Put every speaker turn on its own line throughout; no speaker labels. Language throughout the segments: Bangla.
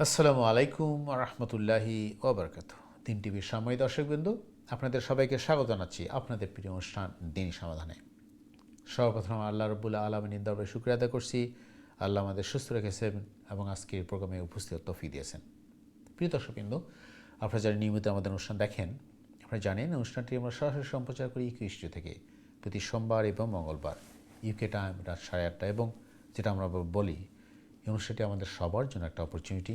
আসসালামু আলাইকুম রহমতুল্লাহি ওবরকাতুহ। দিন টিভির সাময়িক দর্শকবৃন্দ, আপনাদের সবাইকে স্বাগত জানাচ্ছি আপনাদের প্রিয় অনুষ্ঠান দিনী সমাধানে। সর্বপ্রথম আল্লাহ রব্বুল আলমিনের দরবারে শুকরিয়া আদায় করছি। আল্লাহ আমাদের সুস্থ রেখেছেন এবং আজকের প্রোগ্রামে উপস্থিত তৌফিক দিয়েছেন। প্রিয় দর্শকবৃন্দ, আপনারা যারা নিয়মিত আমাদের অনুষ্ঠান দেখেন, আপনারা জানেন অনুষ্ঠানটি আমরা সরাসরি সম্প্রচার করি ইউকে স্টুডিও থেকে প্রতি সোমবার এবং মঙ্গলবার ইউকে টাইম রাত 8:30, এবং যেটা আমরা বলি এই অনুষ্ঠানটি আমাদের সবার জন্য একটা অপরচুনিটি।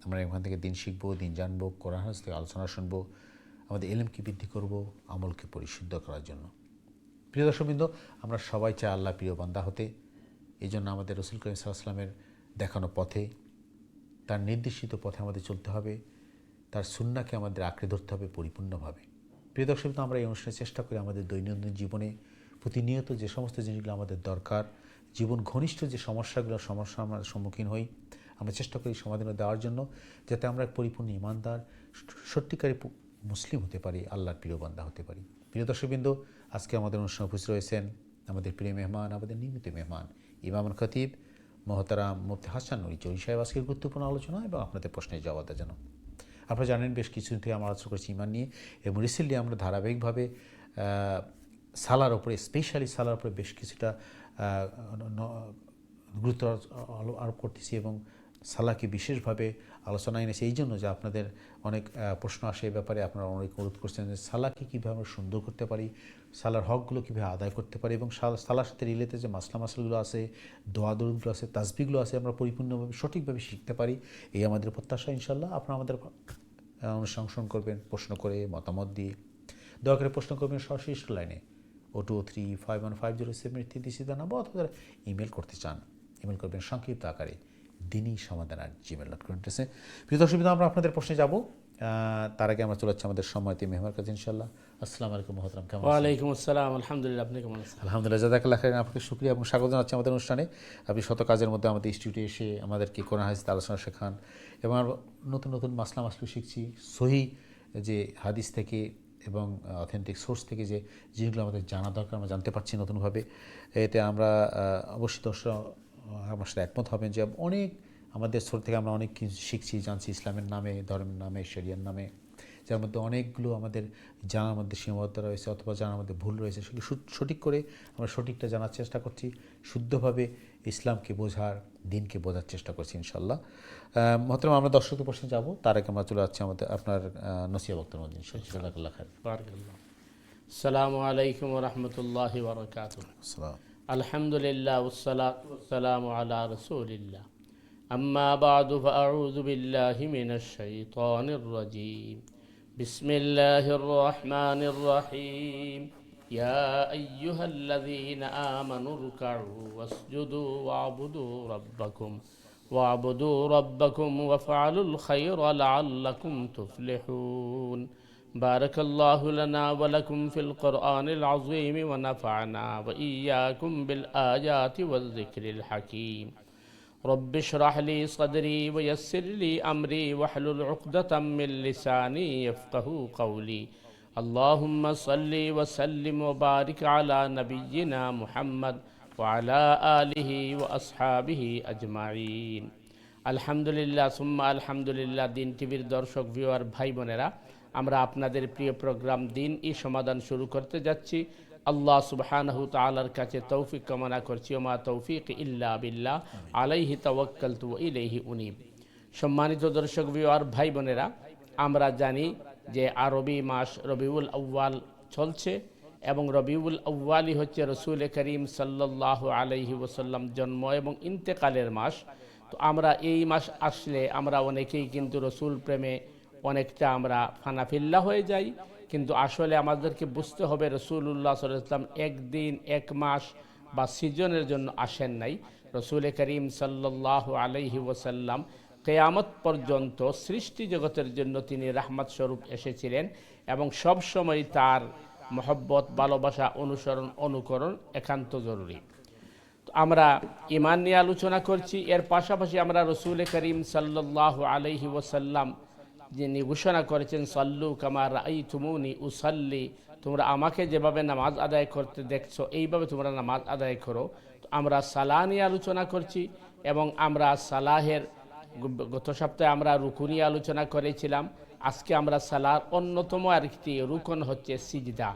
আমরা এখান থেকে দিন শিখব, দিন জানবো, কোরআন হাদিস থেকে আলোচনা শুনবো, আমাদের এলেমকে বৃদ্ধি করব, আমলকে পরিশুদ্ধ করার জন্য। প্রিয় দর্শকবৃন্দ, আমরা সবাই চাই আল্লাহ প্রিয় বান্দা হতে। এই জন্য আমাদের রসুল করিম সাল্লাল্লাহু আলাইহি ওয়াসাল্লামের দেখানো পথে, তার নির্দেশিত পথে আমাদের চলতে হবে, তার সুন্নাহকে আমাদের আঁকড়ে ধরতে হবে পরিপূর্ণভাবে। প্রিয় দর্শকবৃন্দ, আমরা এই অনুষ্ঠানে চেষ্টা করি আমাদের দৈনন্দিন জীবনে প্রতিনিয়ত যে সমস্ত জিনিসগুলো আমাদের দরকার, জীবন ঘনিষ্ঠ যে সমস্যার আমরা সম্মুখীন হই, আমরা চেষ্টা করি সমাধান দেওয়ার জন্য, যাতে আমরা পরিপূর্ণ ইমানদার, সত্যিকারী মুসলিম হতে পারি, আল্লাহর প্রিয় বান্দা হতে পারি। প্রিয় দর্শকবৃন্দ, আজকে আমাদের অনুষ্ঠানে উপস্থিত রয়েছেন আমাদের প্রিয় মেহমান, আমাদের নিয়মিত মেহমান ইমামুল খতিব মোহতারাম মুফতি হাসান নুরী চৌধুরী সাহেব আজকের গুরুত্বপূর্ণ আলোচনা এবং আপনাদের প্রশ্নের জবাব দেওয়ার জন্য। আপনারা জানেন বেশ কিছুদিন থেকে আমরা আলোচনা করছি ইমান নিয়ে, এবং রিসেন্টলি আমরা ধারাবাহিকভাবে সালার ওপরে, স্পেশালি সালার ওপরে বেশ কিছুটা গুরুত্ব আরোপ করতেছি, এবং সালাকে বিশেষভাবে আলোচনা এনেছি এই জন্য যে আপনাদের অনেক প্রশ্ন আসে এই ব্যাপারে। আপনারা অনেক অনুরোধ করছেন যে সালাকে কীভাবে আমরা সুন্দর করতে পারি, সালার হকগুলো কীভাবে আদায় করতে পারি, এবং সালার সাথে রিলেটেড যে মাসলাগুলো আছে, দোয়া দরুদগুলো আছে, তাসবিহগুলো আছে, আমরা পরিপূর্ণভাবে সঠিকভাবে শিখতে পারি। এই আমাদের প্রত্যাশা। ইনশাআল্লাহ আপনারা আমাদের অনুষ্ঠানে অংশগ্রহণ করবেন, প্রশ্ন করে, মতামত দিয়ে। দয়া করে প্রশ্ন করবেন সরাসরি লাইনে 0235150733 নাম্বার, অথবা যারা ইমেল করতে চান ইমেল করবেন সংক্ষিপ্ত আকারে dini@gmail.com। প্রিয় দর্শক, আমরা আপনাদের প্রশ্নে যাব। তার আগে আমরা চলে যাচ্ছি আমাদের সময়তে মেহমানের কাছে ইনশাআল্লাহ। আসসালামু আলাইকুম মহতরম, কেমন আছেন?
ওয়ালাইকুম আসসালাম, আলহামদুলিল্লাহ, আপনি কেমন আছেন?
আলহামদুলিল্লাহ, জাযাকাল্লাহ খাইরান। আপনাকে শুকরিয়া এবং স্বাগত জানাচ্ছি আমাদের অনুষ্ঠানে। আপনি শত কাজের মধ্যে আমাদের স্টুডিও এসে আমাদেরকে কোরআন হাদিস আলোচনা শেখান, এবং নতুন নতুন মাসলু শিখছি সহিহ যে হাদিস থেকে এবং অথেন্টিক সোর্স থেকে যে জিনিসগুলো আমাদের জানা দরকার, আমরা জানতে পারছি নতুনভাবে। এতে আমরা অবশ্যই দর্শক আমার সাথে একমত হবেন যে অনেক আমাদের সোর্স থেকে আমরা অনেক কিছু শিখছি, জানছি ইসলামের নামে, ধর্মের নামে, শরিয়ার নামে, যার মধ্যে অনেকগুলো আমাদের জানার মধ্যে সীমাবদ্ধতা রয়েছে অথবা জানার মধ্যে ভুল রয়েছে। সেগুলো সঠিক করে আমরা সঠিকটা জানার চেষ্টা করছি, শুদ্ধভাবে ইসলামকে বোঝার, দিনকে বোঝার চেষ্টা করছি ইনশাআল্লাহ। মহতরম, আমরা দর্শকের প্রশ্নে যাব, তার আগে আমরা চলে যাচ্ছি আমাদের আপনার নসিহা বক্তব্য মধ্যে। জাযাকাল্লাহ খাইর।
আসসালামু আলাইকুম ওয়া রাহমাতুল্লাহি ওয়া বারাকাতুহু। আলহামদুলিল্লাহ ওয়াসসালাতু ওয়াসসালামু আলা রাসূলিল্লাহ। আম্মা বা'দু ফাআউযু বিল্লাহি মিনাশ শাইতানির রাজীম। বিসমিল্লাহির রহমানির রহিম। ইয়া আইয়ুহাল্লাযীনা আমানু রুকউ ওয়াসজুদু ওয়া'বুদু রাব্বাকুম ওয়াফআলুল খায়রা লাআল্লাকুম তুফলিহুন। বারাকাল্লাহু লানা ওয়া লাকুম ফিল কুরআনিল আযীম ওয়া নাফা'না ওয়া ইয়্যাকুম বিল আয়াতি ওয়াজ যিকরিল হাকীম। রব্বি ইশরাহ লি সাদরি ওয়া ইয়াসসির লি আমরি ওয়াহলুল উকদাতাম মিন লিসানি ইয়াফকাহু কওলি। আল্লাহুম্মা সাল্লি ওয়া সাল্লিম ওয়া বারিক আলা নাবিয়্যিনা মুহাম্মদ ওয়া আলা আলিহি ওয়া আসহাবিহি আজমাইন। আলহামদুলিল্লাহ সুম্মা আলহামদুলিল্লাহ। দিন টিভির দর্শক, ভিউয়ার, ভাই বোনেরা, আমরা আপনাদের প্রিয় প্রোগ্রাম দিন ই সমাধান শুরু করতে যাচ্ছি। আল্লাহ সুবহানাহু তাআলার কাছে তৌফিক কামনা করছি। ওমা তৌফিক ইল্লা বিল্লাহ, আলাইহি তাওয়াক্কালতু ওয়া ইলাইহি উনীব। সম্মানিত দর্শক, ভিউয়ার, ভাই বোনেরা, আমরা জানি যে আরবি মাস রবিউল আউয়াল চলছে, এবং রবিউল আউয়ালই হচ্ছে রসুল করিম সাল্লাল্লাহু আলাইহি ওয়াসাল্লাম জন্ম এবং ইন্তেকালের মাস। তো আমরা এই মাস আসলে আমরা অনেকেই কিন্তু রসুল প্রেমে অনেকটা আমরা ফানাফিল্লা হয়ে যাই, কিন্তু আসলে আমাদেরকে বুঝতে হবে রসুল্লাহ সাল্লাল্লাহু আলাইহি ওয়াসাল্লাম একদিন, এক মাস বা সিজনের জন্য আসেন নাই। রসুল করিম সাল্লাল্লাহু আলাইহি ওয়াসাল্লাম কিয়ামত পর্যন্ত সৃষ্টি জগতের জন্য তিনি রাহমাত স্বরূপ এসেছিলেন, এবং সব সময় তার মহব্বত, ভালোবাসা, অনুকরণ একান্ত জরুরি। আমরা ঈমান নিয়ে আলোচনা করছি, এর পাশাপাশি আমরা রসুল করিম সাল্লাল্লাহু আলাইহি ওয়াসাল্লাম যিনি ঘোষণা করেছেন সাল্লু কামা রাআইতুমুনি উসাল্লি, তোমরা আমাকে যেভাবে নামাজ আদায় করতে দেখছো এইভাবে তোমরা নামাজ আদায় করো। তো আমরা সালাহ নিয়ে আলোচনা করছি, এবং আমরা সালাহের গত সপ্তাহে আমরা রুকু নিয়ে আলোচনা করেছিলাম। আজকে আমরা সালার অন্যতম আরেকটি রুকন হচ্ছে সিজদা।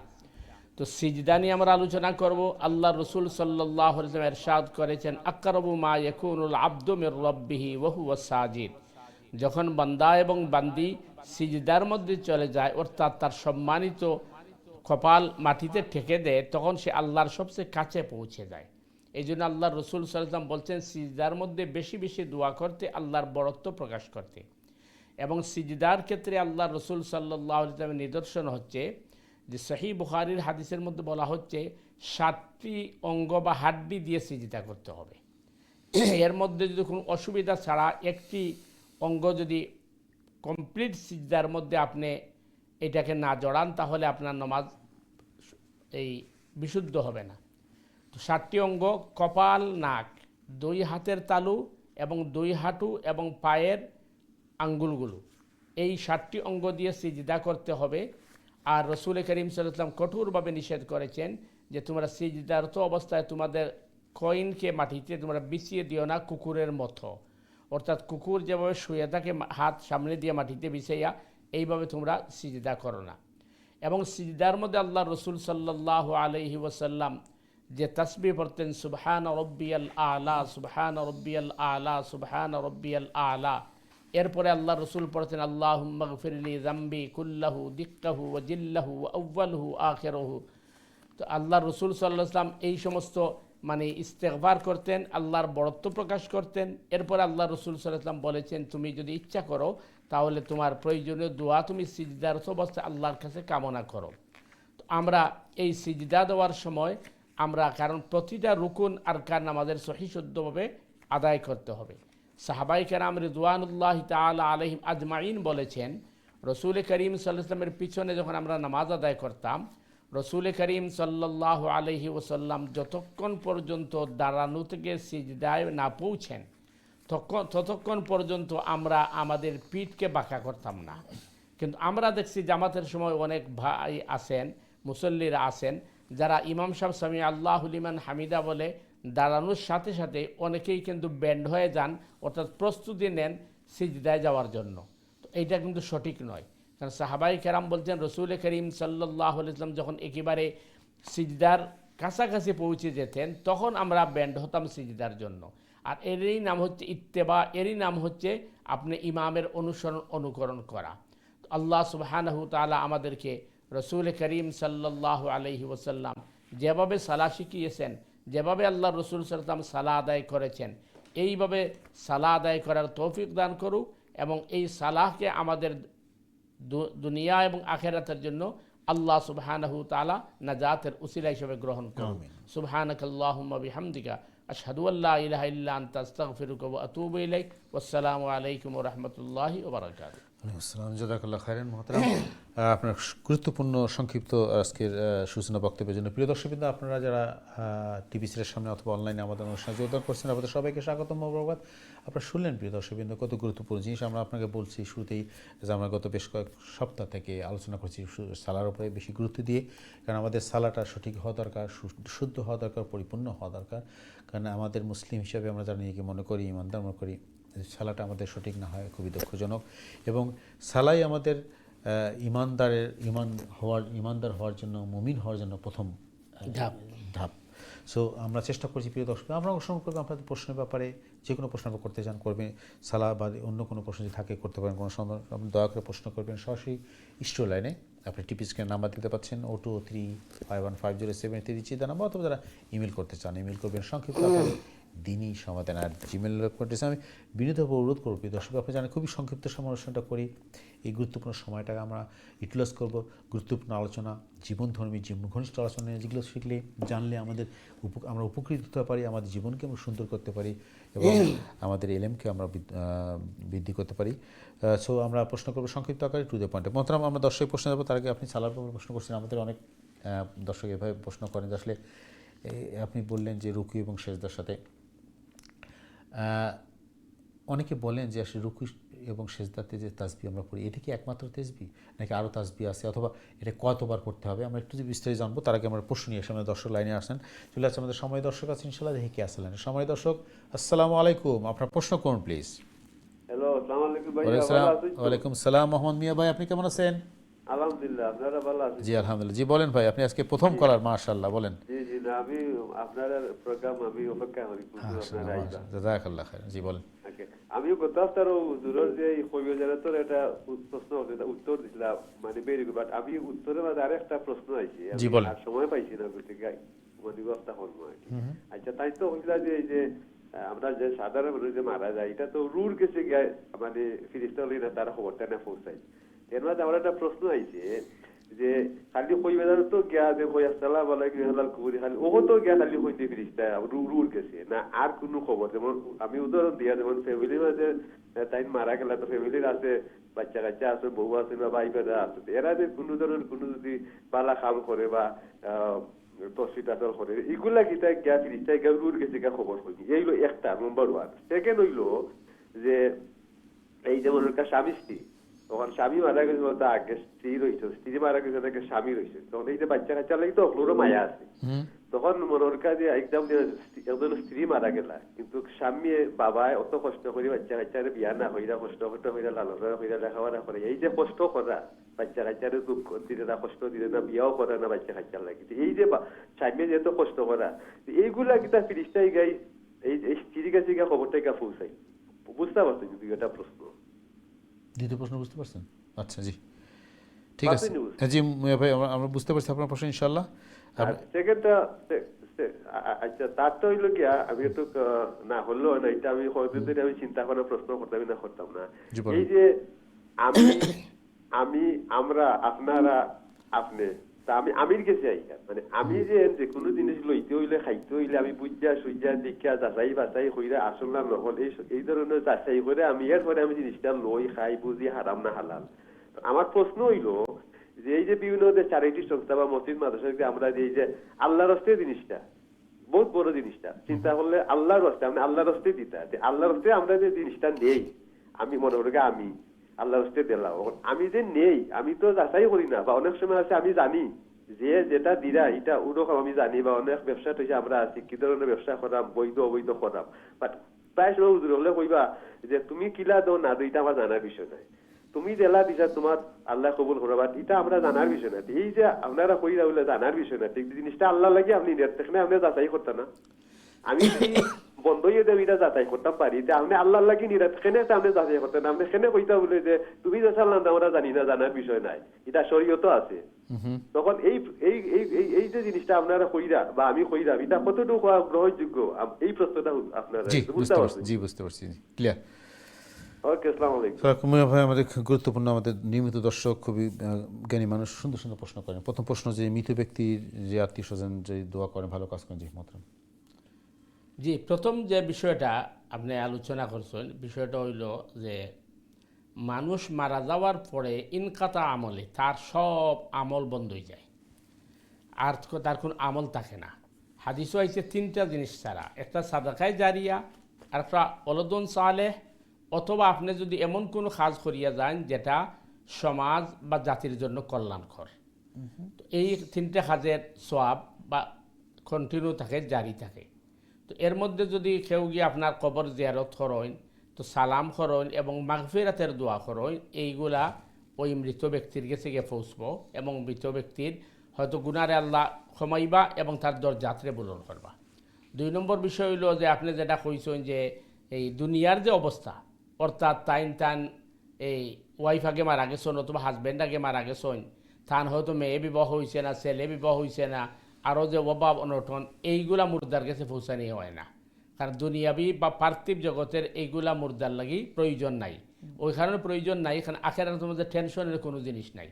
তো সিজদা নিয়ে আমরা আলোচনা করব। আল্লাহ রসুল সাল্লাল্লাহু আলাইহি ওয়াসাল্লাম ইরশাদ করেছেন, আকরাবু মা ইয়াকুনুল আবদু মির রাব্বিহি ওয়া হুয়া সাজিদ। যখন বান্দা এবং বান্দি সিজদার মধ্যে চলে যায়, অর্থাৎ তার সম্মানিত কপাল মাটিতে ঠেকে দেয়, তখন সে আল্লাহর সবচেয়ে কাছে পৌঁছে যায়। এই জন্য আল্লাহ রসুল সাল্লাল্লাহু আলাইহি ওয়াসাল্লাম বলছেন সিজদার মধ্যে বেশি বেশি দোয়া করতে, আল্লাহর বড়ত্ব প্রকাশ করতে। এবং সিজদার ক্ষেত্রে আল্লাহ রসুল সাল্লাল্লাহু আলাইহি ওয়াসাল্লামের নিদর্শন হচ্ছে যে সহিহ বুখারীর হাদিসের মধ্যে বলা হচ্ছে 7টি অঙ্গ বা হাড্ডি দিয়ে সিজদা করতে হবে। এর মধ্যে যদি কোনো অসুবিধা ছাড়া একটি অঙ্গ যদি কমপ্লিট সিজদার মধ্যে আপনি এটাকে না জড়ান, তাহলে আপনার নামাজ এই বিশুদ্ধ হবে না। তো 7টি অঙ্গ: কপাল, নাক, 2 হাতের তালু এবং 2 হাঁটু এবং পায়ের আঙ্গুলগুলো, এই 7টি অঙ্গ দিয়ে সিজদা করতে হবে। আর রসুল করিম সাল্লাল্লাহু আলাইহি ওয়াসাল্লাম কঠোরভাবে নিষেধ করেছেন যে তোমরা সিজদারত অবস্থায় তোমাদের কইনকে মাটিতে তোমরা বিছিয়ে দিও না কুকুরের মতো। অর্থাৎ কুকুর যেভাবে শুয়ে থাকে হাত সামনে দিয়ে মাটিতে বিছাইয়া, এইভাবে তোমরা সিজদা করো না। এবং সিজদার মধ্যে আল্লাহ রসুল সাল্লাল্লাহু আলাইহি ওয়াসাল্লাম যে তাসবিহ পড়তেন, সুবহান রব্বিয়াল আলা, সুবহান রব্বিয়াল আলা, সুবহান রব্বিয়াল আলা। এরপরে আল্লাহ রসুল পড়তেন, আল্লাহুম্মা গফিরলি যামবি কুল্লাহু দিক্কাহু ওয়া জিল্লাহু ওয়া আউয়ালহু আখিরহু। তো আল্লাহ রসুল সাল্লাল্লাহু আলাইহি ওয়াসাল্লাম এই সমস্ত ইস্তেগফার করতেন, আল্লাহর বড়ত্ব প্রকাশ করতেন। এরপর আল্লাহ রসুল সাল্লাল্লাহু আলাইহি ওয়াসাল্লাম বলেছেন, তুমি যদি ইচ্ছা করো তাহলে তোমার প্রয়োজনীয় দোয়া তুমি সিজদারত অবস্থায় আল্লাহর কাছে কামনা করো। তো আমরা এই সিজদা দেওয়ার সময় আমরা, কারণ প্রতিটা রুকুন আরকান আমাদের সহিহ শুদ্ধভাবে আদায় করতে হবে। সাহাবায়ে কেরাম রিদওয়ানুল্লাহি তাআলা আলাইহিম আজমাইন বলেছেন, রসুল করিম সাল্লাল্লাহু আলাইহি ওয়াসাল্লামের পিছনে যখন আমরা নামাজ আদায় করতাম, রসুল করিম সাল্লাল্লাহু আলাইহি ওয়াসাল্লাম যতক্ষণ পর্যন্ত দাঁড়ানো থেকে সিজদায় না পৌঁছেন ততক্ষণ পর্যন্ত আমরা আমাদের পিঠকে বাঁকা করতাম না। কিন্তু আমরা দেখছি জামাতের সময় অনেক ভাই আছেন, মুসল্লিরা আছেন, যারা ইমাম সাহেব সামি আল্লাহু লিমান হামিদা বলে দাঁড়ানোর সাথে সাথে অনেকেই কিন্তু ব্যান্ড হয়ে যান, অর্থাৎ প্রস্তুতি নেন সিজদায় যাওয়ার জন্য। তো এইটা কিন্তু সঠিক নয়। কারণ সাহাবায়ে কেরাম বলছেন, রসুল করিম সাল্লাল্লাহু আলাইহি ওয়াসাল্লাম যখন একেবারে সিজদার কাছাকাছি পৌঁছে যেতেন, তখন আমরা ব্যান্ড হতাম সিজদার জন্য। আর এরই নাম হচ্ছে ইত্তেবা, এরই নাম হচ্ছে আপনি ইমামের অনুকরণ করা। আল্লাহ সুবহানাহু তাআলা আমাদেরকে রসুল করিম সাল্লাল্লাহু আলাইহি ওয়াসাল্লাম যেভাবে সালাহ শিখিয়েছেন, যেভাবে আল্লাহ রসুল সাল্লাল্লাহু আলাইহি ওয়াসাল্লাম সালাহ আদায় করেছেন, এইভাবে সালাহ আদায় করার তৌফিক দান করুক। এবং এই সালাহকে আমাদের দুনিয়া এবং আখিরাতের জন্য আল্লাহ সুবহানাহু তাআলা নাজাতের উসিলা হিসেবে গ্রহণ করুন। সুবহানাকাল্লাহুম্মা বিহামদিকা আশহাদু আল্লা ইলাহা ইল্লা আনতা আস্তাগফিরুকা ওয়া আতুবু ইলাইক। ওয়াসসালামু আলাইকুম ওয়া রাহমাতুল্লাহি ওয়া বারাকাতুহু।
আসসালাম, জাযাকাল্লাহ খাইরান মুহতারাম। আপনার গুরুত্বপূর্ণ সংক্ষিপ্ত আজকের সূচনা বক্তব্যের জন্য প্রিয় দর্শকবৃন্দ, আপনারা যারা টিভি সিরিয়ার সামনে অথবা অনলাইনে আমাদের অনুষ্ঠানে যোগদান করছেন, আপনাদের সবাইকে স্বাগতম ও মোবারকবাদ। আপনারা শুনলেন প্রিয় দর্শকবৃন্দ কত গুরুত্বপূর্ণ জিনিস। আমরা আপনাকে বলছি শুরুতেই যে আমরা গত বেশ কয়েক সপ্তাহ থেকে আলোচনা করছি সালার উপরে বেশি গুরুত্ব দিয়ে, কারণ আমাদের সালাটা সঠিক হওয়া দরকার, শুদ্ধ হওয়া দরকার, পরিপূর্ণ হওয়া দরকার। কারণ আমাদের মুসলিম হিসাবে আমরা যারা নিজেকে মনে করি ইমানদার মনে করি, সালাটা আমাদের সঠিক না হয় খুবই দুঃখজনক। এবং সালাই আমাদের ইমানদার হওয়ার জন্য, মুমিন হওয়ার জন্য প্রথম ধাপ। সো আমরা চেষ্টা করছি প্রিয় দর্শক, আমরা অনুসরণ করবো আপনাদের প্রশ্নের ব্যাপারে। যে কোনো প্রশ্ন করতে চান করবেন, সালাহ বা অন্য কোনো প্রশ্ন যদি থাকে করতে পারেন, কোনো সময় আপনি দয়া করে প্রশ্ন করবেন সরাসরি স্টুডিও লাইনে। আপনি টিপি স্ক্রিনে নাম্বার দিতে পাচ্ছেন 0235150733 চিন্তা নাম্বার, অথবা যারা ইমেল করতে চান ইমেল করবেন সংক্ষিপ্ত দিনই সমাধান জিমেল করতেছে। আমি বিনীতভাবে অনুরোধ করব প্রিয় দর্শক, আপনি জানেন খুবই সংক্ষিপ্ত সময় অনুষ্ঠানটা করি। এই গুরুত্বপূর্ণ সময়টাকে আমরা ইউটিলাইজ করব গুরুত্বপূর্ণ আলোচনা, জীবনধর্মী ঘনিষ্ঠ আলোচনা, যেগুলো শিখলে জানলে আমরা উপকৃত হতে পারি, আমাদের জীবনকে আমরা সুন্দর করতে পারি এবং আমাদের এলেমকে আমরা বৃদ্ধি করতে পারি। সো আমরা প্রশ্ন করবো সংক্ষিপ্ত আকারে, টু দ্য পয়েন্টে। মতরাম আমরা দর্শক প্রশ্ন দেবো, তার আগে আপনি সালার ব্যাপারে প্রশ্ন করছেন। আমাদের অনেক দর্শক এভাবে প্রশ্ন করেন যে আসলে আপনি বললেন যে রুকু এবং সেজদার সাথে অনেকে বলেন যে আসলে রুকু এবং সেজদাতে যে তাসবিহ আমরা পড়ি, এটা কি একমাত্র তাসবিহ নাকি আরও তাসবিহ আছে, অথবা এটা কতবার করতে হবে? আমরা একটু বিস্তারিত জানবো। তার আগে আমরা প্রশ্ন নিয়ে সামনে দর্শক লাইনে আসেন। চলে আসছে আমাদের সময় দর্শক আছে ইনশাআল্লাহ, দেখি কে আসলেন। সময় দর্শক, আসসালামু আলাইকুম, আপনার প্রশ্ন করুন প্লিজ।
হ্যালো, আসসালামু আলাইকুম ভাই,
ওয়ালাইকুম
ভালো
সালাম।
আছেন তো?
ওয়ালাইকুম সালাম মোহাম্মদ মিয়া ভাই, আপনি কেমন আছেন?
আলহামদুলিল্লাহ, আপনারা ভালো আছেন
জি
তো?
আলহামদুলিল্লাহ। জি বলেন ভাই, আপনি আজকে প্রথম
জি
কলার, মাশাআল্লাহ, বলেন।
জি জি না, আমি আপনার প্রোগ্রাম আমি অপেক্ষা করি কিন্তু আপনারা
মাশাআল্লাহ,
আইবা।
মাশাআল্লাহ, জাযাকাল্লাহ খাইর। জি বলেন।
ওকে, আমিও গত সপ্তাহের দূরের যে কবিজারে তোর একটা প্রশ্ন উত্তর দিছিলাম, মানে বেরি গুড, বাট আমি উত্তরের মাঝে আরেকটা প্রশ্ন আইছি,
জি
আমি
বলেন।
আর সময় পাইছি না গতিকে মানে ব্যবস্থা করবো আর কি। আচ্ছা, তাই তো হইলা যে এই যে আমরা যে সাধারণ মানুষ যে মারা যায়, এটা তো রুর গেছে গিয়ে মানে ফিরিস্তা হলে না তারা খবরটা না পৌঁছায়। এর মাঝে আমার একটা প্রশ্ন আইছে যে খালি কই বেদার তো গিয়া যে কই আসসালাম আলাইকুম হালাল কুবরি খালি ও তো গিয়া খালি কইতে ফিরিস্তা রুর গেছে না আর কোনো খবর। যেমন আমি উদাহরণ দিয়া, যেমন ফ্যামিলির মাঝে তাই মারা গেল, তো ফ্যামিলির আছে বাচ্চা কাচ্চা আছে, বউ আছে বা ভাই বেদা আছে, এরা যে কোনো ধরনের কোনো যদি পালা কাম করে বা তসফি টাসল করে, এগুলা কিতা গিয়া ফিরিস্তা গিয়া রুর গেছে গিয়া খবর করি। এইগুলো একটা নম্বর ওয়ান। সেকেন্ড হইলো যে এই যেমন একটা স্বামী স্ত্রী, তখন স্বামী মারা গেছে বলতে আগে স্ত্রী রয়েছে, স্ত্রী মারা গেছে তাকে স্বামী রয়েছে, তখন এই যে বাচ্চা কাচ্চা লাগে তো ওগুলোরও মায়া আছে। তখন মনের কাজে একদম একজন স্ত্রী মারা গেলা, কিন্তু স্বামী বাবা অত কষ্ট করে বাচ্চা কাচ্চারে বিয়া না হইরা কষ্ট করতে হইরা লালন হইরা লেখাপড়া করে, এই যে কষ্ট করা বাচ্চা কাচ্চারে দুঃখ দিলে না, কষ্ট দিলে না, বিয়াও করে না বাচ্চা কাচ্চার লাগে, এই যে স্বামী যেহেতু কষ্ট করা, এইগুলা কিতা ফিরিস্তাই গাই এই স্ত্রী কাছে গিয়া খবরটাই গা পৌঁছাই। বুঝতে পারছেন কিন্তু এটা প্রশ্ন?
দ্বিতীয় প্রশ্ন বুঝতে পারছেন? আচ্ছা, জি ঠিক আছে।
পারছেন বুঝতে?
জি মিয়া ভাই, আমরা বুঝতে পারছি আপনার প্রশ্ন ইনশাআল্লাহ।
সেকেন্ডটা আচ্ছা, তারটা হইলো গিয়া আমি একটু না হলো না, এটা আমি কতদিন ধরে আমি চিন্তা করে প্রশ্ন করতাম না করতাম না।
জি বলেন।
এই যে আমি আমি আমরা আপনারা আপনি তা আমি আমির গেছি আইকা, মানে আমি যে কোনো জিনিস লইতে হইলে খাইতে হইলে আমি বুঝা সুইজা দেখা যাচাই বাছাই কইরা আসল না নহল এই ধরনের যাচাই করে আমি এরপরে আমি জিনিসটা লই খাই বুঝি হারাম না হালাল। আমার প্রশ্ন হইলো যে এই যে বিভিন্ন চ্যারিটি সংস্থা বা মসজিদ মাদ্রাসা আমরা এই যে আল্লাহর রাস্তায় জিনিসটা বহুত বড় জিনিসটা চিন্তা করলে আল্লাহর রাস্তায় আমরা আল্লাহর রাস্তায় দিতে আল্লাহর রাস্তায় আমরা যে জিনিসটা নেই, আমি মনে করি আমি আল্লাহর রাস্তায় দিলাম, আমি যে নেই আমি তো যাচাই করি না, বা অনেক সময় আছে আমি জানি যে যেটা দিরা এটা ওরকম আমি জানি, বা অনেক ব্যবসা হয়েছে আমরা আছি কি ধরনের ব্যবসা করাম, বৈধ অবৈধ করাম, বাট প্রায় সময় হুজুর হলে কইবা যে তুমি কিলা দো না দো এটা আমার জানার বিষয় নাই, তুমি জেলা দিছা তোমার আল্লাহ কবুল করবা, এটা আমরা জানার বিষয় না। এই যে আপনারা কইরা হইলে জানার বিষয় না, ঠিক জিনিসটা আল্লাহ লাগে আপনি দেখলে আপনি যাচাই করতেন না, আমি যদি বন্ধ হয়ে দেব এটা যাচাই করতাম পারি, যে আপনি আল্লাহ লাগে নিরাত খেনে আপনি যাচাই করতেন, আপনি খেনে কইতা বলে যে তুমি যে চাল্লাম আমরা জানি না, জানার বিষয় নাই, এটা শরীয়ত আছে। তখন এই এই এই এই যে জিনিসটা আপনারা কইরা বা আমি কইরা এটা কতটুকু গ্রহণযোগ্য, এই প্রশ্নটা আপনারা
জি
বুঝতে
বুঝতে পারছি,
পারছেন?
জি বুঝতে পারছি, ক্লিয়ার।
ওকে, আসসালামু আলাইকুম।
মিয়া ভাই আমাদের খুব গুরুত্বপূর্ণ, আমাদের নিয়মিত দর্শক, খুবই জ্ঞানী মানুষ, সুন্দর সুন্দর প্রশ্ন করেন। প্রথম প্রশ্ন, যে মৃত ব্যক্তির যে আত্মীয় স্বজন যে দোয়া করেন, ভালো কাজ করেন, জি মোহতরম।
জি, প্রথম যে বিষয়টা আপনি আলোচনা করছেন, বিষয়টা হইল যে মানুষ মারা যাওয়ার পরে ইনকাতা আমলে তার সব আমল বন্ধ হয়ে যায়, আর তার কোনো আমল থাকে না। হাদিসও আইছে তিনটা জিনিস ছাড়া, একটা সাদাকায় জারিয়া, আর একটা অলদন সালেহ, অথবা আপনি যদি এমন কোনো কাজ করিয়া যান যেটা সমাজ বা জাতির জন্য কল্যাণকর। তো এই তিনটে কাজের সওয়াব বা কন্টিনিউ থাকে, জারি থাকে। তো এর মধ্যে যদি কেউ গিয়ে আপনার কবর জিয়ারত করেন, তো সালাম করেন এবং মাগফিরাতের দোয়া করেন, এইগুলা ওই মৃত ব্যক্তির কাছে গিয়ে পৌঁছবো এবং মৃত ব্যক্তির হয়তো গুনারে আল্লাহ ক্ষমাইবা এবং তার দরজাত্রে পূরণ করবা। 2 নম্বর বিষয় হইল যে আপনি যেটা কইছেন যে এই দুনিয়ার যে অবস্থা, অর্থাৎ তান এই ওয়াইফ আগে মারা গেছেন অথবা হাজব্যান্ড আগে মারা গেছেন, তান হয়তো মেয়ে বিবাহ হয়েছে না, ছেলে বিবাহ হয়েছে না, আরও যে অভাব অনটন, এইগুলা মুর্দার কাছে পৌঁছানি হয় না। কারণ দুনিয়াবি বা পার্থিব জগতের এইগুলা মুর্দার লাগি প্রয়োজন নাই, ওই কারণে প্রয়োজন নাই, এখানে আখেরাতের মধ্যে টেনশনের কোনো জিনিস নাই।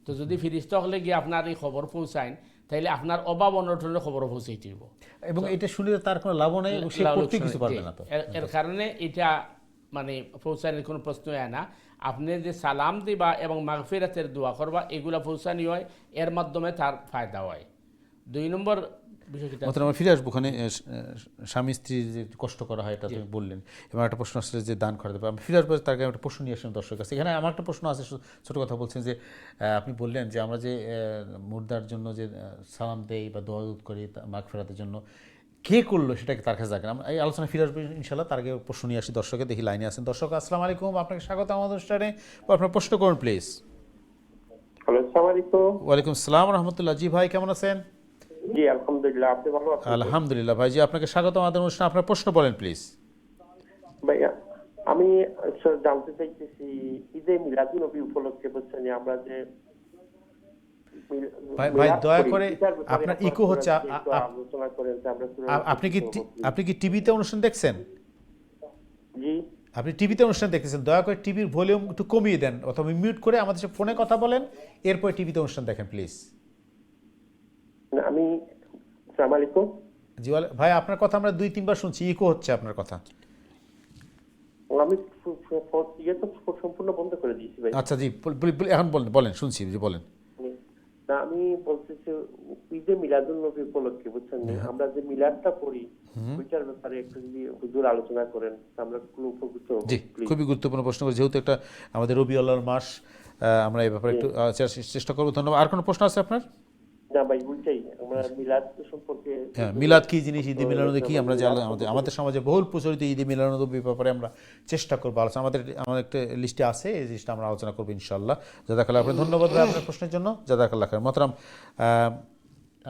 তো যদি ফিরিস্তা হলে গিয়ে আপনার এই খবর পৌঁছায়, তাইলে আপনার অভাব অনটনের খবর পৌঁছাইতে হইব,
এবং এটা শুনে তার কোনো লাভ নেই, সে করতে কিছু পারবে না। তো
এর কারণে এটা মানে পৌঁছানোর কোনো প্রশ্নই হয় না। আপনি যে সালাম দিবা এবং মাগফিরাতের দোয়া করবা, এগুলা পৌঁছানি হয়, এর মাধ্যমে তার ফায়দা হয়। 2 নম্বর বিষয়টা
আমরা ফিরে আসবো ওখানে, স্বামী স্ত্রী যে কষ্ট করা হয় এটা তুমি বললেন, এবং একটা প্রশ্ন আসলে যে দান করা দেবে। আমি ফিরে আসবো, তার আগে একটা প্রশ্ন নিয়ে আসলাম দর্শকের কাছে। এখানে আমার একটা প্রশ্ন আছে, ছোটো কথা বলছেন যে আপনি বললেন যে আমরা যে মুর্দার জন্য যে সালাম দেই বা দোয়া করি মাগফিরাতের জন্য, কে করলো সেটাকে তার কাছে জানেন। আমরা এই আলোচনা ফিরে আসবো ইনশাল্লাহ। তার আগে প্রশ্ন নিয়ে আসি দর্শকে, দেখি লাইনে আছেন দর্শক। আসসালামু আলাইকুম, আপনাকে স্বাগত আমাদের অনুষ্ঠানে। আপনার প্রশ্ন করুন প্লিজ।
হ্যালো, আসসালামু আলাইকুম।
ওয়ালাইকুম সালাম রহমতুল্লাহ। জি ভাই, কেমন আছেন?
জি আলহামদুলিল্লাহ, আপনি ভালো আছেন?
আলহামদুলিল্লাহ ভাই। জি, আপনাকে স্বাগত আমাদের অনুষ্ঠানে। আপনার প্রশ্ন বলেন প্লিজ।
ভাইয়া, আমি জানতে চাইতেছি ঈদে মিলাদুন নবী উপলক্ষে বলছেন আমরা যে
ভাই দয়া করে, আপনার ইকো হচ্ছে।
আলোচনা করেন যে আমরা
আপনি কি টিভিতে অনুষ্ঠান দেখছেন?
জি
আপনি টিভিতে অনুষ্ঠান দেখতেছেন, দয়া করে টিভির ভলিউম একটু কমিয়ে দেন অথবা মিউট করে আমাদের সাথে ফোনে কথা বলেন, এরপর টিভিতে অনুষ্ঠান দেখেন প্লিজ।
আমি আসসালামু আলাইকুম।
জি ভাই, আপনার কথা আমরা 2-3 বার শুনছি, ইকো হচ্ছে আপনার কথা।
আমি ইয়ে তো সম্পূর্ণ বন্ধ করে দিয়েছি ভাই।
আচ্ছা জি, এখন বলেন, শুনছি, জি বলেন।
না, আমি বলতেছি ঈদে মিলাদুন নবী উপলক্ষে বুঝছেন আমরা যে মিলাদটা পড়ি ওইটার ব্যাপারে একটু যদি হুজুর আলোচনা করেন আমরা খুব উপকৃত হব।
জি, খুবই গুরুত্বপূর্ণ প্রশ্ন করে, যেহেতু একটা আমাদের রবি আল্লাহর মাস, আমরা এই ব্যাপারে একটু চেষ্টা করবো। ধন্যবাদ। আর কোনো প্রশ্ন আছে আপনার?
না ভাই, বুঝছেই আমরা মিলাদ সম্পর্কে।
হ্যাঁ, মিলাদ কি জিনিস, ঈদে মিলাদুন্নবী কি, আমরা যে আমাদের সমাজে বহুল প্রচলিত ঈদে মিলাদুন্নবীর ব্যাপারে আমরা চেষ্টা করবো আলোচনা। আমাদের একটা লিস্টে আছে, এই জিনিসটা আমরা আলোচনা করবো ইনশাআল্লাহ। জাযাকাল্লাহ। আপনার ধন্যবাদ ভাই আপনার প্রশ্নের জন্য, জাযাকাল্লাহ খাইর। মোহতারাম,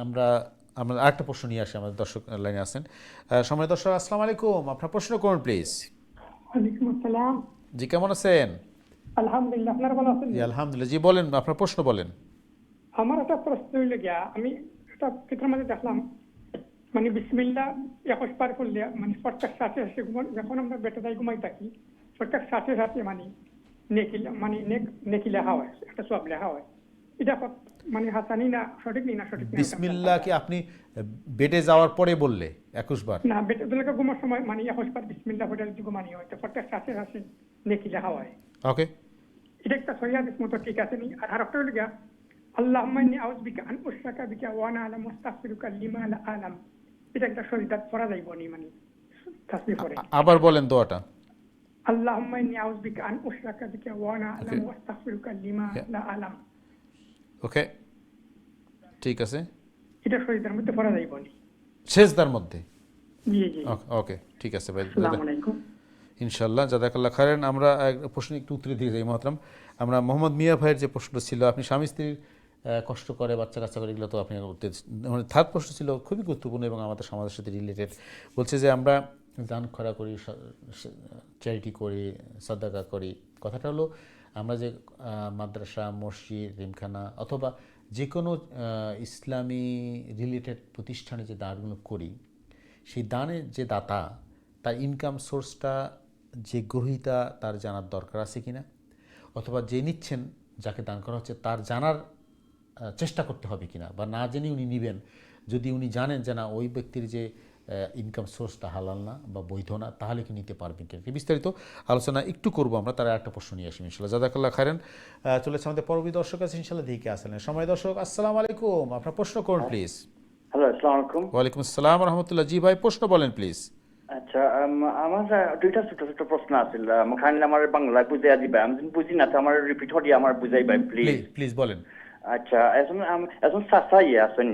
আমরা আরেকটা প্রশ্ন নিয়ে আসি, আমাদের দর্শক লাইনে আছেন। সময় দর্শক, আসসালামু আলাইকুম, আপনার প্রশ্ন করুন প্লিজ।
ওয়ালাইকুম আসসালাম।
জি, কেমন আছেন?
আলহামদুলিল্লাহ, আপনারা ভালো আছেন?
জি আলহামদুলিল্লাহ। জি বলেন, আপনার প্রশ্ন বলেন।
আমার একটা প্রশ্ন হইলে গিয়া, আমি একটা ফিতরের মধ্যে দেখলাম মানে বিসমিল্লাহ 21 বার করলে মানে প্রত্যেক সাথে যখন আমরা বেটাদায় ঘুমাই থাকি প্রত্যেক সাথে সাথে মানে নেকি লেখা হয়, একটা সব লেখা হয়। এটা মানে হাসানি না সঠিক না সঠিক না?
বিসমিল্লাহ কি আপনি বেডে যাওয়ার পরে বললে 21 বার?
না, বেটাদায় ঘুমার সময় মানে 21 বার বিসমিল্লাহ বলে যদি ঘুমানি হয় তো প্রত্যেক সাথে সাথে নেকি লেখা হয়।
ওকে,
এটা একটা সহিহ হাদিস মতো ঠিক আছে নি? আর আরেকটা হইলে গিয়া আল্লাহুম্মা ইন্নী আউযু বিকা আন উশরাকা বিকা ওয়া আনা আ'লামু ওয়াস্তাগফিরুকা লিমা লা আ'লাম। এটা একটা শরীয়ত পড়া যাইব নি মানে তাসবিহ পড়ে?
আবার বলেন দোয়াটা।
আল্লাহুম্মা ইন্নী আউযু বিকা আন উশরাকা বিকা ওয়া আনা আ'লামু ওয়াস্তাগফিরুকা লিমা লা আ'লাম।
ওকে, ঠিক আছে।
এটা শরীয়তের মধ্যে পড়া যাইব নি?
সেজদার মধ্যে?
জি জি।
ওকে, ঠিক আছে ভাই,
আসসালামু আলাইকুম।
ইনশাআল্লাহ, জাযাকাল্লাহ খাইরান। আমরা প্রশ্ন একটু উত্তরে দিয়ে যাই মহতরম। আমরা মোহাম্মদ মিয়া ভাইয়ের যে প্রশ্ন ছিল, আপনি স্বামী স্ত্রীর কষ্ট করে, বাচ্চা কাচ্চা করে, এগুলো তো আপনি মানে থার্ড প্রশ্ন ছিল খুবই গুরুত্বপূর্ণ এবং আমাদের সমাজের সাথে রিলেটেড। বলছে যে আমরা দান খরা করি, চ্যারিটি করি, সাদাকা করি। কথাটা হলো আমরা যে মাদ্রাসা, মসজিদ, জিমখানা অথবা যে কোনো ইসলামী রিলেটেড প্রতিষ্ঠানে যে দানগুলো করি, সেই দানের যে দাতা তার ইনকাম সোর্সটা যে গ্রহীতা তার জানার দরকার আছে কিনা, অথবা যে নিচ্ছেন, যাকে দান করা হচ্ছে, তার জানার চেষ্টা করতে হবে কিনা, বা না জেনে উনি নেবেন, যদি উনি জানেন যে না ওই ব্যক্তির যে ইনকাম সোর্সটা হালাল না বা বৈধ না, তাহলে কি নিতে পারবেন কিনা, বিস্তারিত আলোচনা একটু করবো আমরা। তার একটা প্রশ্ন নিয়ে আসি ইনশাল্লাহ। জাযাকাল্লাহ খাইরান। চলেছে আমাদের পরবর্তী দর্শক আছে ইনশাল্লাহ, দিকে আসলেন সময় দর্শক। আসসালামু আলাইকুম, আপনার প্রশ্ন করুন প্লিজ।
হ্যালো, আসসালামু আলাইকুম।
ওয়ালাইকুম আসসালাম রহমতুল্লাহ। জি ভাই, প্রশ্ন বলেন প্লিজ।
আচ্ছা, আমার দুইটা ছোট ছোট প্রশ্ন আছিল। খালি আমার বাংলায় বুঝাই দিবা, আমি বুঝি না তো আমার রিপিট হয়ে আমার বুঝাইবা প্লিজ।
প্লিজ বলেন।
আচ্ছা, এখন চাচা আছেন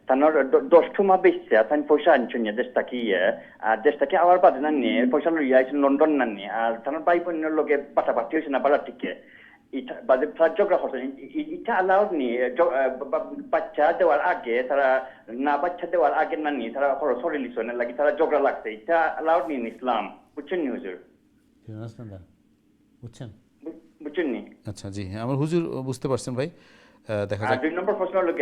তানোর 10 মাস বেশি তাই পয়সা আনছেন দেশটা কি আর দেশটা কি আবার বাদে না নিয়ে পয়সা লইয়া আইছেন লন্ডন না নিয়ে, আর তানোর ভাই বোনের লগে পাঠাপাঠি হয়েছে না বাড়া ঠিক এটা বাদে ঝগড়া হচ্ছে। এটা অ্যালাউড নিয়ে বাচ্চা দেওয়ার আগে তারা না, বাচ্চা দেওয়ার আগে না নিয়ে তারা খরচ সরে লিছ না লাগে, তারা ঝগড়া লাগছে। এটা অ্যালাউড নিয়ে ইসলাম, বুঝছেন নি হুজুর?
বুঝছেন?
বুঝছেন নি?
আচ্ছা, জি হ্যাঁ, আমার হুজুর বুঝতে পারছেন ভাই। দেখা যাক।
2 নম্বর প্রশ্ন হলো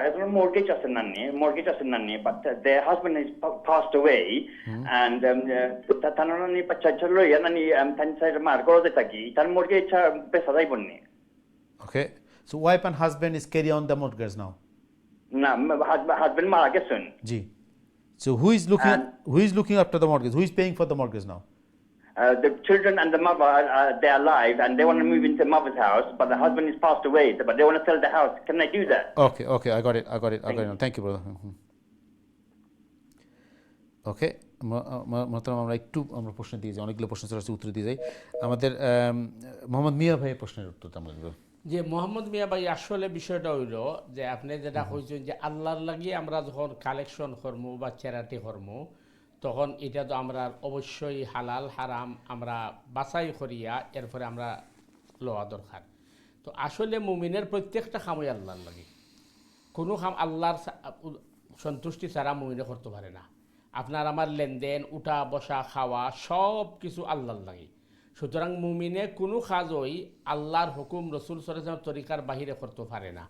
এখন মর্গেজ আছে নানি, but their husband is passed away and তারা নানি বাচ্চা চলো নানি তান সাইড মার করতে থাকি, তার মর্গেজ পেশা যাইব নি?
Okay, so wife and husband is carry on the mortgage now?
না, হাজবেন্ড মারা গেছেন।
জি, so who is looking after the mortgage, who is paying for the mortgage now?
The children and the mother they're alive and they want to move into mother's house, but the husband is passed away, but they want to sell the house. Can they do that?
Okay, I got it. Thank you brother. Okay, আমরা একটু প্রশ্ন দিয়ে যাই, অনেকগুলো প্রশ্ন আছে, উত্তর দিয়ে যাই। আমাদের মোহাম্মদ মিয়া ভাইয়ের প্রশ্নের উত্তর আমরা দেব।
যে মোহাম্মদ মিয়া ভাই আসলে বিষয়টা হইল যে আপনি যেটা কইছেন যে আল্লাহর লাগিয়ে আমরা যখন কালেকশন করবো বা চ্যারিটি করবো তখন এটা তো আমরা অবশ্যই হালাল হারাম আমরা বাছাই করিয়া এরপরে আমরা লওয়া দরকার। তো আসলে মুমিনের প্রত্যেকটা কামই আল্লাহর লাগে, কোনো কাম আল্লাহর সন্তুষ্টি ছাড়া মুমিনে করতে পারে না। আপনার আমার লেনদেন, উঠা বসা, খাওয়া সব কিছু আল্লাহর লাগে। সুতরাং মুমিনে কোনো কাজই আল্লাহর হুকুম রসুল সাল্লাল্লাহু তরিকার বাহিরে করতে পারে না।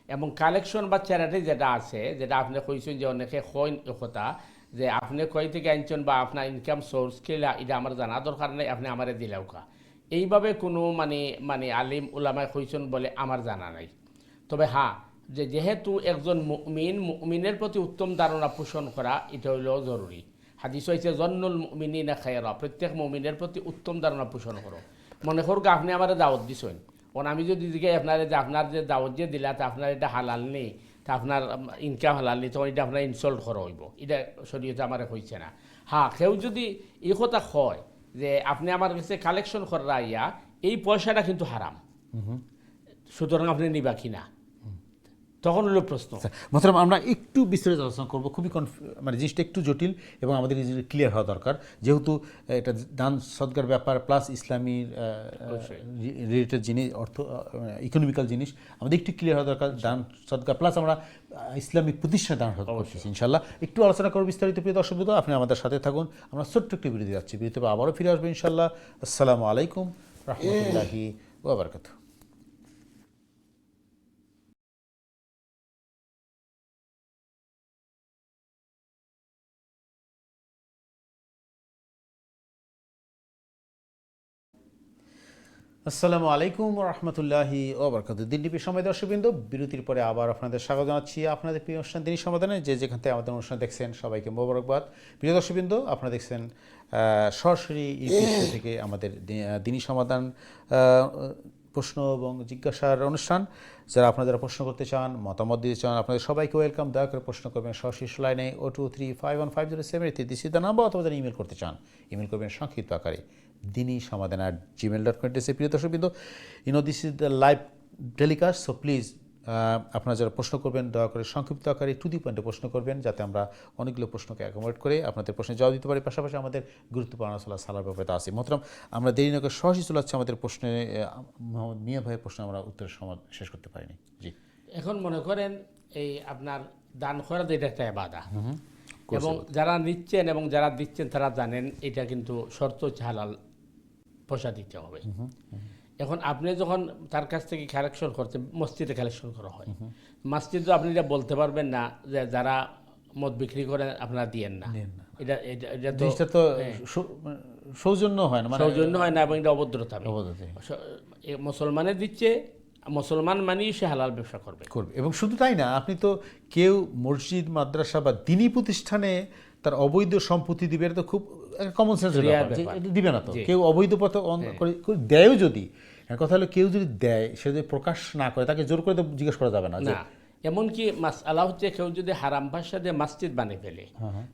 এবং কালেকশন বা চ্যারিটি যেটা আছে, যেটা আপনি কইছেন যে অনেকে কইন কথা যে আপনি কই থেকে আনছেন বা আপনার ইনকাম সোর্স খেলা, এটা আমার জানা দরকার নেই, আপনি আমারে দিলেও কা, এইভাবে কোনো মানে আলিম উলামায় কইছেন বলে আমার জানা নাই। তবে হ্যাঁ, যেহেতু একজন মুমিনের প্রতি উত্তম ধারণা পোষণ করা এটা হইলেও জরুরি। হাদিস হয়েছে জন্নুল মুমিনিনা খায়রা, প্রত্যেক মুমিনের প্রতি উত্তম ধারণা পোষণ করো। মনে করুক আপনি আমার দাওয়াত দিছেন, কারণ আমি যদি দিকে আপনার যে আপনার যে দাওয়াত যে দিলা তা আপনার এটা হালাল নেই, তা আপনার ইনকাম হালাল নেই, তখন এটা আপনার ইনসল্ট করা হইব, এটা শরীয়তে আমার হয়েছে না। হ্যাঁ, কেউ যদি এই কথা হয় যে আপনি আমার কাছে কালেকশন করা ইয়া, এই পয়সাটা কিন্তু হারাম, সুতরাং আপনি নিবা কিনা, তখন হলো প্রশ্ন।
মোহতারাম, আমরা একটু বিস্তারিত আলোচনা করবো, খুবই মানে জিনিসটা একটু জটিল এবং আমাদের ক্লিয়ার হওয়া দরকার, যেহেতু এটা দান সদকার ব্যাপার প্লাস ইসলামীর রিলেটেড জিনিস, ইকোনমিক্যাল জিনিস, আমাদের একটু ক্লিয়ার হওয়া দরকার। দান সদকা প্লাস আমরা ইসলামিক প্রতিষ্ঠানে দান করতেছি ইনশাল্লাহ। একটু আলোচনা করবো বিস্তারিত। প্রিয় দর্শক বন্ধু, আপনি আমাদের সাথে থাকুন, আমরা ছোট্ট একটু বিরতি যাচ্ছি, বিরতি আবারও ফিরে আসবো ইনশাল্লাহ। আসসালামু আলাইকুম রহমতুল্লাহি ওয়া বারাকাতুহু। আসসালামু আলাইকুম রহমতুল্লাহি ওয়া বারাকাতুহু। দিনটিপি সময় দর্শকবৃন্দ, বিরতির পরে আবার আপনাদের স্বাগত জানাচ্ছি আপনাদের প্রিয় অনুষ্ঠান দিনী সমাধানে। যেখান থেকে আমাদের অনুষ্ঠান দেখছেন সবাইকে মোবারকবাদ। প্রিয় দর্শকবৃন্দ, আপনারা দেখছেন সরাসরি ইউটিউব থেকে আমাদের দিনী সমাধান প্রশ্ন এবং জিজ্ঞাসার অনুষ্ঠান। যারা আপনারা প্রশ্ন করতে চান, মতামত দিতে চান, আপনাদের সবাইকে ওয়েলকাম। দয়া করে প্রশ্ন করবেন সরাসরি লাইনে 02351507 দিস ইজ দ্য নাম্বার, অথবা যারা ইমেল করতে চান ইমেল করবেন সংক্ষিপ্ত আকারে dini@gmail.com। প্রিয় দর্শকবৃন্দ, this is the live telecast, so please আপনারা যারা প্রশ্ন করবেন দয়া করে সংক্ষিপ্ত আকারে টু দি পয়েন্টে প্রশ্ন করবেন, যাতে আমরা অনেকগুলো প্রশ্নকে অ্যাকোমোডেট করে আপনাদের প্রশ্নের জবাব দিতে পারি। পাশাপাশি আমাদের গুরুত্বপূর্ণ সালার ব্যাপারে আসি। মোহতারাম, আমরা দেরি না করে সহজে চলে যাচ্ছি আমাদের প্রশ্নে। মোহাম্মদ মিয়া ভাইয়ের প্রশ্ন আমরা উত্তরের সময় শেষ করতে পারিনি। জি,
এখন মনে করেন এই আপনার দান করা এটা একটা ইবাদত, এবং যারা নিচ্ছেন এবং যারা দিচ্ছেন তারা জানেন এটা কিন্তু শর্ত হালাল পয়সা দিতে হবে। এখন আপনি যখন তার কাছ থেকে কালেকশন করতে, মসজিদে কালেকশন করা হয়, মসজিদে আপনি এটা বলতে পারবেন না যে যারা মদ বিক্রি করে আপনারা দিয়েন না, এটা তো
সৌজন্য হয় না,
সৌজন্য হয় না, এবং এটা অভদ্রতা। মুসলমানে দিচ্ছে, মুসলমান মানেই সে হালাল ব্যবসা করবে।
এবং শুধু তাই না, আপনি তো কেউ মসজিদ, মাদ্রাসা বা দিনী প্রতিষ্ঠানে তার অবৈধ সম্পত্তি দিবে, এটা তো খুব কমন সেন্স দিবে না। তো কেউ অবৈধ পথে দেয়ও, যদি কথা হলো কেউ যদি দেয়, সে যদি প্রকাশ না করে, তাকে জোর করে তো জিজ্ঞেস করা যাবে না।
এমনকি মাসআলা হচ্ছে কেউ যদি হারাম ভাষা দিয়ে মসজিদ বানিয়ে ফেলে,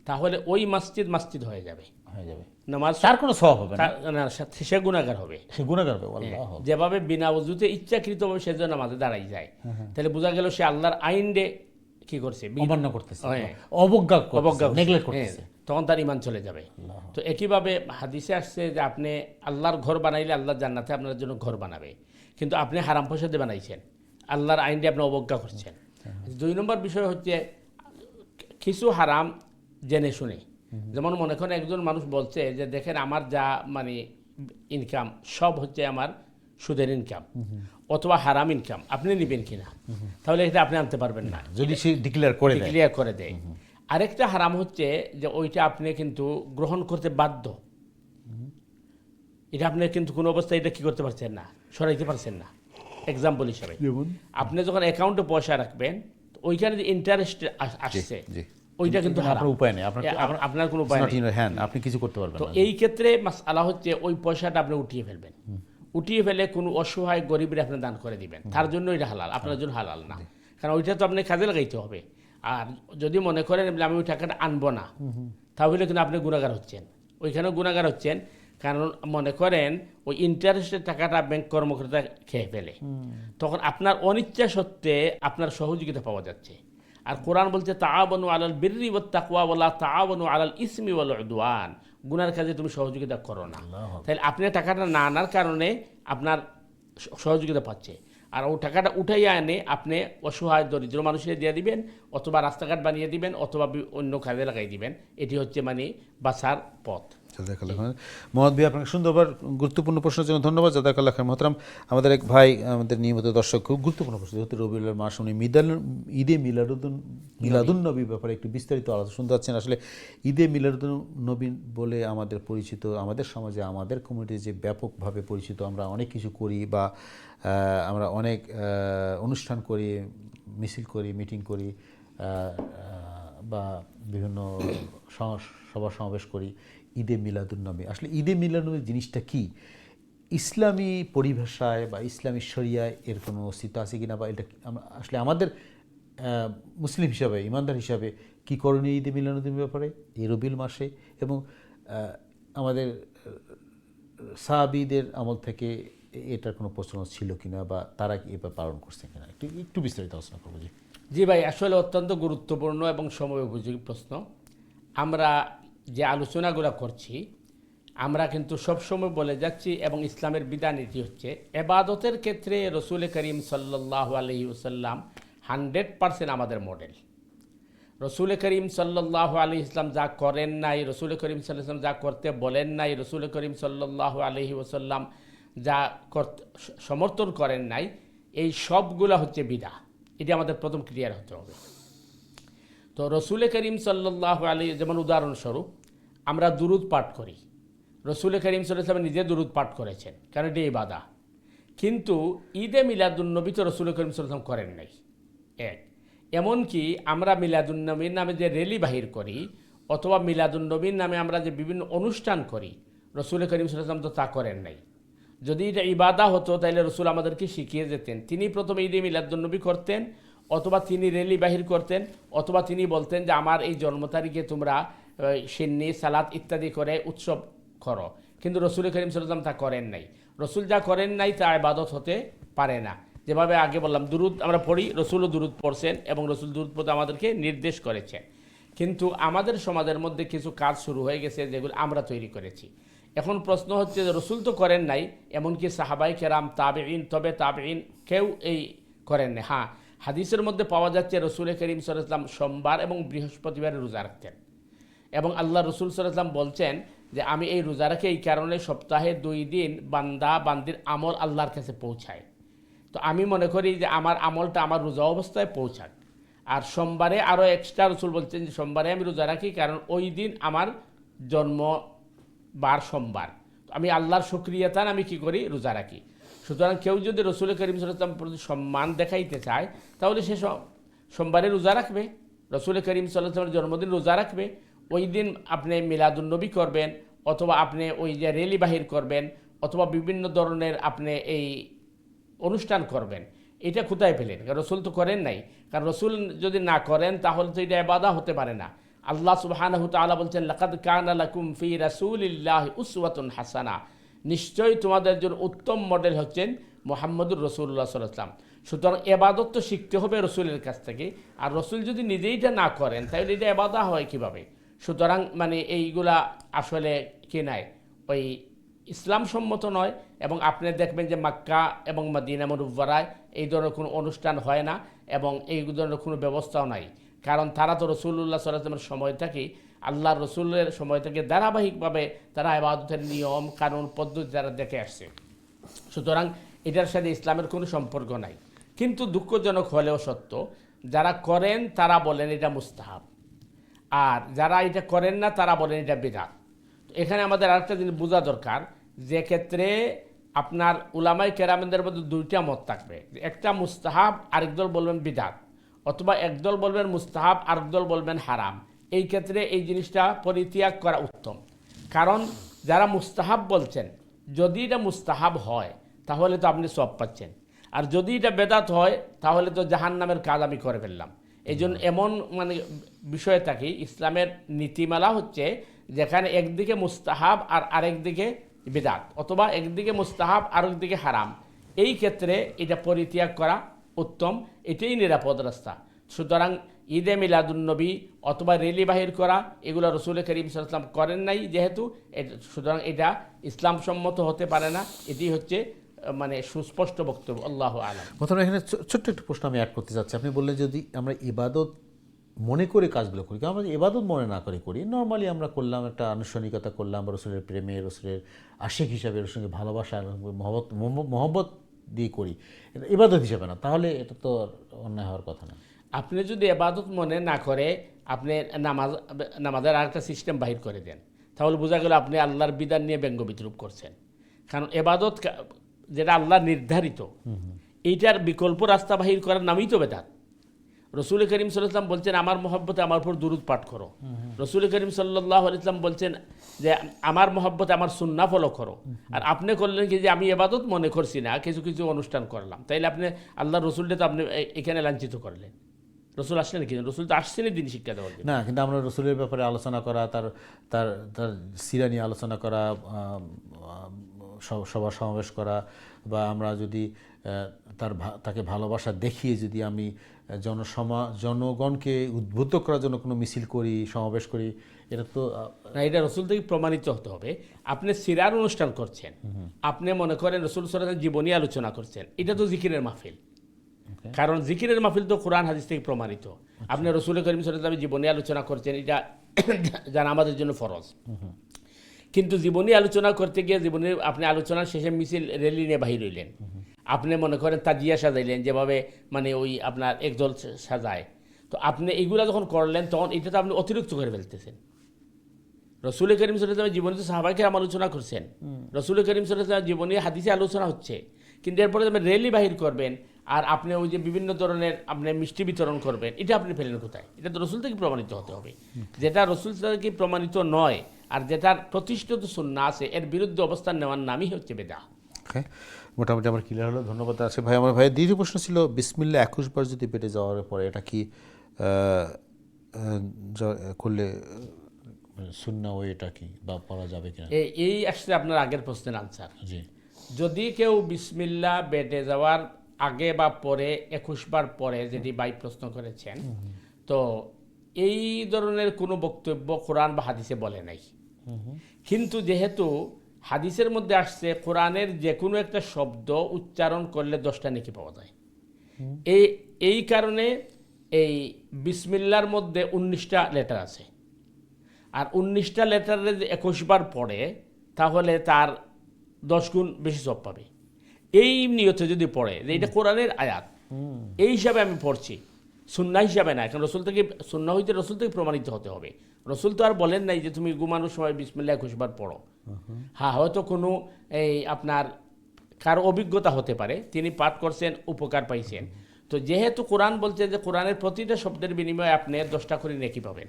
তাহলে ওই মসজিদ হয়ে যাবে, নামাজ
তার কোনো সওয়াব হবে না,
সে গুনাহগার হবে, যেভাবে বিনা ওযুতে ইচ্ছাকৃতভাবে সে যেন নামাজে দাঁড়াই যায়, তাহলে বোঝা গেল সে আল্লাহর আইনে কি করছে,
অমান্য করতেছে, অবজ্ঞা করতেছে,
তখন তার ঈমান চলে যাবে। তো একইভাবে হাদিসে আসছে যে আপনি আল্লাহর ঘর বানাইলে আল্লাহ জান্নাতে আপনার জন্য ঘর বানাবে, কিন্তু আপনি হারাম পয়সা দিয়ে বানাইছেন, আল্লাহর আইনটি আপনি অবজ্ঞা করছেন। 2 নম্বর বিষয় হচ্ছে কিছু হারাম জেনে শুনে, যেমন মনে করেন একজন মানুষ বলছে যে দেখেন আমার যা মানে ইনকাম সব হচ্ছে আমার সুদের ইনকাম অথবা হারাম ইনকাম, আপনি নেবেন কিনা, তাহলে এটা আপনি আনতে পারবেন না,
যদি সে ডিক্লেয়ার
করে দেয়। আরেকটা হারাম হচ্ছে যে ওইটা আপনি কিন্তু গ্রহণ করতে বাধ্য, এটা আপনি কিন্তু কোনো অবস্থায় এটা কি করতে পারছেন না, সরাইতে পারছেন না। এক্সাম্পল হিসাবে আপনি যখন অ্যাকাউন্টে পয়সা রাখবেন, ওইখানে যে ইন্টারেস্ট আসছে, ওইটা কিন্তু
উপায় নেই,
আপনার কোনো উপায় নেই,
আপনি কিছু করতে পারবেন না।
তো এই ক্ষেত্রে মাসআলা হচ্ছে ওই পয়সাটা আপনি উঠিয়ে ফেলবেন, উঠিয়ে ফেলে কোনো অসহায় গরিবের আপনি দান করে দিবেন, তার জন্য এটা হালাল, আপনার জন্য হালাল না, কারণ ওইটা তো আপনি কাজে লাগাইতে হবে। আর যদি মনে করেন আমি ওই টাকাটা আনবো না, তাহলে কিন্তু আপনি গুনাহগার হচ্ছেন, ওইখানেও গুনাহগার হচ্ছেন। কারণ মনে করেন ওই ইন্টারেস্টের টাকাটা ব্যাংক কর্মকর্তা খেয়ে ফেলে, তখন আপনার অনিচ্ছা সত্ত্বে আপনার সহযোগিতা পাওয়া যাচ্ছে। আর কোরআন বলছে তাআওয়ানু আলাল বিররি ওয়াত তাকওয়া ওয়ালা তাআওয়ানু আলাল ইসমি ওয়াল উদওয়ান, গুনার কাজে তুমি সহযোগিতা করো না। তাহলে আপনি টাকাটা না আনার কারণে আপনার সহযোগিতা পাচ্ছে, আর ও টাকাটা উঠাইয়া এনে আপনি অসহায় দরিদ্র মানুষের দিয়ে দিবেন, অথবা রাস্তাঘাট বানিয়ে দিবেন, অথবা অন্য কাজে লাগাই দিবেন। এটি হচ্ছে মানে বাঁচার পথ।
মোহাম্মদ ভাই আপনাকে সুন্দরবার গুরুত্বপূর্ণ প্রশ্নের জন্য ধন্যবাদ। জাযাকাল্লাহ খাইর। মোহতারাম, আমাদের এক ভাই, আমাদের নিয়মিত দর্শক, খুব গুরুত্বপূর্ণ প্রশ্ন, যেহেতু রবিউল মাস, উনি ঈদে মিলাদুন নবীর ব্যাপারে একটু বিস্তারিত আলোচনা শুনতে পাচ্ছেন। আসলে ঈদে মিলাদুন নবী বলে আমাদের পরিচিত, আমাদের সমাজে, আমাদের কমিউনিটি যে ব্যাপকভাবে পরিচিত, আমরা অনেক কিছু করি বা আমরা অনেক অনুষ্ঠান করি, মিছিল করি, মিটিং করি বা বিভিন্ন সভা সমাবেশ করি, ঈদে মিলাদুন্নবী। আসলে ঈদে মিলাদুন্নবী জিনিসটা কি, ইসলামী পরিভাষায় বা ইসলামী শরিয়ায় এর কোনো অস্তিত্ব আছে কিনা, বা এটা আসলে আমাদের মুসলিম হিসাবে, ইমানদার হিসাবে কি করণীয় ঈদে মিলাদুন্নবীর ব্যাপারে এই রবিউল মাসে, এবং আমাদের সাহাবীদের আমল থেকে এটার কোনো প্রচলন ছিল কিনা, বা তারা কি এবার পালন করছে কিনা, একটু বিস্তারিত আলোচনা করবো।
জি ভাই, আসলে অত্যন্ত গুরুত্বপূর্ণ এবং সময় উপযোগী প্রশ্ন। আমরা যে আলোচনাগুলো করছি, আমরা কিন্তু সবসময় বলে যাচ্ছি, এবং ইসলামের বিধান এটি হচ্ছে, এবাদতের ক্ষেত্রে রসুল করিম সাল্লাল্লাহু আলাইহি ওয়াসাল্লাম 100% আমাদের মডেল। রসুল করিম সাল্লাল্লাহু আলাইহি ইসলাম যা করেন নাই, রসুল করিম সাল্লাল্লাহু আলাইহি ওয়াসাল্লাম যা করতে বলেন নাই, রসুল করিম সাল্লাল্লাহু আলাইহি ওয়াসাল্লাম যা সমর্থন করেন নাই, এই সবগুলো হচ্ছে বিদআ। এটি আমাদের প্রথম ক্লিয়ার হতে হবে। তো রসুল করিম সাল্লাল্লাহু আলাইহি, যেমন উদাহরণস্বরূপ আমরা দুরুদ পাঠ করি, রসুল করিম সাল্লাল্লাহু আলাইহি ওয়াসাল্লাম নিজে দুরুদ পাঠ করেছেন, কারণ এটি ইবাদত। কিন্তু ঈদে মিলাদুন্নবী তো রসুল করিম সাল্লাল্লাহু আলাইহি ওয়াসাল্লাম করেন নাই। এক, এমনকি আমরা মিলাদুন্নবীর নামে যে র্যালি বাহির করি, অথবা মিলাদুন্নবীর নামে আমরা যে বিভিন্ন অনুষ্ঠান করি, রসুল করিম সাল্লাল্লাহু আলাইহি ওয়াসাল্লাম তো তা করেন নাই। যদি এটা ইবাদত হতো তাহলে রসুল আমাদেরকে শিখিয়ে যেতেন। তিনি প্রথমে ঈদে মিলাদুন্নবী করতেন, অথবা তিনি র্যালি বাহির করতেন, অথবা তিনি বলতেন যে আমার এই জন্ম তারিখে তোমরা সিন্নি, সালাত ইত্যাদি করে উৎসব করো। কিন্তু রসুল করিম সাল্লাল্লাহু আলাইহি ওয়াসাল্লাম তা করেন নাই। রসুল যা করেন নাই তা ইবাদত হতে পারে না। যেভাবে আগে বললাম, দুরুদ আমরা পড়ি, রসুলও দুরুদ পড়ছেন এবং রসুল দুরুদ পড়তে আমাদেরকে নির্দেশ করেছেন। কিন্তু আমাদের সমাজের মধ্যে কিছু কাজ শুরু হয়ে গেছে যেগুলো আমরা তৈরি করেছি। এখন প্রশ্ন হচ্ছে যে রসুল তো করেন নাই, এমনকি সাহাবাই কেরাম, তাবেঈন, তবে তাবেঈন কেউ এই করেন না। হ্যাঁ, হাদিসের মধ্যে পাওয়া যাচ্ছে রসুল করিম সাল্লাল্লাহু আলাইহি ওয়াসাল্লাম সোমবার এবং বৃহস্পতিবারে রোজা রাখতেন, এবং আল্লাহ রসুল সাল্লাল্লাহু আলাইহি ওয়াসাল্লাম বলছেন যে আমি এই রোজা রাখি এই কারণে সপ্তাহে 2 দিন বান্দা বান্দির আমল আল্লাহর কাছে পৌঁছায়। তো আমি মনে করি যে আমার আমলটা আমার রোজা অবস্থায় পৌঁছাক। আর সোমবারে আরও এক্সট্রা রসুল বলছেন যে সোমবারে আমি রোজা রাখি কারণ ওই দিন আমার জন্মবার সোমবার, আমি আল্লাহর শুকরিয়াতান আমি কি করি, রোজা রাখি। সুতরাং কেউ যদি রসুল করিম সাল্লাল্লাহু আলাইহি ওয়াসাল্লামের প্রতি সম্মান দেখাইতে চায়, তাহলে সে সোমবারে রোজা রাখবে, রসুল করিম সাল্লাল্লাহু আলাইহি ওয়াসাল্লামের জন্মদিন রোজা রাখবে। ওই দিন আপনি মিলাদুন্নবী করবেন, অথবা আপনি ওই যে র্যালি বাহির করবেন, অথবা বিভিন্ন ধরনের আপনি এই অনুষ্ঠান করবেন। এটা কোথায় পেলেন? কারণ রসুল তো করেন নাই। কারণ রসুল যদি না করেন তাহলে তো এটা ইবাদত হতে পারে না। আল্লাহ সুবহানাহু ওয়া তাআলা বলছেন, লাকাদ কানা লাকুম ফি রাসূলিল্লাহি উসওয়াতুন হাসানা, নিশ্চয়ই তোমাদের জন্য উত্তম মডেল হচ্ছেন মুহাম্মদুর রাসূলুল্লাহ সাল্লাল্লাহু আলাইহি ওয়াসাল্লাম। সুতরাং ইবাদত তো শিখতে হবে রসুলের কাছ থেকে, আর রসুল যদি নিজেই এটা না করেন তাহলে এটা ইবাদত হয় কীভাবে? সুতরাং মানে এইগুলা আসলে কি নাই, ওই ইসলাম সম্মত নয়। এবং আপনি দেখবেন যে মক্কা এবং মদিনা মুনাওয়ারায় এই ধরনের কোনো অনুষ্ঠান হয় না, এবং এই ধরনের কোনো ব্যবস্থাও নাই। কারণ তারা তো রসুল্লাহ সাল্লাল্লাহু আলাইহি ওয়াসাল্লামের সময় থেকে, আল্লাহ রসুলের সময় থেকে ধারাবাহিকভাবে তারা ইবাদতের নিয়ম কানুন পদ্ধতি তারা দেখে আসছে। সুতরাং এটার সাথে ইসলামের কোনো সম্পর্ক নাই। কিন্তু দুঃখজনক হলেও সত্য, যারা করেন তারা বলেন এটা মুস্তাহাব, আর যারা এটা করেন না তারা বলেন এটা বিদআত। এখানে আমাদের আরেকটা জিনিস বোঝা দরকার, যে ক্ষেত্রে আপনার উলামায়ে কেরামদের মধ্যে 2টা মত থাকবে। একটা মুস্তাহাব, আরেক দল বলবেন বিদআত, অথবা একদল বলবেন মুস্তাহাব, আরেক দল বলবেন হারাম। এই ক্ষেত্রে এই জিনিসটা পরিত্যাগ করা উত্তম। কারণ যারা মুস্তাহাব বলছেন, যদি এটা মুস্তাহাব হয় তাহলে তো আপনি সওয়াব পাচ্ছেন, আর যদি এটা বেদাত হয় তাহলে তো জাহান্নামের কাজ আমি করে ফেললাম। এই জন্য এমন মানে বিষয় থাকে, ইসলামের নীতিমালা হচ্ছে যেখানে একদিকে মুস্তাহাব আর আরেকদিকে বিদআত, অথবা একদিকে মুস্তাহাব আর একদিকে হারাম, এই ক্ষেত্রে এটা পরিত্যাগ করা উত্তম, এটাই নিরাপদ রাস্তা। সুতরাং ঈদে মিলাদুন্নবী অথবা রেলি বাহির করা এগুলো রসুল করিম সাল্লাল্লাহু আলাইহি ওয়াসাল্লাম করেন নাই, যেহেতু সুতরাং এটা ইসলাম সম্মত হতে পারে না। এটি হচ্ছে মানে সুস্পষ্ট বক্তব্য। আল্লাহু আ'লাম।
প্রথমে এখানে ছোট্ট একটু প্রশ্ন আমি অ্যাড করতে চাচ্ছি। আপনি বললেন যদি আমরা ইবাদত মনে করে কাজগুলো করি, কারণ আমরা ইবাদত মনে না করে করি, নর্মালি আমরা করলাম, একটা আনুষ্ঠানিকতা করলাম, রসুলের প্রেমে, রসুলের আশিক হিসাবে, রসুলের ভালোবাসা মহব্বত দিয়ে করি, এটা ইবাদত হিসাবে না, তাহলে এটা তো অন্যায় হওয়ার কথা না।
আপনি যদি এবাদত মনে না করে আপনি নামাজের আরেকটা সিস্টেম বাহির করে দেন, তাহলে বোঝা গেল আপনি আল্লাহর বিধান নিয়ে ব্যঙ্গ বিদ্রুপ করছেন। কারণ এবাদত যেটা আল্লাহ নির্ধারিত, এইটার বিকল্প রাস্তা বাহির করার নামই তো বেদাত। রসুল করিম সাল্লাল্লাহু আলাইহি ওয়াসাল্লাম বলছেন আমার মহব্বতে আমার উপর দুরূদ পাঠ করো। রসুল করিম সাল্লাল্লাহু আলাইহি ওয়াসাল্লাম বলছেন যে আমার মহব্বতে আমার সুন্নাহ ফলো করো। আর আপনি করলেন কি যে আমি এবাদত মনে করছি না, কিছু কিছু অনুষ্ঠান করলাম, তাইলে আপনি আল্লাহ রসুলটা তো আপনি এখানে লাঞ্ছিত করলেন। রসুল আসলেন কি? রসুল তো আসছেনই দিন শিক্ষা দেওয়ার জন্য।
না, কিন্তু আমরা রসুলের ব্যাপারে আলোচনা করা, তার তার তার সিরা নিয়ে আলোচনা করা, সভা সমাবেশ করা, বা আমরা যদি তাকে ভালোবাসা দেখিয়ে যদি আমি জনগণকে উদ্বুদ্ধ করার জন্য কোনো মিছিল করি, সমাবেশ করি, এটা তো
না, এটা রসুল থেকে প্রমাণিত হতে হবে। আপনি সিরার অনুষ্ঠান করছেন, আপনি মনে করেন রসুল সাল্লাল্লাহু আলাইহি ওয়াসাল্লাম জীবনী আলোচনা করছেন, এটা তো জিকিরের মাহফিল। কারণ জিকিরের মাহফিল তো কোরআন হাদিস থেকে প্রমাণিত। আপনি রসুল করিম সাল্লাল্লাহু আলাইহি ওয়াসাল্লাম জীবনী আলোচনা করছেন, এটা জানা আমাদের জন্য ফরজ। কিন্তু জীবনী আলোচনা করতে গিয়ে জীবনের আপনি আলোচনার শেষে মিছিল র্যালি নিয়ে বাহির হইলেন, আপনি মনে করেন তাজিয়া সাজাইলেন, যেভাবে মানে ওই আপনার একদল সাজায়, তো আপনি এইগুলা যখন করলেন তখন এটা তো আপনি অতিরিক্ত করে ফেলতেছেন। রসুল করিম সাল্লাল্লাহু আলাইহি ওয়াসাল্লাম জীবনী তো সাহাবায়ে কেরাম আলোচনা করছেন, রসুল করিম সাল্লাল্লাহু আলাইহি ওয়াসাল্লাম জীবনী হাদিসে আলোচনা হচ্ছে, কিন্তু এরপরে আপনি র্যালি বাহির করবেন আর আপনি ওই যে বিভিন্ন ধরনের আপনি মিষ্টি বিতরণ করবেন, এটা আপনি ফেলেন কোথায়? এটা তো রসুল থেকে প্রমাণিত হতে হবে। যেটা রসুল থেকে প্রমাণিত নয় আর যেটার প্রতিষ্ঠিত সুন্নাহ আছে, এর বিরুদ্ধে অবস্থান নেওয়ার নামই হচ্ছে বেদাত।
ওকে, মোটামুটি আমার ক্লিয়ার হলো, ধন্যবাদ আছে ভাই। আমার ভাইয়ের দ্বিতীয় প্রশ্ন ছিল, বিসমিল্লাহ 21 বার যদি পেটে যাওয়ার পরে এটা কি করলে সুন্নাহ, এটা কি বা পড়া যাবে কিনা?
এই আসছে আপনার আগের প্রশ্নের আনসার।
জি,
যদি কেউ বিসমিল্লাহ বেডে যাওয়ার আগে বা পরে 21 বার পরে, যেটি ভাই প্রশ্ন করেছেন, তো এই ধরনের কোনো বক্তব্য কোরআন বা হাদিসে বলে নাই। কিন্তু যেহেতু হাদিসের মধ্যে আসছে কোরআনের যে কোনো একটা শব্দ উচ্চারণ করলে 10টা নেকি পাওয়া যায়, এই কারণে এই বিসমিল্লাহর মধ্যে 19টা লেটার আছে, আর 19টা লেটারে 21 বার পড়ে তাহলে তার 10 গুণ বেশি সওয়াব পাবে। এই নিয়তে যদি পড়ে যে এটা কোরআনের আয়াত, এই হিসাবে আমি পড়ছি, সুন্নাহ হিসাবে না। কারণ রসুল থেকে সুন্নাহ হইতে রসুল থেকে প্রমাণিত হতে হবে। রসুল তো আর বলেন নাই যে তুমি ঘুমানোর সময় বিসমিল্লাহ 21 বার পড়ো। হ্যাঁ, হয়তো কোনো এই আপনার কারো অভিজ্ঞতা হতে পারে, তিনি পাঠ করছেন, উপকার পাইছেন। তো যেহেতু কোরআন বলছে যে কোরআনের প্রতিটা শব্দের বিনিময়ে আপনি 10টা করে নেকি পাবেন,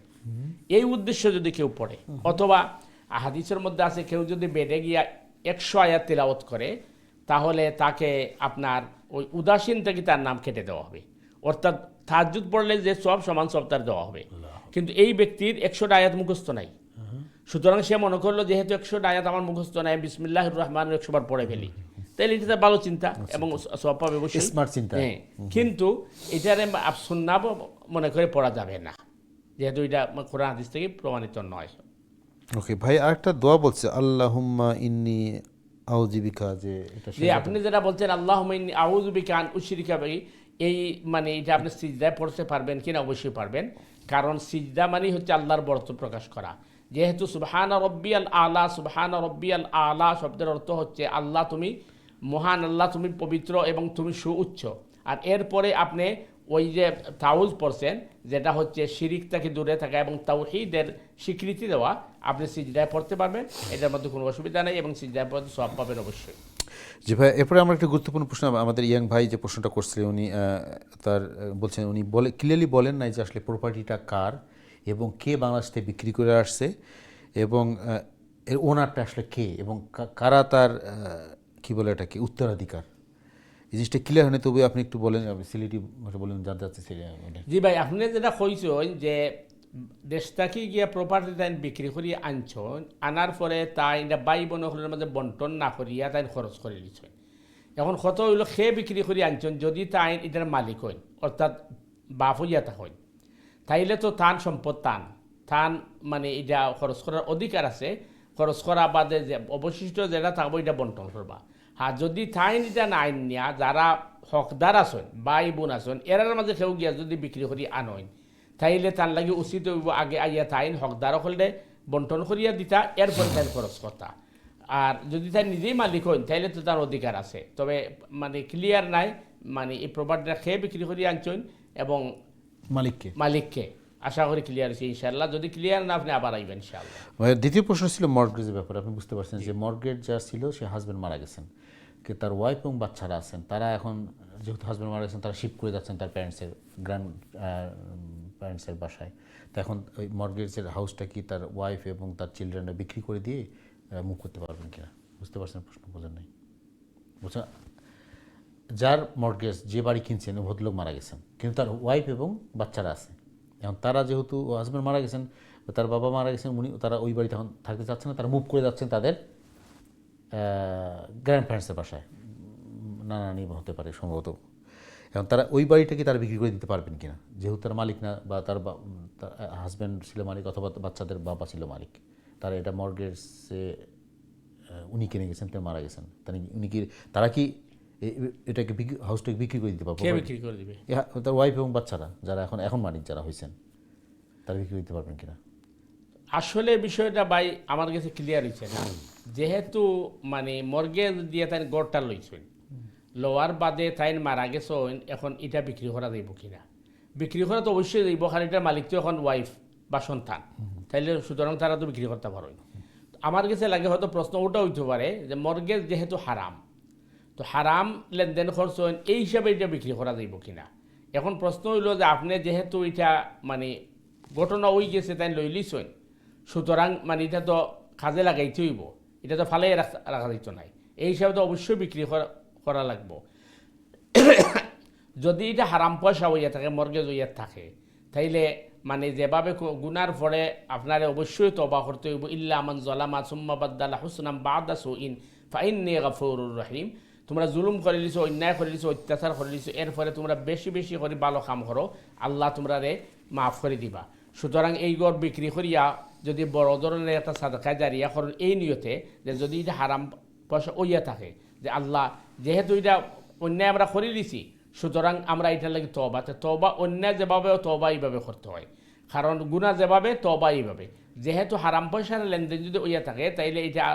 এই উদ্দেশ্য যদি কেউ পড়ে, অথবা হাদিসের মধ্যে আছে কেউ যদি বেডে গিয়া 100 আয়াত তিলাওয়াত করে, তাহলে তাকে আপনার ওই উদাসীন থেকে তার নাম কেটে দেওয়া হবে। অর্থাৎ তাহাজ্জুদ পড়লে যে সব সমান সব তার দেওয়া হবে। কিন্তু এই ব্যক্তির 100টা আয়াত মুখস্থ নাই, সুতরাং সে মনে করলো যেহেতু 100টা আয়াত আমার মুখস্থ নাই, বিসমিল্লাহির রহমানির 100 বার পড়ে ফেলি, তাহলে এটা ভালো চিন্তা এবং সওয়াব পাবে অবশ্যই,
স্মার্ট চিন্তা।
হ্যাঁ, কিন্তু এটারে সুন্নাহ মনে করে পড়া যাবে না, যেহেতু এটা কোরআন হাদিস থেকে প্রমাণিত নয়।
ওকে ভাই, আরেকটা দোয়া বলছে, আল্লাহুম্মা ইন্নী আউযু বিকা, যে এটা
যে আপনি যেটা বলছেন আল্লাহুম্মা ইন্নী আউযু বিকা আন উশরিকা বিহি, এই মানে এটা আপনি সিজদায় পড়তে পারবেন কিনা? অবশ্যই পারবেন, কারণ সিজদা মানে হচ্ছে আল্লাহর বরত্ব প্রকাশ করা। যেহেতু সুবহানা রব্বিয়াল আলা, সুবহানা রব্বিয়াল আলা শব্দের অর্থ হচ্ছে আল্লাহ তুমি মহান, আল্লাহ তুমি পবিত্র এবং তুমি সুউচ্চ। আর এরপরে আপনি ওই যে তাউজ পড়ছেন, যেটা হচ্ছে শিরিক থেকে দূরে থাকা এবং তাওহীদের স্বীকৃতি দেওয়া, আপনি সিজদায় পড়তে পারবেন, এটার মধ্যে কোনো অসুবিধা নেই এবং সিজদায় পড়তে সওয়াব পাবেন অবশ্যই।
জি ভাই, এরপরে আমরা একটা গুরুত্বপূর্ণ প্রশ্ন, আমাদের ইয়াং ভাই যে প্রশ্নটা করছিলেন, উনি তার বলছেন, উনি ক্লিয়ারলি বলেন নাই যে আসলে প্রপার্টিটা কার এবং কে বাংলাদেশ থেকে বিক্রি করে আসছে, এবং এর ওনারটা আসলে কে এবং কারা তার কি বলে এটাকে উত্তরাধিকার, এই জিনিসটা ক্লিয়ার হয়নি। তবু আপনি একটু বলেন, সিলেটি ভাষা বলেন, জানতে চাচ্ছি।
জি ভাই, আপনি যেটা কইছেন যে দেশ থেকে গিয়া প্রপার্টি তাই বিক্রি করিয়া আনছন, আনার পরে তাই বাই বোন হলের মাঝে বন্টন না করিয়া তাই খরচ করে দিচ্ছেন। এখন কত হইল সে বিক্রি করিয়া আনছন, যদি তাই এটার মালিক হইন অর্থাৎ বাপ হইয়া থাকেন, তাইলে তো তান সম্পদ তান মানে এটা খরচ করার অধিকার আছে। খরচ করা বাদে যে অবশিষ্ট যেটা থাকবো এটা বন্টন করবা। হ্যাঁ, যদি তাই এটা না আইন নিয়া যারা হকদার আছেন বাই বোন আছেন এরার মাঝে কেউ গিয়া যদি বিক্রি করি আনইন, তাইলে তার লাগে উচিত হইব আগে আইয়া তাইন হকদার হলে বন্টন করিয়া দিতা, এরপরে তাই খরচ করতা। আর যদি তাই নিজেই মালিক হইন তাইলে তো তার অধিকার আছে। তবে মানে ক্লিয়ার নাই, মানে এই প্রপার্টিটা খেয়ে বিক্রি করিয়া আনছেন এবং মালিককে আশা করি ক্লিয়ার হয়েছে ইনশাআল্লাহ। যদি ক্লিয়ার না আপনি আবার আইবেন ইনশাআল্লাহ।
দ্বিতীয় প্রশ্ন ছিল মর্গেজের ব্যাপারে। আপনি বুঝতে পারছেন যে মর্গেজ যার ছিল সে হাজব্যান্ড মারা গেছেন, কিন্তু তার ওয়াইফ এবং বাচ্চারা আছেন, তারা এখন যেহেতু হাজব্যান্ড মারা গেছেন তারা শিফট করে যাচ্ছেন তার গ্র্যান্ড প্যারেন্টসের বাসায়। তো এখন ওই মর্গেজের হাউসটা কি তার ওয়াইফ এবং তার চিলড্রেনরা বিক্রি করে দিয়ে মুভ করতে পারবেন কিনা? বুঝতে পারছেন প্রশ্ন? বোঝেন নাই? বুঝছেন, যার মর্গেজ যে বাড়ি কিনছেন ভদ্রলোক মারা গেছেন, কিন্তু তার ওয়াইফ এবং বাচ্চারা আছে। এখন তারা যেহেতু হাজব্যান্ড মারা গেছেন, তার বাবা মারা গেছেন, তারা ওই বাড়িতে এখন থাকতে চাচ্ছেন না, তারা মুভ করে যাচ্ছেন তাদের গ্র্যান্ড প্যারেন্টসের বাসায়, নানি হতে পারে সম্ভবত। এখন তারা ওই বাড়িটাকে তারা বিক্রি করে দিতে পারবেন কিনা, যেহেতু তার মালিক না, বা তার হাজব্যান্ড ছিল মালিক অথবা বাচ্চাদের বাবা ছিল মালিক, তারা এটা মর্গেজে উনি কিনে গেছেন, তিনি মারা গেছেন, উনি কি তারা কি এটাকে হাউসটাকে বিক্রি করে দিতে পারবে?
বিক্রি করে দিবে
তার ওয়াইফ এবং বাচ্চারা যারা এখন মালিক যারা হয়েছেন তারা বিক্রি দিতে পারবেন কিনা?
আসলে বিষয়টা ভাই আমার কাছে ক্লিয়ার হয়েছে না। যেহেতু মানে মর্গেজ দিয়ে তাই গড়টা লইছেন, লোয়ার বাদে তাই মারা গেছেন, এখন এটা বিক্রি করা যাইব কিনা? বিক্রি করা তো অবশ্যই যাইব, কারণ এটার মালিক তো এখন ওয়াইফ বা সন্তান, তাইলে সুতরাং তারা তো বিক্রি করতে পারেন। আমার কাছে লাগে হয়তো প্রশ্ন ওটা হইতে পারে যে মর্গেজ যেহেতু হারাম, তো হারাম লেনদেন খরচ এই হিসাবে এটা বিক্রি করা যাইব কিনা। এখন প্রশ্ন হইল যে আপনি যেহেতু এটা মানে ঘটনা হয়ে গেছে তাই লইলিছেন, সুতরাং মানে এটা তো কাজে লাগাইতে হইব, এটা তো ফালাই রাখা যাইত নাই, এই হিসাবে তো অবশ্যই বিক্রি করা লাগবো। যদি এটা হারাম পয়সা হইয়া থাকে, মর্গেজ হইয়া থাকে, তাইলে মানে যেভাবে গুনার পরে আপনার অবশ্যই তওবা করতে হইব। ইল্লা মান যালামা সুম্মা বাদ্দালা হুসনাম বা'দা সুইন ফাইন্নী গাফুরুর রহিম। তোমরা জুলুম করে লিছো, অন্যায় করে লিছো, অত্যাচার করে লিছো, এরপরে তোমরা বেশি বেশি করে ভালো কাম করো, আল্লাহ তোমরা রে মাফ করে দিবা। সুতরাং এই গড় বিক্রি করিয়া যদি বড় ধরনের একটা সাদকা জারিয়া করেন এই নিয়তে যে যদি এটা হারাম পয়সা ওইয়া থাকে, যে আল্লাহ যেহেতু এটা অন্যায় আমরা করে দিছি, সুতরাং আমরা এটার লাগে তওবা অন্যায় যেভাবে তওবা এইভাবে করতে হয়, কারণ গুনাহ যেভাবে তওবা এইভাবে। যেহেতু হারাম পয়সার লেনদেন যদি ওইয়া থাকে, তাইলে এটা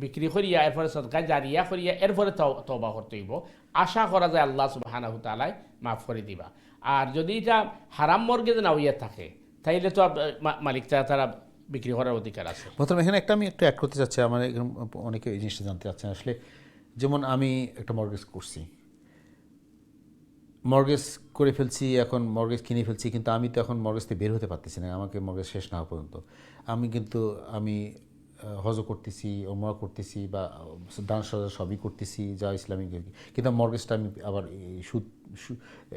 বিক্রি করিয়া এরপরে সাদকা জারিয়া করিয়া এরপরে তওবা করতে হইব। আশা করা যায় আল্লাহ সুবহানাহু ওয়া তাআলা মাফ করে দিবা। আর যদি এটা হারাম মর্গেজ না হইয়া থাকে, তাইলে তো মালিক তারা বিক্রি করার অধিকার আছে।
প্রথম এখানে আমি একটু অ্যাড করতে চাচ্ছি, আমার অনেকে এই জিনিসটা জানতে চাচ্ছেন। আসলে যেমন আমি একটা মর্গেজ করছি, মর্গেজ করে ফেলছি, এখন মর্গেজ কিনে ফেলছি, কিন্তু আমি তো এখন মর্গেজ থেকে বের হতে পারতেছি না, আমাকে মর্গেজ শেষ না হওয়া পর্যন্ত। আমি হজও করতেছি, ওমরা করতেছি, বা দান সাজা সবই করতেছি যা ইসলামিক, কিন্তু মর্গেজটা আমি আবার সুদ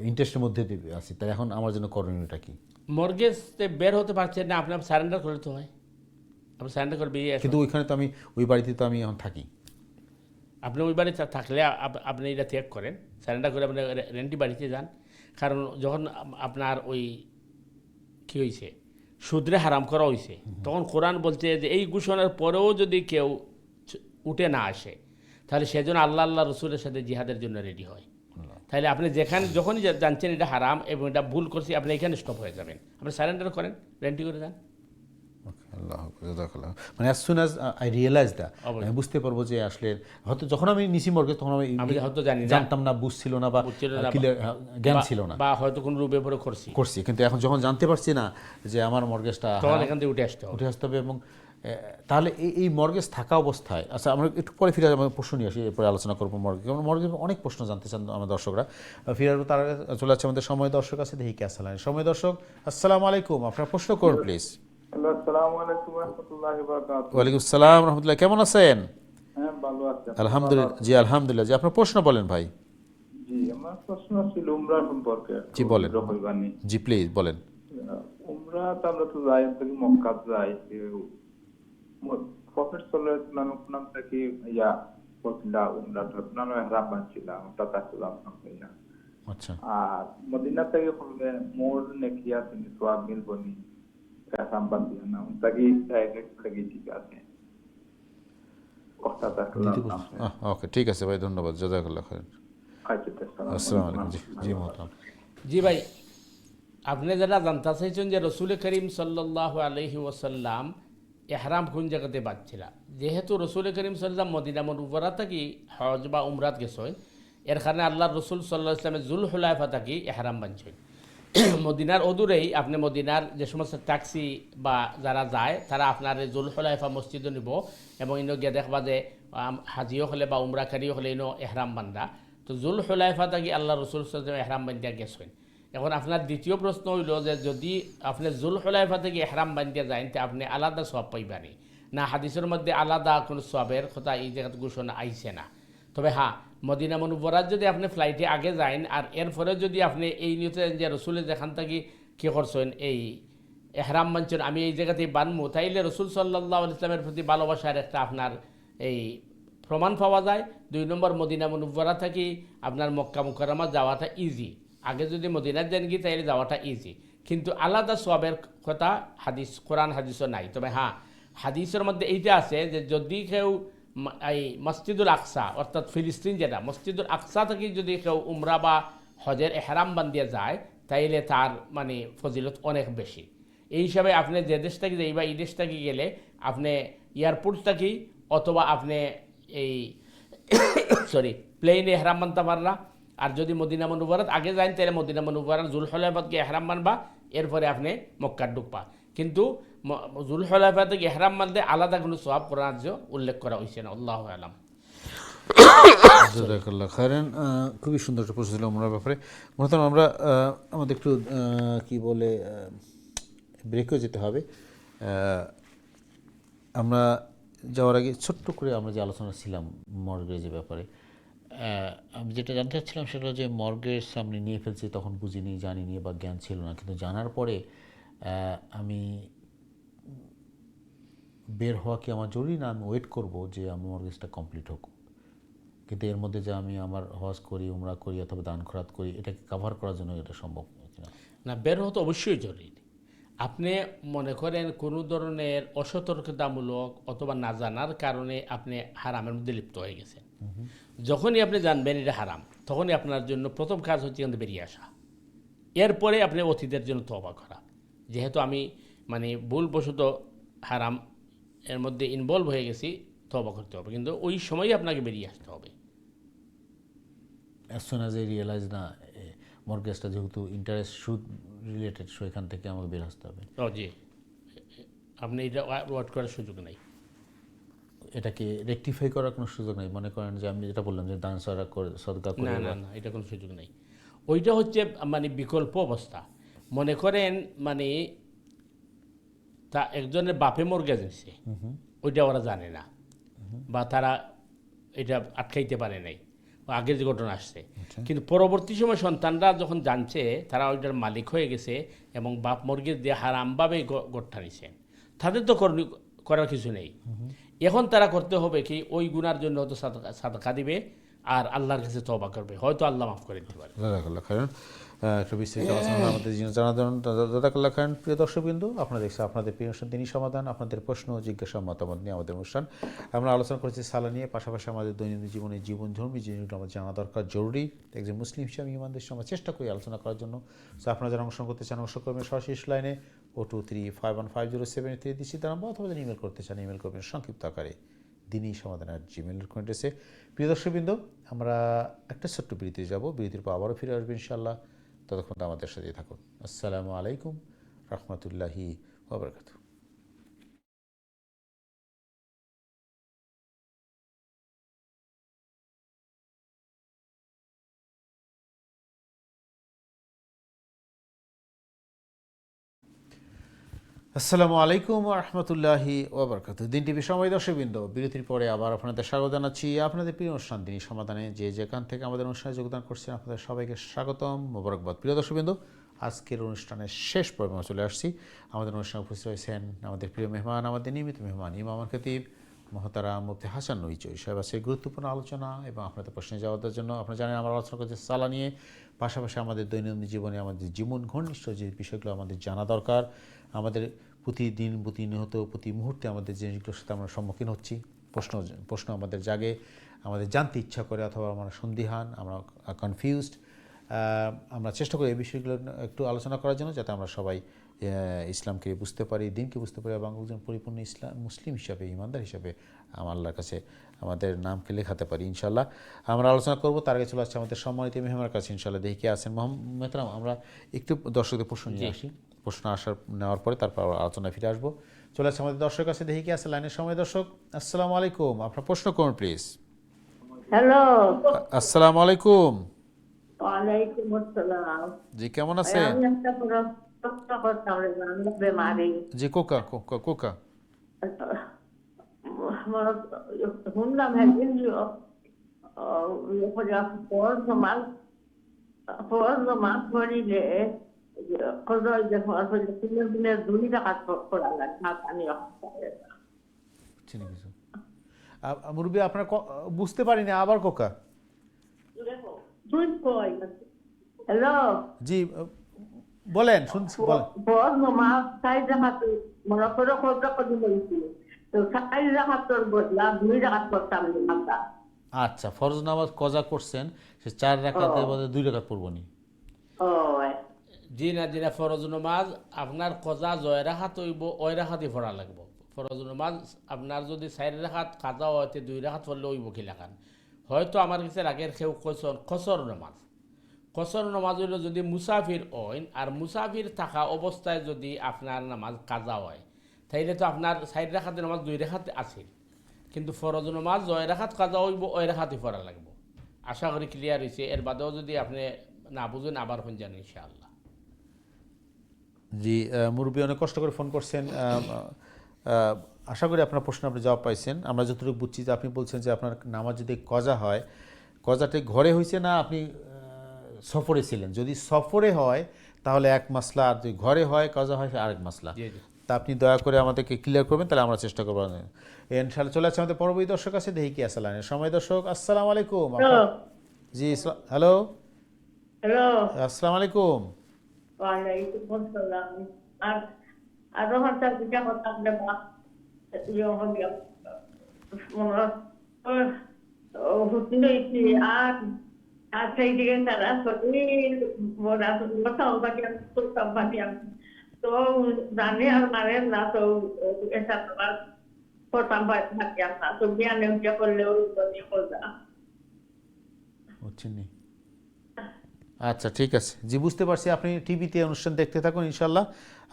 ইন্টারেস্টের মধ্যে আছি। তাই এখন আমার জন্য করণীয়টা কি?
মর্গেজ বের হতে পারছেন না, আপনার সারেন্ডার করতে হয়, আপনি সারেন্ডার করে বেরিয়ে আসেন।
কিন্তু ওইখানে তো ওই বাড়িতে তো আমি এখন থাকি।
আপনি ওই বাড়িতে থাকলে আপনি এটা ত্যাগ করেন, সারেন্ডার করে আপনি রেন্টি বাড়িতে যান। কারণ যখন আপনার ওই কী হয়েছে সুদরে হারাম করা হয়েছে, তখন কোরআন বলছে যে এই ঘোষণার পরেও যদি কেউ উঠে না আসে, তাহলে সেজন্য আল্লাহ রসুলের সাথে জিহাদের জন্য রেডি হয়। তাহলে আপনি যখনই জানছেন এটা হারাম এবং এটা ভুল করছি, আপনি এখানে স্টপ হয়ে যাবেন, আপনি সারেন্ডার করেন, রেন্টি করে যান।
মানে as soon as I realized that, আমি বুঝতে পারবো যে আসলে হয়তো যখন আমি নিছি মর্গেজ তখন আমি
হয়তো
জানতাম না, বুঝছিল না, বা জ্ঞান ছিল না,
বা হয়তো কোনো রূপে পরে করছি,
কিন্তু এখন যখন জানতে পারছি না যে আমার মর্গেজটা,
তখন এখান থেকে উঠে আসতে হবে। এবং
তাহলে এই মর্গেজ থাকা অবস্থায়, আচ্ছা আমরা একটু পরে ফিরে প্রশ্ন নিয়ে আসি, এরপরে আলোচনা করবো মর্গেজ। অনেক প্রশ্ন জানতে চান আমার দর্শকরা, ফিরে আসবো। তার চলে যাচ্ছে আমাদের সময় দর্শক আছে, দেখি কে আসসালাম। সময় দর্শক, আসসালামু আলাইকুম, আপনার প্রশ্ন করুন প্লিজ। ওয়ালাইকুম আসসালাম রহমতুল্লাহ, কেমন আছেন? আলহামদুলিল্লাহ। জি আলহামদুলিল্লাহ। জি আপনার প্রশ্ন বলেন ভাই।
জি, আমার প্রশ্ন ছিল উমরা সম্পর্কে।
জি বলেন। জি প্লিজ বলেন।
উমরা তো আমরা তো যাই থেকে মক্কা যাই প্রফেট সাল্লাল্লাহু আলাইহি ওয়াসাল্লাম থেকে ইয়া করছিল উমরাটা নাম ইহরাম বানছিল ওটা তাকলাম না
আচ্ছা
আর মদিনা থেকে করলে মোর নেকি আছে নি সওয়াব মিলবনি ইহরাম বান্দিয়া না তাকি ডাইরেক্ট লাগি ঠিক আছে কথা তাকলাম
ওকে ঠিক আছে ভাই, ধন্যবাদ, জাযাকাল্লাহ খাইর। আসসালামু আলাইকুম। জি জি মোহতারাম।
জি ভাই, আপনি যারা জানতে চাইছেন যে রসুল করিম সাল্লাল্লাহু আলাইহি ওয়াসাল্লাম এহরাম কোন জায়গাতে বাঁধছিলা, যেহেতু রসুল করিম সাল্লাম মদিনা মুনাওয়ারা থাকি হজ বা উমরাত গেছেন, এর কারণে আল্লাহর রসুল সাল্লাল্লাহু আলাইহি ওয়াসাল্লাম জুল হুলাইফা থাকি এহরাম বাঁধছেন। মদিনার অদূরেই আপনি মদিনার যে সমস্ত ট্যাক্সি বা যারা যায় তারা আপনার জুল হুলাইফা মসজিদও নিব এবং ইনো গিয়ে দেখবা যে হাজিও হলে বা উমরাকারীও হলে ইনো এহরাম বান্ধা। তো জুল হুলাইফা থাকি আল্লাহ রসুল সাল্লাল্লাহু আলাইহি ওয়াসাল্লাম এহরাম বান্ধিয়া গেছেন। এখন আপনার দ্বিতীয় প্রশ্ন হইল যে যদি আপনি জুল হুলাইফা থেকে এহরাম বান্ধিয়া যান তে আপনি আলাদা সওয়াব পাইবানি না? হাদিসের মধ্যে আলাদা কোনো সওয়াবের কথা এই জায়গাতে ঘোষণা আইছে না। তবে হ্যাঁ, মদিনা মুনাওয়ারাত যদি আপনি ফ্লাইটে আগে যান আর এরপরে যদি আপনি এই নিয়তে যে রসুলের যেখান থেকে কী করছেন এই এহরাম বানছেন আমি এই জায়গাতেই বানবো, তাইলে রসুল সাল্লাল্লাহু আলাইহি ওয়াসাল্লামের প্রতি ভালোবাসার একটা আপনার এই প্রমাণ পাওয়া যায়। 2 নম্বর, মদিনা মুনাওয়ারা থেকে আপনার মক্কা মুকাররমা যাওয়াটা ইজি। আগে যদি মদিনার যান গিয়ে তাইলে যাওয়াটা ইজি, কিন্তু আলাদা সওয়াবের কথা হাদিস কোরআন হাদিসও নাই। তবে হ্যাঁ, হাদিসের মধ্যে এইটা আছে যে যদি কেউ এই মসজিদুল আকসা অর্থাৎ ফিলিস্তিন যেটা মসজিদুল আকসা থেকে যদি কেউ উমরা বা হজের এহরাম বান্ধিয়ে যায় তাইলে তার মানে ফজিলত অনেক বেশি। এই হিসাবে আপনি যে দেশ থেকে যাই বা এই দেশ থেকে গেলে আপনি এয়ারপোর্ট থেকেই অথবা আপনি এই প্লেনে এহরাম বানতে পারলা। আর যদি মদিনা মুনাওয়ারাত আগে যান তাহলে মদিনা মুনাওয়ারার জুল হুলাইফা থেকে এহরাম বানবা, এরপরে আপনি মক্কার ঢুকবা। কিন্তু জুল হুলাইফা থেকে এহরাম বানতে আলাদা কোনো সওয়াব কোরআন উল্লেখ করা হয়েছে না। আল্লাহু আলাম।
জাযাকাল্লাহ খাইরান। খুবই সুন্দর একটা প্রশ্ন ছিল উমরার ব্যাপারে। মোহতারাম, আমরা আমাদের একটু কি বলে ব্রেকেও যেতে হবে। আমরা যাওয়ার আগে ছোট্ট করে আমরা যে আলোচনা ছিলাম মর্গেজের ব্যাপারে, আমি যেটা জানতে চাচ্ছিলাম সেটা হলো যে মর্গেজ সামনে নিয়ে ফেলছি, তখন বুঝিনি, জানিনি বা জ্ঞান ছিল না, কিন্তু জানার পরে আমি বের হওয়া কি আমার জরুরি না আমি ওয়েট করব যে আমার মর্গেজটা কমপ্লিট হোক? কিন্তু এর মধ্যে যে আমি আমার হজ করি, উমরা করি অথবা দান খরাত করি, এটাকে কাভার করার জন্য এটা সম্ভব কিনা?
না, বের হওয়া তো অবশ্যই জরুরি। আপনি মনে করেন কোনো ধরনের অসতর্কতামূলক অথবা না জানার কারণে আপনি হারামের মধ্যে লিপ্ত হয়ে গেছেন, যখনই আপনি জানবেন এটা হারাম তখনই আপনার জন্য প্রথম কাজ হচ্ছে এখান থেকে বেরিয়ে আসা। এরপরে আপনি অতীতের জন্য তওবা করা। যেহেতু আমি মানে ভুলবশত হারাম এর মধ্যে ইনভলভ হয়ে গেছি, তওবা করতে হবে, কিন্তু ওই সময়ই আপনাকে বেরিয়ে আসতে হবে।
As soon as I realise না মর্গেজটা যেহেতু ইন্টারেস্ট সুদ রিলেটেড, সো এখান থেকে আমাকে বের আসতে হবে।
ও জি, আপনি এটা ওয়াট করার সুযোগ নেই।
এটাকে রেকটিফাই করার কোনো সুযোগ নেই? মনে করেন যে আমি যেটা বললাম যে দান সদকা করে,
না না না, এটা কোনো সুযোগ নেই। ওইটা হচ্ছে মানে বিকল্প অবস্থা। মনে করেন মানে তা একজনের বাপে মর্গেজ নিছে, ওইটা ওরা জানে না বা তারা এটা আটকাইতে পারে নাই, আগের যে ঘটনা আসছে, কিন্তু পরবর্তী সময় সন্তানরা যখন জানছে তারা ওইটার মালিক হয়ে গেছে এবং বাপ মর্গেজ দিয়ে হারামভাবে গড়টা নিছে, তাদের তো করার কিছু নেই। এখন তারা করতে হবে কি ওই গুনার জন্য হয়তো সাদকা দিবে আর আল্লাহর কাছে তওবা করবে, হয়তো আল্লাহ মাফ করে দিতে পারে।
জাযাকাল্লাহ খাইরান। একটু বিস্তারিত আলোচনা আমাদের জানার জাযাকাল্লাহ খাইরান। প্রিয় দর্শকবৃন্দ, আপনারা দেখছেন আপনাদের প্রিয় অনুষ্ঠান দিনী সমাধান, আপনাদের প্রশ্ন জিজ্ঞাসা মতামত নিয়ে আমাদের অনুষ্ঠান। আমরা আলোচনা করেছি সালা নিয়ে, পাশাপাশি আমাদের দৈনন্দিন জীবনের জীবনধর্মী জিনিসগুলো আমাদের জানা দরকার, জরুরি। একজন মুসলিম হিসাবে ইমানদের সঙ্গে চেষ্টা করি আলোচনা করার জন্য। সো আপনারা যারা অংশগ্রহণ করতে চান অংশ করবেন সরাসরি লাইনে 02351507 দিচ্ছি তার নাম্বার, অথবা ইমেল করতে চান ইমেল করবেন সংক্ষিপ্ত আকারে দিনী সমাধান@gmail.com। প্রিয় দর্শকবৃন্দ, আমরা একটা ছোট্ট বিরতি যাব, বিরতির পর আবারও ফিরে আসবেন ইনশাআল্লাহ। ততক্ষণ আমাদের সাথে থাকুন। আসসালামু আলাইকুম রহমতুল্লাহি ওয়া বারাকাতুহু। আসসালামু আলাইকুম রহমতুল্লাহি ওয়া বারাকাতুহু। দিন টিভি সময় দর্শকবৃন্দ, বিরতির পরে আবার আপনাদের স্বাগত জানাচ্ছি আপনাদের প্রিয় অনুষ্ঠান দিনী সমাধানে। যে যেখান থেকে আমাদের অনুষ্ঠানে যোগদান করছেন আপনাদের সবাইকে স্বাগতম, মোবারকবাদ। প্রিয় দর্শকবৃন্দ, আজকের অনুষ্ঠানের শেষ পর্বে আমরা চলে আসছি। আমাদের অনুষ্ঠানে উপস্থিত হয়েছেন আমাদের প্রিয় মেহমান, আমাদের নিয়মিত মেহমান ইমাম খতিব মহতারাম মুফতি হাসান নূরী সাহেব। আজকে গুরুত্বপূর্ণ আলোচনা এবং আপনাদের প্রশ্নে জবাবের জন্য আপনারা জানেন আমরা আলোচনা করছি সালাহ নিয়ে, পাশাপাশি আমাদের দৈনন্দিন জীবনে আমাদের জীবন ঘনিষ্ঠ যে বিষয়গুলো আমাদের জানা দরকার, আমাদের প্রতিদিন প্রতিনিয়ত প্রতি মুহূর্তে আমাদের যে জিনিসগুলোর সাথে আমরা সম্মুখীন হচ্ছি, প্রশ্ন আমাদের জাগে, আমাদের জানতে ইচ্ছা করে, অথবা আমরা সন্দিহান, আমরা কনফিউজড, আমরা চেষ্টা করি এই বিষয়গুলো একটু আলোচনা করার জন্য, যাতে আমরা সবাই ইসলামকে বুঝতে পারি, দিনকে বুঝতে পারি এবং একজন পরিপূর্ণ মুসলিম হিসাবে, ইমানদার হিসাবে আল্লাহর কাছে আমাদের নামকে লেখাতে পারি ইনশাল্লাহ। আমরা আলোচনা করব, তার আগে চলে আসছে আমাদের সম্মানিত মেহমানের কাছে ইনশাল্লাহ। দেখি কে আছেন মোহাম্মদ। আমরা একটু দর্শকদের প্রশ্ন নিয়ে আসি, প্রশ্ন নেওয়ার পরে তারপর আলোচনায় ফিরে আসবো। চলে আসছে আমাদের দর্শকের কাছে, দেখি কে আছে লাইনের সময়। দর্শক আসসালামু আলাইকুম, আপনার প্রশ্ন করুন প্লিজ।
হ্যালো,
আসসালামু আলাইকুম।
ওয়ালাইকুম আসসালাম।
জি, কেমন আছেন?
আমি একটা প্রশ্ন করতাম, আমি বেমারি।
জি, কোকা কোকা কোকা
শুনলাম একদিন ফরজ করিলে দিনের 2 রাকাত করা লাগে।
মুরব্বী আপনার বুঝতে পারিনি, আবার কোকা।
হ্যালো,
জি বলেন, শুনছি বলেন।
ফরজ নামাজ 4 রাকাত মনে করে করি বলছি, তো 4 রাকাতের বদলা 2 রাকাত করতাম না।
আচ্ছা, ফরজ নামাজ কজা করছেন, সে 4 রাকাতের বদলে 2 রাকাত পড়বনি।
ও
জি না, ফরজ নামাজ আপনার কজা জয় রাখাত হইব, ওই রাখাতই পড়া লাগব। ফরজ নামাজ আপনার যদি 4 রাখাত কাজা হইতে 2 রাখাত পড়লে হইব কি লাগান। হয়তো আমার কাছে আগের কেউ কসর নামাজ, কসর নামাজ হইল যদি মুসাফির হইন, আর মুসাফির থাকা অবস্থায় যদি আপনার নামাজ কাজা হয়, তাইলে তো আপনার 4 রাখাতের নামাজ 2 রাখাতে আছে, কিন্তু ফরজ নামাজ জয় রাখাত কাজা হইব, ওই রাখাতই পড়া লাগব। আশা করি ক্লিয়ার হয়েছে। এর বাদেও যদি আপনি না বুঝেন আবার হন জান ইনশাআল্লাহ।
জি, মুরব্বী অনেক কষ্ট করে ফোন করছেন, আশা করি আপনার প্রশ্ন আপনি জবাব পাইছেন। আমরা যতটুকু বুঝছি যে আপনি বলছেন যে আপনার নামাজ যদি কজা হয়, কজাটি ঘরে হয়েছে না আপনি সফরে ছিলেন। যদি সফরে হয় তাহলে এক মাসলা, আর যদি ঘরে হয় কজা হয় আরেক মাসলা। তা আপনি দয়া করে আমাদেরকে ক্লিয়ার করবেন, তাহলে আমরা চেষ্টা করবো। ইনশাআল্লাহ চলে আসছে আমাদের পরবর্তী দর্শক আছে, দেখি কি আছে লাইনের সময়। দর্শক আসসালামু আলাইকুম। জি, হ্যালো
হ্যালো,
আসসালামু আলাইকুম।
ওয়ালাইকুম আসসালাম। আর হঠাৎ কিছু কথা বলবা হুসনি আর আর সেই দিকে তারা তো জানি আর মানে না, তো এটা করতাম থাকি না, তো জ্ঞানে করলেও
বুঝছেন। আচ্ছা, ঠিক আছে, জি বুঝতে পারছি। আপনি টিভিতে অনুষ্ঠান দেখতে থাকুন, ইনশাল্লাহ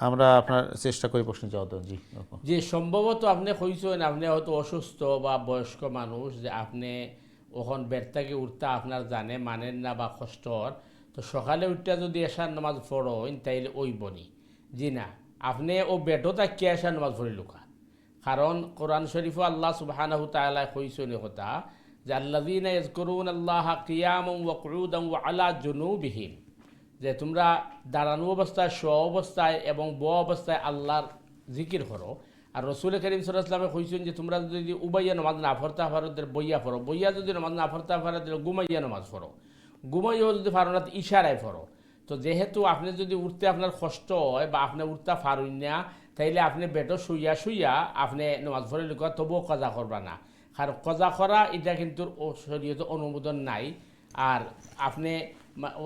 আমরা আপনার চেষ্টা করি প্রশ্ন জবাব দেওয়ার। জি,
যে সম্ভবত আপনি কইছেন আপনি হয়তো অসুস্থ বা বয়স্ক মানুষ, যে আপনি ওখান বেড থেকে উঠতে আপনার জানে মানেন না বা কষ্টর, তো সকালে উঠতে যদি এশার নামাজ পড়েন তাইলে ওই বনি। জি না, আপনি ও বেডও তাকে এশার নামাজ পড়ি লুকা, কারণ কোরআন শরীফও আল্লাহ সুবহানাহু তাআলা কইছেন কথা যে আল্লাযীনা ইয়াযকুরুনাল্লাহা কিয়ামান ওয়া কুউদান ওয়া আলা জুনুবিহিম, যে তোমরা দাঁড়ানো অবস্থায়, শোয়া অবস্থায় এবং বয়া অবস্থায় আল্লাহর জিকির করো। আর রসুল করিম সাল্লাল্লাহু আলাইহি ওয়াসাল্লামে কইছেন যে তোমরা যদি উবাইয়া নামাজ না পড়তে পারো বইয়া পড়ো, বইয়া যদি নামাজ না পড়তে পারো ঘুমাইয়া নামাজ পড়ো, ঘুমাইয়াও যদি পারো না ইশারায় পড়ো। তো যেহেতু আপনি যদি উঠতে আপনার কষ্ট হয় বা আপনি উঠতে পারেন না, তাইলে আপনি বেডও শুইয়া আপনি নামাজ পড়ে লিখা, তবুও কজা করবা না, কারণ কজা করা এটা কিন্তু শরীয়তে অনুমোদন নাই। আর আপনি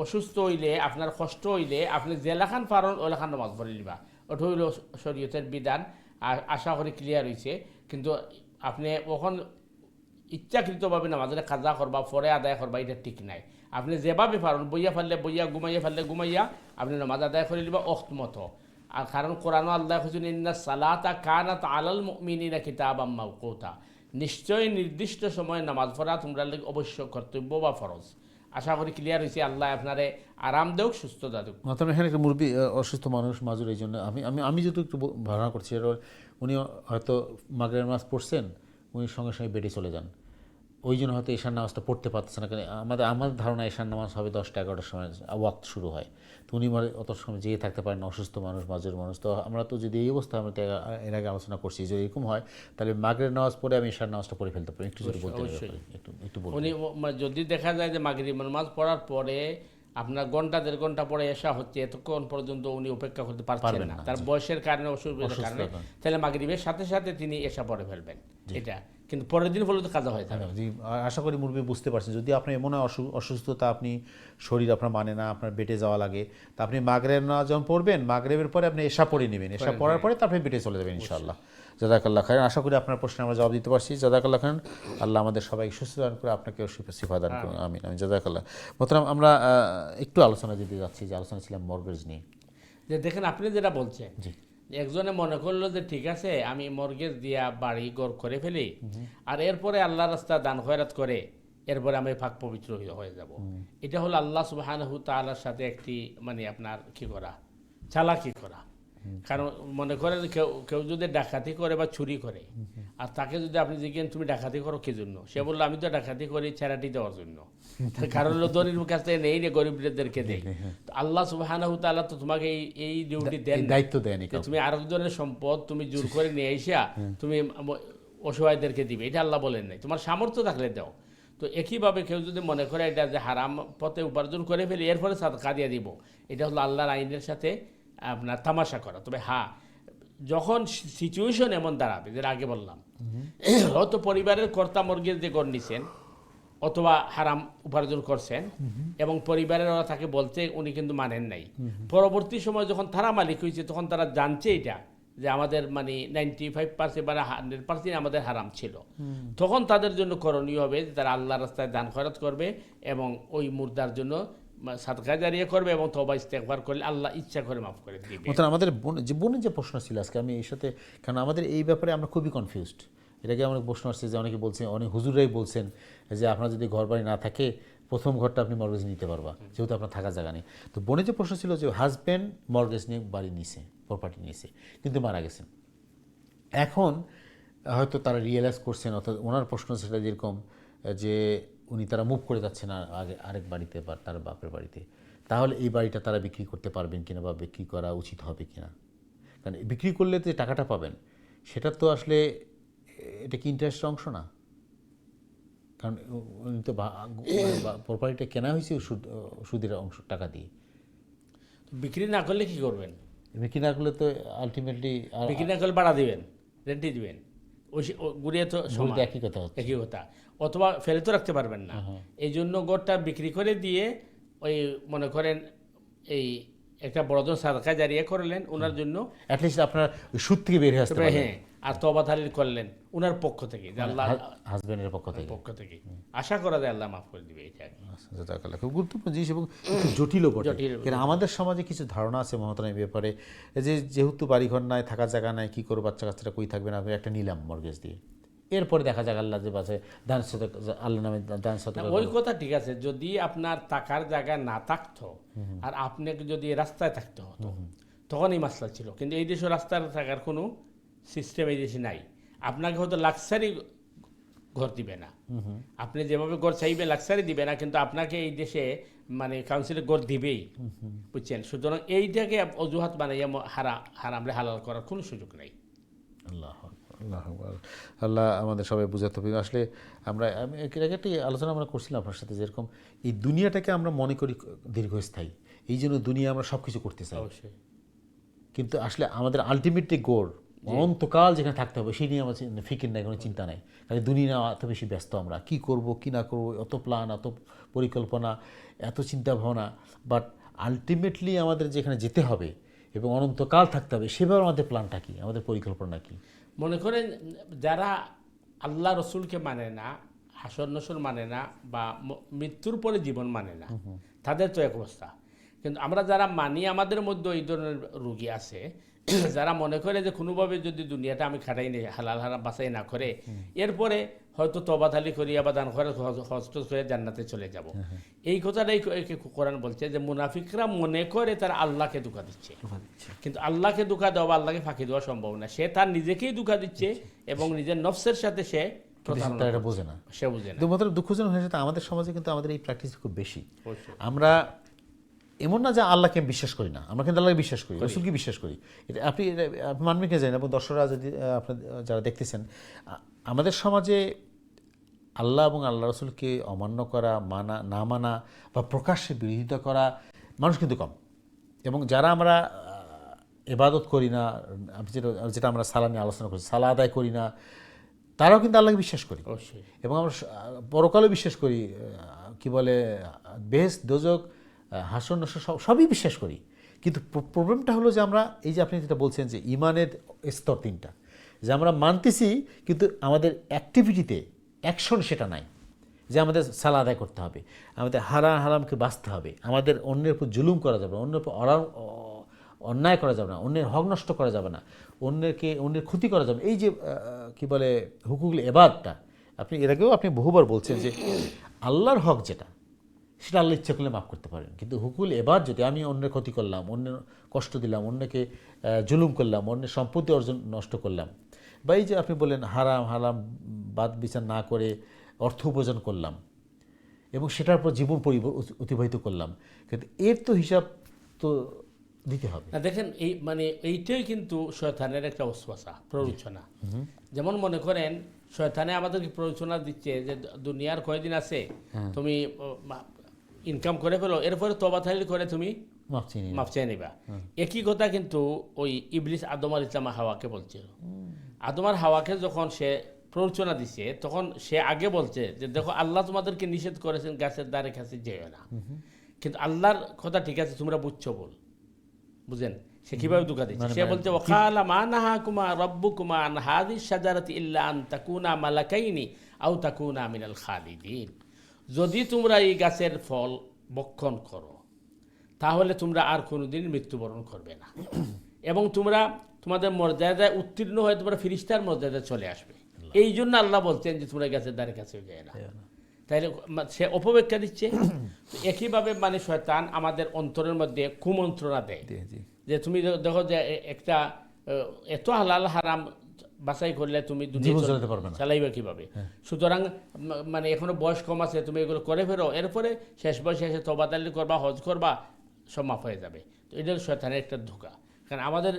অসুস্থ হইলে, আপনার কষ্ট হইলে আপনি জেলাখান পারন ওলাখান নামাজ পড়ে নিবা, ওটা হইল শরীয়তের বিধান। আর আশা করি ক্লিয়ার হয়েছে। কিন্তু আপনি ওখান ইচ্ছাকৃতভাবে নামাজের কাজা করবা, পরে আদায় করবা, এটা ঠিক নাই। আপনি যেভাবে পারেন, বইয়া ফেললে বইয়া, ঘুমাইয়া ফেললে ঘুমাইয়া আপনি নামাজ আদায় করে নিবা ওয়াক্ত মতো। আর কারণ কোরআন আল্লাহ কইছেন ইন্না সালাতা কানাত আলাল মুমিনিনা কিতাবাম মাওকুতা, নিশ্চয়ই নির্দিষ্ট সময়ে নামাজ পড়া তোমরা লাগি অবশ্য কর্তব্য বা ফরজ। আশা করি ক্লিয়ার হয়েছে। আল্লাহ আপনারে আরাম দেওক, সুস্থতা দেওক।
মাত্র এখানে একটা মুরব্বী অসুস্থ মানুষ মাজুর, এই জন্য আমি যেহেতু একটু ধারণা করছি, উনি হয়তো মাগরিবের নামাজ পড়ছেন, উনি সঙ্গে সঙ্গে বেডে চলে যান। ওই জন্য হয়তো ঈশান নামাজটা পড়তে পারতেছে না, কারণ আমাদের ধারণা ঈশান নামাজ হবে 10টা-11টার সময় ওয়াক্ত শুরু হয়, তো উনি অত সময় যেয়ে থাকতে পারেন না, অসুস্থ মানুষ, মাজুর মানুষ। তো আমরা তো যদি এই অবস্থা, আমরা এর আগে আলোচনা করছি, যদি এরকম হয় তাহলে মাগরিবের নামাজ পড়ে আমি ঈশান নামাজটা পড়ে ফেলতে পারি, একটু যদি বলতে পারি, একটু বলুন।
উনি যদি দেখা যায় যে মাগরিব নামাজ পড়ার পরে আপনার ঘন্টা 1.5 ঘন্টা পরে এশা হচ্ছে, এতক্ষণ পর্যন্ত উনি অপেক্ষা করতে পারছেন না, তার বয়সের কারণে, অসুবিধার কারণে, তাহলে মাগরিবের সাথে সাথে তিনি এশা পড়ে ফেলবেন, এটা কিন্তু পরের দিন ফলে তো কাজা হয়ে যাবে।
আশা করি মুরব্বী বুঝতে পারছেন। যদি আপনার এমন অসুস্থতা, আপনি শরীর আপনার মানে না, আপনার বেটে যাওয়া লাগে, তা আপনি মাগরিবের নামাজ যখন পড়বেন, মাগরিবের পরে আপনি এশা পড়ে নেবেন, এশা পড়ার পরে তারপরে বেটে চলে যাবেন ইনশাআল্লাহ। জাযাকাল্লাহ খাইর। আশা করি আপনার প্রশ্নে আমরা জবাব দিতে পারছি। জাযাকাল্লাহ খাইর। আল্লাহ আমাদের সবাইকে সুস্থ দান করে, আপনাকেও শিফা দান করুন। আমিন আমিন। জাযাকাল্লাহ। মোহতারাম, আমরা একটু আলোচনা দিতে যাচ্ছি, যে আলোচনা ছিলাম মর্গেজ নিয়ে।
যে দেখেন আপনি যেটা বলছেন, একজনে মনে করলো যে ঠিক আছে আমি মর্গেজ দিয়া বাড়ি ঘর করে ফেলি, আর এরপরে আল্লাহ রাস্তা দান খয়রাত করে এরপরে আমি পাক পবিত্র হয়ে যাব। এটা হলো আল্লাহ সুবহানাহু তাআলার সাথে একটি মানে আপনার কি করা, চালাকি করা। কারণ মনে করেন কেউ যদি ডাকাতি করে বা চুরি করে, আর তাকে যদি আপনি জিজ্ঞেস তুমি ডাকাতি করো কি জন্য, সে বললো আমি তো ডাকাতি করি চ্যারিটি দেওয়ার জন্য, কারণ ধনীর কাছ থেকে নেই রে, গরিবদেরকে দেই। তো আল্লাহ সুবহানাহু তাআলা তো তোমাকে এই ডিউটি দেন,
দায়িত্ব দেন,
তুমি আরেকজনের সম্পদ তুমি জোর করে নিয়ে আইসা তুমি অসহায়দেরকে দিবে, এটা আল্লাহ বলেন নাই। তোমার সামর্থ্য থাকলে দাও। তো একইভাবে কেউ যদি মনে করে এটা যে হারাম পথে উপার্জন করে ফেলি এরপরে সাদকা দিয়ে দিব, এটা হলো আল্লাহর আইনের সাথে আপনার তামাশা করা। তবে হ্যাঁ, যখন সিচুয়েশন এমন দাঁড়াবে, যেটা আগে বললাম, হয়তো পরিবারের কর্তা মর্গেজ দিয়ে গড় নিছেন অথবা হারাম উপার্জন করছেন, এবং পরিবারের ওরা তাকে বলছে, উনি কিন্তু মানেন নাই। পরবর্তী সময় যখন তারা মালিক হয়েছে, তখন তারা জানছে এটা যে আমাদের মানে 95% বা 100% আমাদের হারাম ছিল, তখন তাদের জন্য করণীয় হবে যে তারা আল্লাহ রাস্তায় দান খয়রাত করবে এবং ওই মুর্দার জন্য সাদকা জারিয়া করবে, এবং তওবা ইস্তেগফার করলে আল্লাহ ইচ্ছা করে মাফ করে দিবে।
আমাদের বোনের যে প্রশ্ন ছিল আজকে, আমি এর সাথে, কারণ আমাদের এই ব্যাপারে আমরা খুবই কনফিউজড। এটাকে অনেক প্রশ্ন আসছে যে অনেকে বলছেন, অনেক হুজুরাই বলছেন যে আপনার যদি ঘর বাড়ি না থাকে, প্রথম ঘরটা আপনি মর্গেজ নিতে পারবা, যেহেতু আপনার থাকার জায়গা নেই। তো বোনের যে প্রশ্ন ছিল যে হাজব্যান্ড মর্গেজ নিয়ে বাড়ি নিছে, প্রপার্টি নিছে, কিন্তু মারা গেছেন। এখন হয়তো তারা রিয়েলাইজ করছেন, অর্থাৎ ওনার প্রশ্ন সেটা যেরকম যে তারা মুভ করে যাচ্ছেন আরেক বাড়িতে বা তার বাপের বাড়িতে, তাহলে এই বাড়িটা তারা বিক্রি করতে পারবেন কিনা, বা বিক্রি করা উচিত হবে কিনা। কারণ বিক্রি করলে যে টাকাটা পাবেন, সেটা তো আসলে এটা কি ইন্টারেস্টের অংশ না? কারণ উনি তো প্রপার্টিটা কেনা হয়েছে সুদের অংশ টাকা দিয়ে।
বিক্রি না করলে কি করবেন?
বিক্রি না করলে তো আলটিমেটলি
বিক্রি না করলে ভাড়া দিবেন, রেন্টই দিবেন, ঘুরিয়ে তো
একই কথা হচ্ছে,
একই কথা। অথবা ফেলে তো রাখতে পারবেন না, এই জন্য ঘরটা বিক্রি করে দিয়ে ওই মনে করেন এই একটা বড়জন সাদকা জারিয়া করলেন ওনার জন্য,
অ্যাটলিস্ট আপনার সুদ থেকে বের হয়ে আসতে পারবেন।
হ্যাঁ, আর তওবা তাহলিল করলেন ওনার পক্ষ থেকে, যে আল্লাহ
হাজবেন্ডের পক্ষ থেকে
আশা করা যায় আল্লাহ মাফ করে দিবে। এটা
খুব গুরুত্বপূর্ণ জিনিস এবং জটিলও বটে। কারণ আমাদের সমাজে কিছু ধারণা আছে মহতরম এই ব্যাপারে, যে যেহেতু বাড়িঘর নাই, থাকার জায়গা নাই, কী করবো, বাচ্চা কাচ্চারা কই থাকবে না, একটা নিলাম মর্গেজ দিয়ে, এরপরে দেখা যাক আল্লাহ যে বাসে দান সাদক, আল্লাহ নামে দান সাদক।
ওই কথা ঠিক আছে, যদি আপনার থাকার জায়গা না থাকতো আর আপনাকে যদি রাস্তায় থাকতে হতো, তখন এই মাসলা ছিল। কিন্তু এই দেশে রাস্তায় থাকার কোনো সিস্টেম এই দেশে নাই। আপনাকে হয়তো লাক্সারি ঘর দিবে না, আপনি যেভাবে ঘর চাইবে লাক্সারি দিবে না, কিন্তু আপনাকে এই দেশে মানে কাউন্সিলে ঘর দিবেই, বুঝছেন? সুতরাং এইটাকে অজুহাত বানাইয়া হারামরে হালাল করার কোনো সুযোগ নেই।
আল্লাহ আল্লাহ আল্লাহ আমাদের সবাই বুঝাতে হবে। আসলে আমরা একটি আলোচনা আমরা করছিলাম আপনার সাথে, যেরকম এই দুনিয়াটাকে আমরা মনে করি দীর্ঘস্থায়ী, এই জন্য দুনিয়া আমরা সব কিছু করতে চাই,
অবশ্যই।
কিন্তু আসলে আমাদের আলটিমেটলি গোল অনন্তকাল যেখানে থাকতে হবে, সেই নিয়ে আমার ফিকির নাই, কোনো চিন্তা নাই। কারণ দুনিয়া এত বেশি ব্যস্ত, আমরা কী করব কী না করবো, এত প্ল্যান, এত পরিকল্পনা, এত চিন্তা ভাবনা। বাট আলটিমেটলি আমাদের যেখানে যেতে হবে এবং অনন্তকাল থাকতে হবে, সেভাবে আমাদের প্ল্যানটা কী, আমাদের পরিকল্পনা কী?
মনে করেন যারা আল্লাহ রসুলকে মানে না, হাসর নসর মানে না, বা মৃত্যুর পরে জীবন মানে না, তাদের তো এক অবস্থা। কিন্তু আমরা যারা মানি, আমাদের মধ্যে এই ধরনের রোগী আছে যারা মনে করে যে কোনোভাবে যদি দুনিয়াটা আমি খাটাই নেই, হালাল হারাম বাছাই না করে, এরপরে হয়তো তবাতালি করিয়া বা দান করে হস্ত করে জান্নাতে চলে যাব। এই কথাটাই কোরআন বলছে যে মুনাফিকরা মনে করে তারা আল্লাহকে ধোঁকা দিচ্ছে, কিন্তু আল্লাহকে ধোঁকা দেওয়া বা আল্লাহকে ফাঁকি দেওয়া সম্ভব না। সে তার নিজেকেই ধোঁকা দিচ্ছে এবং নিজের নফসের সাথে সে
কিন্তু সে তারা এটা বোঝে না।
সে বুঝে না।
কিন্তু মতলব দুঃখজনক হয়ে যেটা আমাদের সমাজে কিন্তু আমাদের এই প্র্যাকটিস খুব বেশি।
অবশ্যই।
আমরা এমন না যে আল্লাহকে বিশ্বাস করি না, আমরা কিন্তু আল্লাহকে বিশ্বাস করি, রসুলকে বিশ্বাস করি। এটা আপনি মানবেন কি জানেন, এবং দর্শকরা যদি আপনার যারা দেখতেছেন, আমাদের সমাজে আল্লাহ এবং আল্লাহ রসুলকে অমান্য করা, মানা না মানা বা প্রকাশ্যে বিরোধিতা করা মানুষ কিন্তু কম। এবং যারা আমরা ইবাদত করি না, যেটা আমরা সালা নিয়ে আলোচনা করছি, সালা আদায় করি না, তারাও কিন্তু আল্লাহকে বিশ্বাস করি।
অবশ্যই।
এবং আমরা পরকালেও বিশ্বাস করি, কি বলে বেহেশত, দোজখ, হাসর নাসর সবই বিশ্বাস করি। কিন্তু প্রবলেমটা হলো যে আমরা এই যে আপনি যেটা বলছেন যে ইমানের স্তর তিনটা, যে আমরা মানতেছি কিন্তু আমাদের অ্যাক্টিভিটিতে অ্যাকশন সেটা নাই। যে আমাদের সালা আদায় করতে হবে, আমাদের হারামকে বাঁচতে হবে, আমাদের অন্যের উপর জুলুম করা যাবে না, অন্যের উপর অন্যায় করা যাবে না, অন্যের হক নষ্ট করা যাবে না, অন্যের ক্ষতি করা যাবে। এই যে কি বলে হুকুকুল ইবাদটা, আপনি এর আগেও আপনি বহুবার বলছেন যে আল্লাহর হক যেটা, সেটা আল্লাহ ইচ্ছা করলে মাফ করতে পারেন। কিন্তু হুকুকুল ইবাদ যদি আমি অন্যের ক্ষতি করলাম, অন্যের কষ্ট দিলাম, অন্যকে জুলুম করলাম, অন্যের সম্পত্তি অর্জন নষ্ট করলাম, বা এই যে আপনি বললেন হারাম বাদ বিচার না করে অর্থ উপার্জন করলাম এবং সেটার পর জীবন অতিবাহিত করলাম, কিন্তু এর তো হিসাব তো দিতে হবে।
না দেখেন, এই মানে এইটাই কিন্তু শয়তানের একটা ওয়াসওয়াসা, প্ররোচনা। যেমন মনে করেন শয়তানে আমাদেরকে প্ররোচনা দিচ্ছে যে দুনিয়ার কয়দিন আছে, তুমি ইনকাম করে ফেলো, এরপরে তওবা তাহলিল করে তুমি মাফ চেয়ে নিবা। একই কথা কিন্তু ওই ইবলিস আদম আলাইহিস সালাম হাওয়াকে বলছিল। আদম আর হাওয়াকে যখন সে প্ররোচনা দিচ্ছে, তখন সে আগে বলছে যে দেখো আল্লাহ তোমাদেরকে নিষেধ করেছেন গাছের দ্বারে কাছে যেও না, কিন্তু আল্লাহর কথা ঠিক আছে তোমরা বুঝছো বল, বুঝেন সে কিভাবে ধোঁকা দিচ্ছে। সে বলছে ওয়াকালা মা নাহাকুমা রাব্বুকুমা আন হাযিহিশ শাজারাতি ইল্লা আন তাকুনা মালাকাইনি আও তাকুনা মিনাল খালিদিন। যদি তোমরা এই গাছের ফল ভক্ষণ করো তাহলে তোমরা আর কোনোদিন মৃত্যুবরণ করবে না, এবং তোমরা তোমাদের মর্যাদায় উত্তীর্ণ হয়ে তোমরা ফিরিস্তার মর্যাদায় চলে আসবে। এই জন্য আল্লাহ বলছেন যে তোমরা গাছের দ্বারে কাছে যায় না। তাইলে সে অপব্যাখ্যা দিচ্ছে। একইভাবে মানে শয়তান আমাদের অন্তরের মধ্যে কুমন্ত্রণা দেয় যে তুমি দেখো যে একটা এত হালাল হারাম বাছাই করলে তুমি দুনিয়া চালাইবে কিভাবে। সুতরাং মানে এখনো বয়স কম আছে, তুমি এগুলো করে ফেরো, এরপরে শেষ বয়সে এসে তওবা তাহলিল করবা, হজ করবা, সব মাফ হয়ে যাবে। তো এটা শয়তানের একটা ধোঁকা। কারণ আমাদের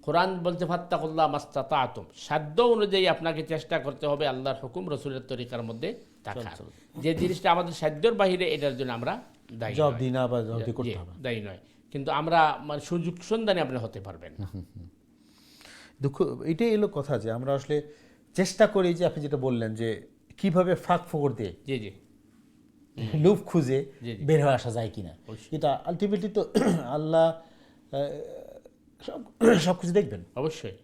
কোরআন বলতে ফাত্তাকুল্লাহ মাস্তাতাতুম, সাধ্য অনুযায়ী আপনাকে চেষ্টা করতে হবে আল্লাহর হুকুম রসুলের তরিকার মধ্যে থাকা। যে জিনিসটা আমাদের সাধ্যের বাহিরে, এটার জন্য আমরা দায়ী নয়। কিন্তু আমরা মানে সুযোগ সন্ধানে আপনি হতে পারবেন না।
দুঃখ এটাই এলো কথা যে আমরা আসলে চেষ্টা করি যে আপনি যেটা বললেন যে কিভাবে ফাঁক ফোকর দিয়ে লুপ খুঁজে বের হয়ে আসা যায় কিনা। এটা আলটিমেটলি তো আল্লাহ সব কিছু দেখবেন,
অবশ্যই।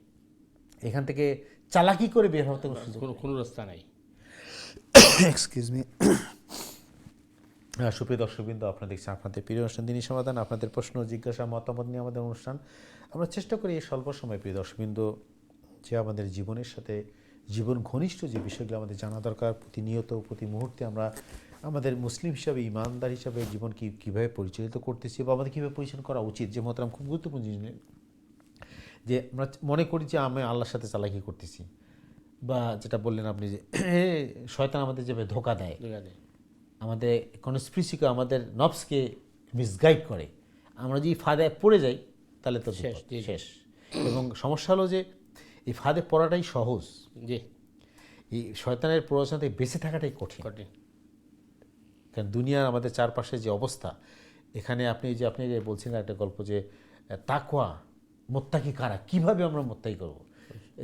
এখান থেকে চালাকি করে বের হতে
কোনো রাস্তা নাই।
Excuse me. সুপ্রিয় দর্শকবৃন্দ, আপনারা দেখছেন আপনাদের প্রিয় অনুষ্ঠান দিনী সমাধান। আপনাদের প্রশ্ন জিজ্ঞাসা মতামত নিয়ে আমাদের অনুষ্ঠান। আমরা চেষ্টা করি এই স্বল্প সময় প্রিয় দর্শকবৃন্দ যে আমাদের জীবনের সাথে জীবন ঘনিষ্ঠ যে বিষয়গুলো আমাদের জানা দরকার, প্রতিনিয়ত প্রতি মুহূর্তে আমরা আমাদের মুসলিম হিসাবে, ইমানদার হিসাবে জীবন কীভাবে পরিচালিত করতেছি বা আমাদের কীভাবে পরিচালনা করা উচিত। যে মতাম খুব গুরুত্বপূর্ণ জিনিস যে আমরা মনে করি যে আমি আল্লাহর সাথে চালাকি করতেছি, বা যেটা বললেন আপনি যে শয়তান আমাদের যেভাবে ধোঁকা দেয়, আমাদের কনস্পিরেসিকে, আমাদের নফসকে মিসগাইড করে, আমরা যদি ফাঁদে পড়ে যাই তাহলে তো শেষ। এবং সমস্যা হলো যে এই ফাঁদে পড়াটাই সহজ,
জি,
এই শয়তানের প্ররোচনা থেকে বেঁচে থাকাটাই কঠিন। কারণ দুনিয়ার আমাদের চারপাশে যে অবস্থা, এখানে আপনি যে বলছিলেন একটা গল্প যে তাকওয়া মোত্তাকি কারা, কীভাবে আমরা মোত্তাকি করব,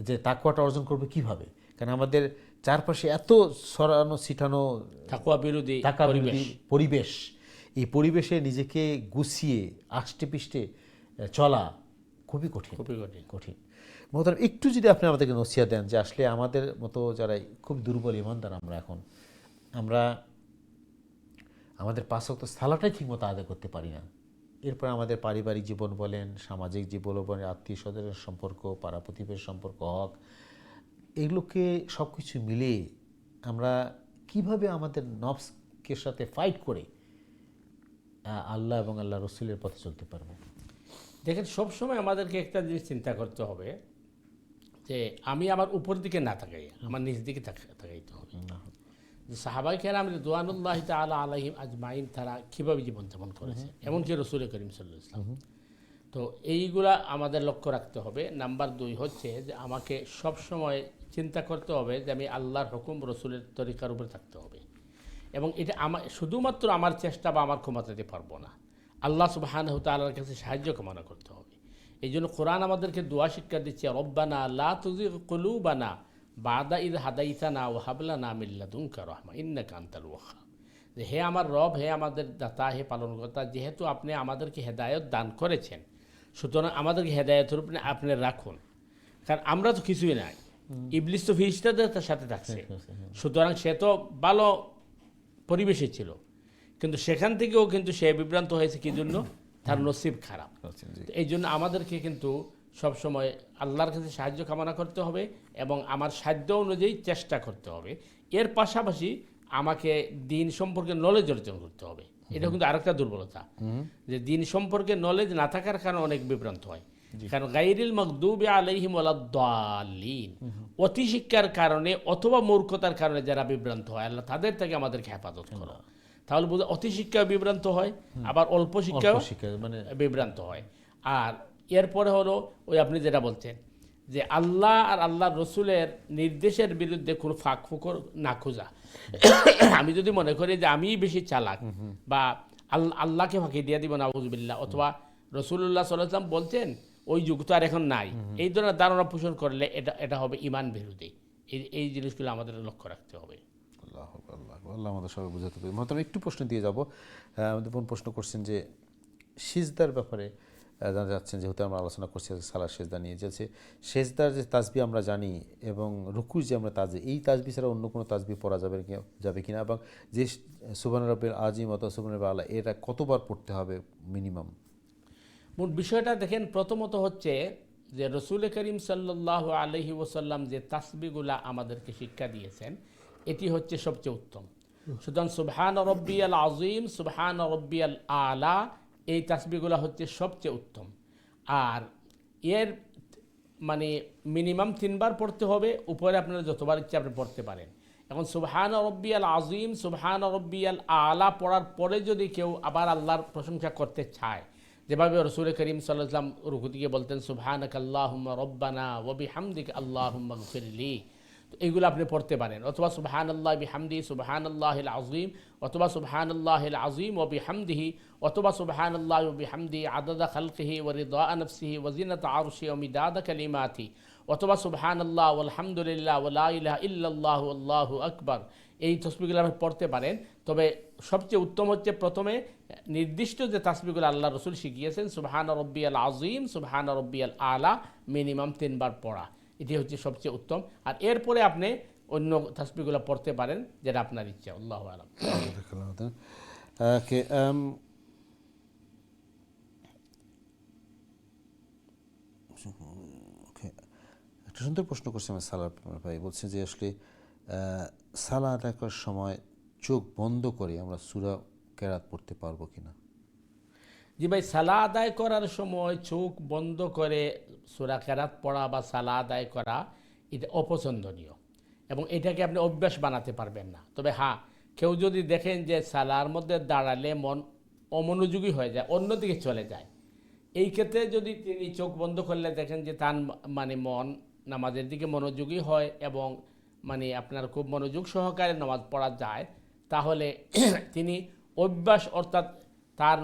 যে তাকওয়াটা অর্জন করবো কীভাবে। কারণ আমাদের চারপাশে এত ছড়ানো ছিটানো
তাকওয়া বিরোধী
পরিবেশ, এই পরিবেশে নিজেকে গুছিয়ে আষ্টে পিষ্টে চলা খুবই কঠিন। মোহতারাম, একটু যদি আপনি আমাদেরকে নসিহত দেন যে আসলে আমাদের মতো যারা খুব দুর্বল ইমানদার আমরা এখন, আমরা আমাদের পাঁচ ওয়াক্ত সালাটাই ঠিকমতো আদায় করতে পারি না। এরপর আমাদের পারিবারিক জীবন বলেন, সামাজিক জীবন বলেন, আত্মীয় স্বজনের সম্পর্ক, পাড়া প্রতিবেশীর সম্পর্ক, হক, এগুলোকে সব কিছু মিলে আমরা কিভাবে আমাদের নফসকে সাথে ফাইট করে আল্লাহ এবং আল্লাহ রসুলের পথে চলতে পারবো।
দেখেন, সবসময় আমাদেরকে একটা জিনিস চিন্তা করতে হবে যে আমি আমার উপর দিকে না তাকাই, আমার নিচ দিকে তাকাইতে হবে। যে সাহাবাই কেরাম রিদওয়ানুল্লাহ তাআলা আলাইহিম আজমাইন তারা কীভাবে জীবনযাপন করেছে, এমনকি রাসূল করিম সাল্লাল্লাহু আলাইহি ওয়াসাল্লাম। তো এইগুলা আমাদের লক্ষ্য রাখতে হবে। নাম্বার 2 হচ্ছে যে আমাকে সব সময় চিন্তা করতে হবে যে আমি আল্লাহর হুকুম রসুলের তরিকার উপরে থাকতে হবে, এবং এটা আমার শুধুমাত্র আমার চেষ্টা বা আমার ক্ষমতাতে পারবো না, আল্লাহ সুবহানাহু ওয়া তাআলার কাছে সাহায্য কামনা করতে হবে। এই জন্য কোরআন আমাদেরকে দোয়া শিক্ষা দিচ্ছে, রব্বানা লা তুযিগ কুলুবানা বাদা ইয হাদাইতানা ওয়া হাব লানা মিন লাদুনকা রাহমা ইন্নাকা আনতাল ওয়াহ্হাব। যে হে আমার রব, হে আমাদের দাতা, হে পালনকর্তা, যেহেতু আপনি আমাদেরকে হেদায়েত দান করেছেন, সুতরাং আমাদেরকে হেদায়েতের উপরে আপনি রাখুন। কারণ আমরা তো কিছুই নাই, ইবলিস তো ফেরেশতাদের সাথে থাকছে, সুতরাং সে তো ভালো পরিবেশে ছিল, কিন্তু সেখান থেকেও কিন্তু সে বিভ্রান্ত হয়েছে কি জন্য? তার নসিব খারাপ। তো এই জন্য আমাদেরকে কিন্তু সবসময় আল্লাহর কাছে সাহায্য কামনা করতে হবে এবং আমার সাধ্য অনুযায়ী চেষ্টা করতে হবে। এর পাশাপাশি আমাকে দিন সম্পর্কে নলেজ অর্জন করতে হবে। এটা কিন্তু আরেকটা দুর্বলতা, যে দিন সম্পর্কে নলেজ না থাকার কারণে অনেক বিভ্রান্ত হয়। কারণ গায়রিল মাগদুবি আলাইহিম ওয়ালাদ-দাল্লিন, অতি শিক্ষার কারণে অথবা মূর্খতার কারণে যারা বিভ্রান্ত হয়, আল্লাহ তাদের থেকে আমাদেরকে হেফাজত করো। তাহলে বুঝে অতি শিক্ষা বিভ্রান্ত হয়, আবার অল্প শিক্ষা মানে বিভ্রান্ত হয়। আর এরপরে হলো ওই আপনি যেটা বলছেন যে আল্লাহ আর আল্লাহর রসুলের নির্দেশের বিরুদ্ধে কোনো ফাঁক ফুকর না খোঁজা। আমি যদি মনে করি যে আমিই বেশি চালাক বা আল্লাহকে ফাঁকি দিয়ে দিব নাউযুবিল্লাহ, অথবা রাসূলুল্লাহ সাল্লাল্লাহু আলাইহি ওয়াসাল্লাম বলছেন ওই যুগ তো আর এখন নাই, এই ধরনের ধারণা পোষণ করলে এটা হবে ঈমান বিরোধী। এই জিনিসগুলো আমাদের লক্ষ্য রাখতে হবে।
আল্লাহ আমাদের সবাই বুঝাতে পারি। মহতরম, একটু প্রশ্ন দিয়ে যাব। আমাদের বোন প্রশ্ন করছেন যে সিজদার ব্যাপারে জানা যাচ্ছেন, যেহেতু আমরা আলোচনা করছি সালার সেজদা নিয়ে, যে সেজদার যে তাসবি আমরা জানি এবং রুকুর যে আমরা তাসবি, এই তাসবি ছাড়া অন্য কোনো তাসবি পড়া যাবে কিনা, এবং যে সুবহান রাব্বিল আযীম অথবা সুবহান রাব্বিল আলা, এটা কতবার পড়তে হবে মিনিমাম?
মূল বিষয়টা দেখেন, প্রথমত হচ্ছে যে রাসূল করিম সাল্লাল্লাহু আলাইহি ওয়াসাল্লাম যে তাসবিগুলা আমাদেরকে শিক্ষা দিয়েছেন, এটি হচ্ছে সবচেয়ে উত্তম। সুতরাং সুবহান রাব্বিয়াল আযীম, সুবহান রাব্বিয়াল আলা, এই তাসবিগুলা হচ্ছে সবচেয়ে উত্তম। আর এর মানে মিনিমাম 3 বার পড়তে হবে, উপরে আপনারা যতবার ইচ্ছা আপনি পড়তে পারেন। এখন সুবহান রাব্বিয়াল আযীম, সুবহান রাব্বিয়াল আলা পড়ার পরে যদি কেউ আবার আল্লাহর প্রশংসা করতে চায়, যেভাবে রাসূল করিম সাল্লাল্লাহু আলাইহি ওয়াসাল্লাম রুকু থেকে বলতেন সুবহানাকা আল্লাহুম্মা রব্বানা ওয়া বিহামদিকা আল্লাহুম্মা গফিরলি, তো এইগুলো আপনি পড়তে পারেন। অথবা সুবহানাল্লাহি বিহামদি সুবহানাল্লাহিল আযীম, অথবা সুবহানাল্লাহিল আযীম ওয়া বিহামদিহি, অথবা সুবহানাল্লাহি ওয়া বিহামদি আদাদা খালকিহি ওয়া রিদা নাফসিহি ওয়া জিনাতা আরশিহি ওয়া মিদাদা কালিমাতি, অথবা সুবহানাল্লাহ ওয়ালহামদুলিল্লাহ ওয়া লা ইলাহা ইল্লাল্লাহু আল্লাহু আকবার। এই তাসবিহগুলো আপনি পড়তে পারেন। তবে সবচেয়ে উত্তম হচ্ছে প্রথমে নির্দিষ্ট যে তাসবিহগুলো আল্লাহ রসুল শিখিয়েছেন, সুবহান রাব্বিয়াল আযীম, সুবহান রাব্বিয়াল আলা, মিনিমাম 3 বার পড়া, এটি হচ্ছে সবচেয়ে উত্তম। আর এরপরে আপনি অন্য তাসবিহগুলো পড়তে পারেন, যেটা আপনার ইচ্ছা। আল্লাহু আ'লাম।
একটা সুন্দর প্রশ্ন করছে আমার সালার ভাই, বলছে যে আসলে সালা আদায় করার সময় চোখ বন্ধ করে আমরা সূরা কেরাত পড়তে পারবো কিনা?
জি ভাই, সালা আদায় করার সময় চোখ বন্ধ করে সূরা কেরাত পড়া বা সালা আদায় করা, এটা অপছন্দনীয় এবং এটাকে আপনি অভ্যাস বানাতে পারবেন না। তবে হ্যাঁ, কেউ যদি দেখেন যে সালার মধ্যে দাঁড়ালে মন অমনোযোগী হয়ে যায়, অন্যদিকে চলে যায়, এই ক্ষেত্রে যদি তিনি চোখ বন্ধ করলে দেখেন যে তার মানে মন নামাজের দিকে মনোযোগী হয় এবং মানে আপনার খুব মনোযোগ সহকারে নামাজ পড়া যায়, তাহলে তিনি অভ্যাস অর্থাৎ তার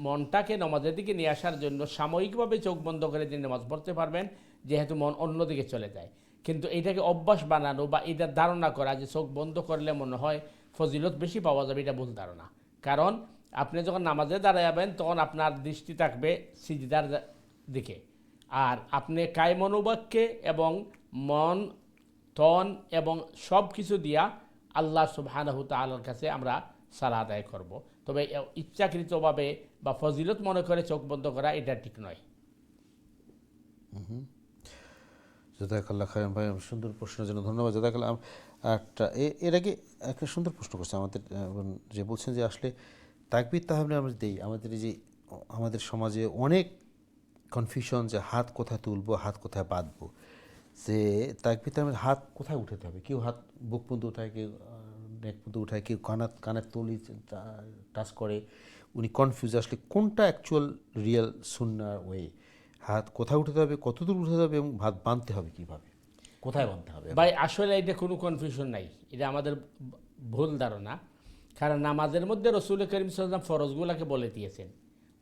মনটাকে নামাজের দিকে নিয়ে আসার জন্য সাময়িকভাবে চোখ বন্ধ করে তিনি নামাজ পড়তে পারবেন, যেহেতু মন অন্যদিকে চলে যায়। কিন্তু এটাকে অভ্যাস বানানো বা এটার ধারণা করা যে চোখ বন্ধ করলে মনে হয় ফজিলত বেশি পাওয়া যাবে, এটা ভুল ধারণা। কারণ আপনি যখন নামাজে দাঁড়াবেন তখন আপনার দৃষ্টি থাকবে সিজদার দিকে, আর আপনি কায় মনোবাক্যে এবং মন তন এবং সব কিছু দিয়া আল্লাহ সুবহানাহু তাআলার কাছে আমরা সালাত আদায় করব। তবে ইচ্ছাকৃতভাবে বা ফজিলত মনে করে চোখ বন্ধ করা, এটা ঠিক নয়।
জাযাকাল্লাহ খায়রান ভাই, সুন্দর প্রশ্নের জন্য ধন্যবাদ। জাযাকাল্লাহ। একটা এর আগে একটা সুন্দর প্রশ্ন করছে আমাদের, যে বলছেন যে আসলে তাকবীর তাহলে আমরা দিই, আমাদের এই যে আমাদের সমাজে অনেক কনফিউশন যে হাত কোথায় তুলবো, হাত কোথায় বাঁধবো, যে তাকবীর তাহরিমের হাত কোথায় উঠাতে হবে? কেউ হাত বুক পর্যন্ত উঠায়, কেউ নেক পর্যন্ত উঠায়, কেউ কানের তলি টাচ করে। উনি কনফিউজ আসলে কোনটা অ্যাকচুয়াল রিয়েল সুন্নাহ ওয়ে, হাত কোথায় উঠাতে হবে, কতদূর উঠাতে হবে এবং হাত বাঁধতে হবে কীভাবে, কোথায় বাঁধতে হবে?
ভাই আসলে এটা কোনো কনফিউশন নাই, এটা আমাদের ভুল ধারণা। কারণ নামাজের মধ্যে রসুল করিম সাল্লাল্লাহু আলাইহি ওয়াসাল্লাম ফরজগুলাকে বলে দিয়েছেন,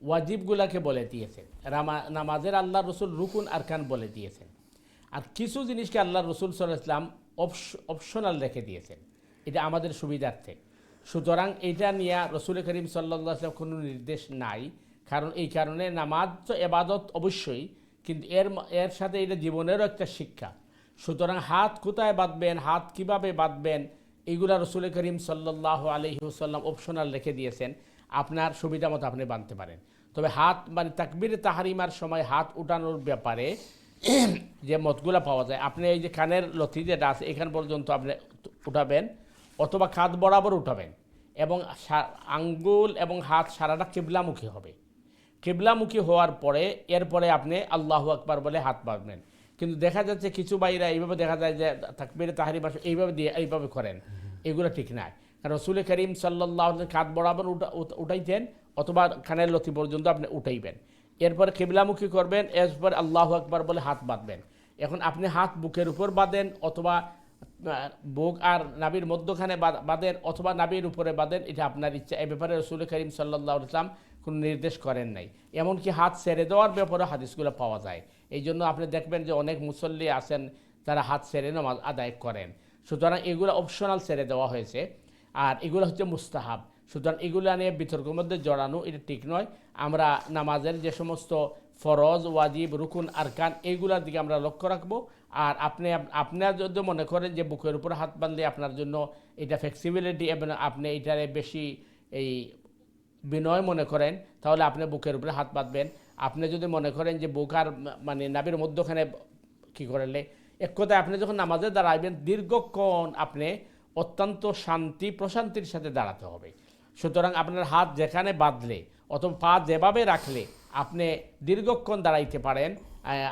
ওয়াজিবগুলাকে বলে দিয়েছেন, নামাজের আল্লাহ রসুল রুকুন আরকান বলে দিয়েছেন, আর কিছু জিনিসকে আল্লাহ রসুল সাল্লাল্লাহু আলাইহি ওয়াসাল্লাম অপশনাল রেখে দিয়েছেন, এটা আমাদের সুবিধার্থে। সুতরাং এটা নিয়ে রসুল করিম সাল্লাল্লাহু আলাইহি ওয়াসাল্লাম কোনো নির্দেশ নাই। কারণ এই কারণে নামাজ তো এবাদত অবশ্যই, কিন্তু এর সাথে এটা জীবনেরও একটা শিক্ষা। সুতরাং হাত কোথায় বাঁধবেন, হাত কিভাবে বাঁধবেন, এইগুলা রসুল করিম সাল্লাল্লাহু আলাইহি ওয়াসাল্লাম অপশনাল রেখে দিয়েছেন, আপনার সুবিধা মতো আপনি বাঁধতে পারেন। তবে হাত মানে তাকবীরে তাহরিমার সময় হাত উঠানোর ব্যাপারে যে মতগুলা পাওয়া যায়, আপনি এই যে কানের লতি যেটা আছে এখান পর্যন্ত আপনি উঠাবেন, অথবা কাঁধ বরাবর উঠাবেন, এবং আঙ্গুল এবং হাত সারাটা কিবলামুখী হবে। কিবলামুখী হওয়ার পরে এরপরে আপনি আল্লাহু আকবার বলে হাত বাঁধবেন। কিন্তু দেখা যাচ্ছে কিছু ভাইরা এইভাবে দেখা যায় যে তাকবীরে তাহরিমা এইভাবে দিয়ে এইভাবে করেন, এগুলো ঠিক নয়। কারণ রসুল করিম সাল্লাল্লাহু আলাইহি ওয়াসাল্লাম কাঁধ বরাবর উঠাইতেন, অথবা কানের লতি পর্যন্ত আপনি উঠাইবেন, এরপরে কিবলামুখী করবেন, এরপর আল্লাহু আকবার বলে হাত বাঁধবেন। এখন আপনি হাত বুকের উপর বাঁধেন, অথবা বুক আর নাভির মধ্যখানে বাঁধেন, অথবা নাভির উপরে বাঁধেন, এটা আপনার ইচ্ছা। এ ব্যাপারে রসুল করিম সাল্লাল্লাহু আলাইহি ওয়াসাল্লাম কোনো নির্দেশ করেন নাই। এমনকি হাত ছেড়ে দেওয়ার ব্যাপারে হাদিসগুলো পাওয়া যায়। এই জন্য আপনি দেখবেন যে অনেক মুসল্লি আছেন তারা হাত ছেড়ে নামাজ আদায় করেন। সুতরাং এগুলো অপশনাল ছেড়ে দেওয়া হয়েছে, আর এগুলো হচ্ছে মুস্তাহাব। সুতরাং এগুলো নিয়ে বিতর্কের মধ্যে জড়ানো এটা ঠিক নয়। আমরা নামাজের যে সমস্ত ফরজ, ওয়াজিব, রুকুন, আরকান এইগুলোর দিকে আমরা লক্ষ্য রাখবো। আর আপনার যদি মনে করেন যে বুকের উপর হাত বাঁধলে আপনার জন্য এটা ফ্লেক্সিবিলিটি এবং আপনি এটারে বেশি এই বিনয় মনে করেন, তাহলে আপনি বুকের উপরে হাত বাঁধবেন। আপনি যদি মনে করেন যে বুক আর মানে নাভির মধ্যখানে কী করলে, এক কথায় আপনি যখন নামাজে দাঁড়াইবেন দীর্ঘক্ষণ আপনি অত্যন্ত শান্তি প্রশান্তির সাথে দাঁড়াতে হবে। সুতরাং আপনার হাত যেখানে বাঁধলে অথবা পা যেভাবে রাখলে আপনি দীর্ঘক্ষণ দাঁড়াইতে পারেন,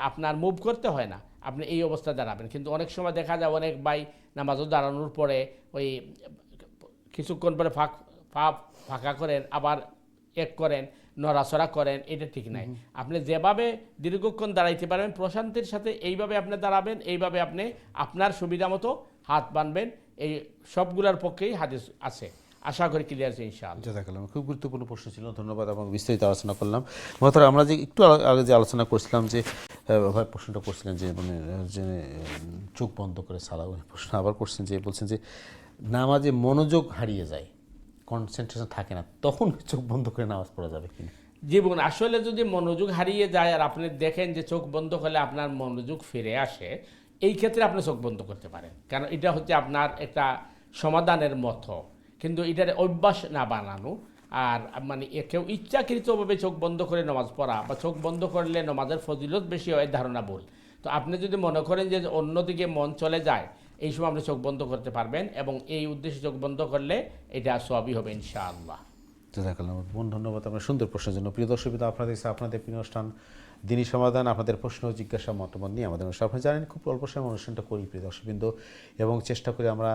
আপনার মুভ করতে হয় না, আপনি এই অবস্থায় দাঁড়াবেন। কিন্তু অনেক সময় দেখা যায় অনেক ভাই নামাজও দাঁড়ানোর পরে ওই কিছুক্ষণ পরে ফাঁকা করেন, আবার এক করেন, নড়াচড়া করেন, এটা ঠিক নাই। আপনি যেভাবে দীর্ঘক্ষণ দাঁড়াইতে পারবেন প্রশান্তির সাথে এইভাবে আপনি দাঁড়াবেন, এইভাবে আপনি আপনার সুবিধা মতো হাত বাঁধবেন। এই সবগুলোর পক্ষেই হাদিস আছে। আশা করি ক্লিয়ার আছে ইনশাআল্লাহ।
জাযাকাল্লাহ। খুব গুরুত্বপূর্ণ প্রশ্ন ছিল, ধন্যবাদ এবং বিস্তারিত আলোচনা করলাম। মহতারাম, আমরা যে একটু আগে যে আলোচনা করছিলাম যে ভাই প্রশ্নটা করছিলেন যে মানে যে চোখ বন্ধ করে সালাম, প্রশ্ন আবার করছেন যে বলছেন যে নামাজে মনোযোগ হারিয়ে যায়, কনসেন্ট্রেশন থাকে না, তখন চোখ বন্ধ করে নামাজ পড়া যাবে কিনা?
জীবন আসলে যদি মনোযোগ হারিয়ে যায় আর আপনি দেখেন যে চোখ বন্ধ করলে আপনার মনোযোগ ফিরে আসে, এই ক্ষেত্রে আপনি চোখ বন্ধ করতে পারেন, কারণ এটা হচ্ছে আপনার একটা সমাধানের মতো। কিন্তু এটার অভ্যাস না বানানো, আর মানে কেউ ইচ্ছাকৃতভাবে চোখ বন্ধ করে নামাজ পড়া বা চোখ বন্ধ করলে নামাজের ফজিলত বেশি হয়, ধারণা ভুল। তো আপনি যদি মনে করেন যে অন্যদিকে মন চলে যায়, এই সময় আপনি চোখ বন্ধ করতে পারবেন, এবং এই উদ্দেশ্যে চোখ বন্ধ করলে এটা সবই হবে ইনশাআল্লাহ।
জাযাকাল্লাহ। ধন্যবাদ আপনার সুন্দর প্রশ্নের জন্য। প্রিয় দর্শক, আপনাদের প্রিয় অনুষ্ঠান দিনী সমাধান, আপনাদের প্রশ্ন জিজ্ঞাসা মতামত নিয়ে আমাদের অনুষ্ঠান। আপনি জানেন খুব অল্প সময় অনুষ্ঠানটা করি প্রিয় দর্শকবৃন্দ, এবং চেষ্টা করি আমরা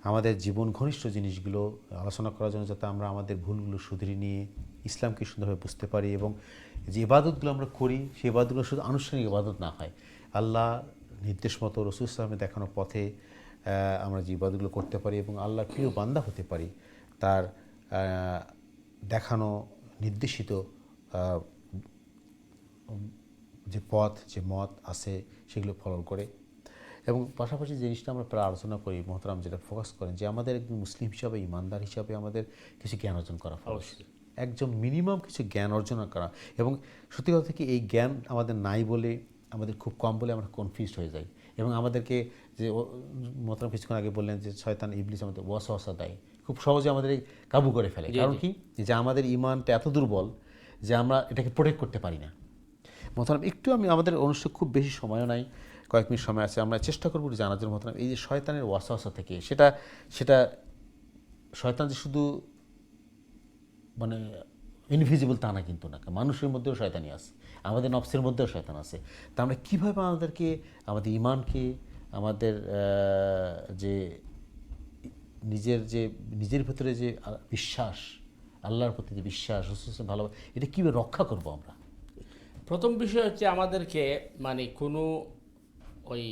আমাদের জীবন ঘনিষ্ঠ জিনিসগুলো আলোচনা করার জন্য, যাতে আমরা আমাদের ভুলগুলো শুধরে নিয়ে ইসলামকে সুন্দরভাবে বুঝতে পারি, এবং যে ইবাদতগুলো আমরা করি সেই ইবাদতগুলো শুধু আনুষ্ঠানিক ইবাদত না হয়, আল্লাহ নির্দেশ মতো রাসূল সাল্লাল্লাহু আলাইহি ওয়াসাল্লামের দেখানো পথে আমরা যে ইবাদতগুলো করতে পারি এবং আল্লাহর প্রিয় বান্দা হতে পারি, তার দেখানো নির্দেশিত যে পথ, যে মত আছে সেগুলো ফলো করে। এবং পাশাপাশি যে জিনিসটা আমরা প্রায় আলোচনা করি মোহতারাম, যেটা ফোকাস করেন যে আমাদের একজন মুসলিম হিসাবে, ইমানদার হিসাবে আমাদের কিছু জ্ঞান অর্জন করা অবশ্যই, একজন মিনিমাম কিছু জ্ঞান অর্জন করা। এবং সত্যি কথা কি এই জ্ঞান আমাদের নাই বলে, আমাদের খুব কম বলে আমরা কনফিউজড হয়ে যাই, এবং আমাদেরকে যে মোহতারাম কিছুক্ষণ আগে বললেন যে শয়তান ইবলিস আমাদের ওয়াসওয়াসা দেয়, খুব সহজে আমাদের কাবু করে ফেলে। কারণ কি, যে আমাদের ইমানটা এত দুর্বল যে আমরা এটাকে প্রোটেক্ট করতে পারি না। মোহতারাম, একটু আমাদের অনুষ্ঠান খুব বেশি সময়ও নাই, কয়েক মিনিট সময় আছে, আমরা চেষ্টা করবো জানার জন্য মোহতারাম এই যে শয়তানের ওয়াসওয়াসা থেকে, সেটা শয়তান যে শুধু মানে ইনভিজিবল তা না কিন্তু না, মানুষের মধ্যেও শয়তানি আছে, আমাদের নফসের মধ্যেও শয়তান আছে। তা আমরা কীভাবে আমাদেরকে, আমাদের ইমানকে, আমাদের যে নিজের ভেতরে যে বিশ্বাস, আল্লাহর প্রতি যে বিশ্বাস, রসুলের ভালো, এটা কীভাবে রক্ষা করব আমরা?
প্রথম বিষয় হচ্ছে আমাদেরকে মানে কোনো ওই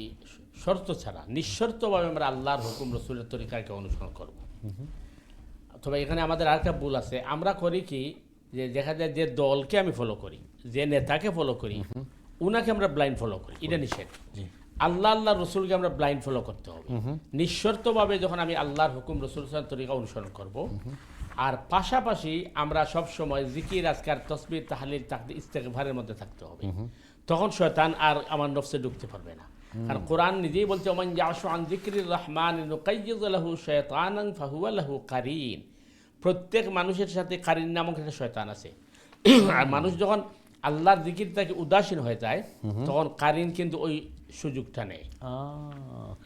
শর্ত ছাড়া নিঃশর্তভাবে আমরা আল্লাহর হুকুম রসুলের তরিকাকে অনুসরণ করব। তবে এখানে আমাদের আরেকটা ভুল আছে, আমরা করি কি যে দেখা যায় যে দলকে আমি ফলো করি, যে নেতাকে ফলো করি, উনাকে আমরা ব্লাইন্ড ফলো করি, এটা নিষেধ। আল্লাহ রসুলকে আমরা ব্লাইন্ড ফলো করতে হবে নিঃশর্তভাবে, যখন আমি আল্লাহর হুকুম রসুল তরিকা অনুসরণ করব। আর পাশাপাশি আমরা সব সময় জিকির, আজকার, তসবির, তাহলিল, তাকবীর, ইস্তেগফারের মধ্যে থাকতে হবে। তখন শয়তান আর আমার নফসে ঢুকতে পারবে না। কারণ কোরআন নিজেই বলছে, ওমান ইয়াশু আন যিকরির রহমান নুকাইয়িজ লাহু শায়তানান ফাহুয়া লাহু কারিন। প্রত্যেক মানুষের সাথে কারিন নামক একটা শয়তান আছে। আর মানুষ যখন আল্লাহর জিকির থেকে উদাসীন হয়ে যায়, তখন কারিন কিন্তু ওই সুযোগটা নেই।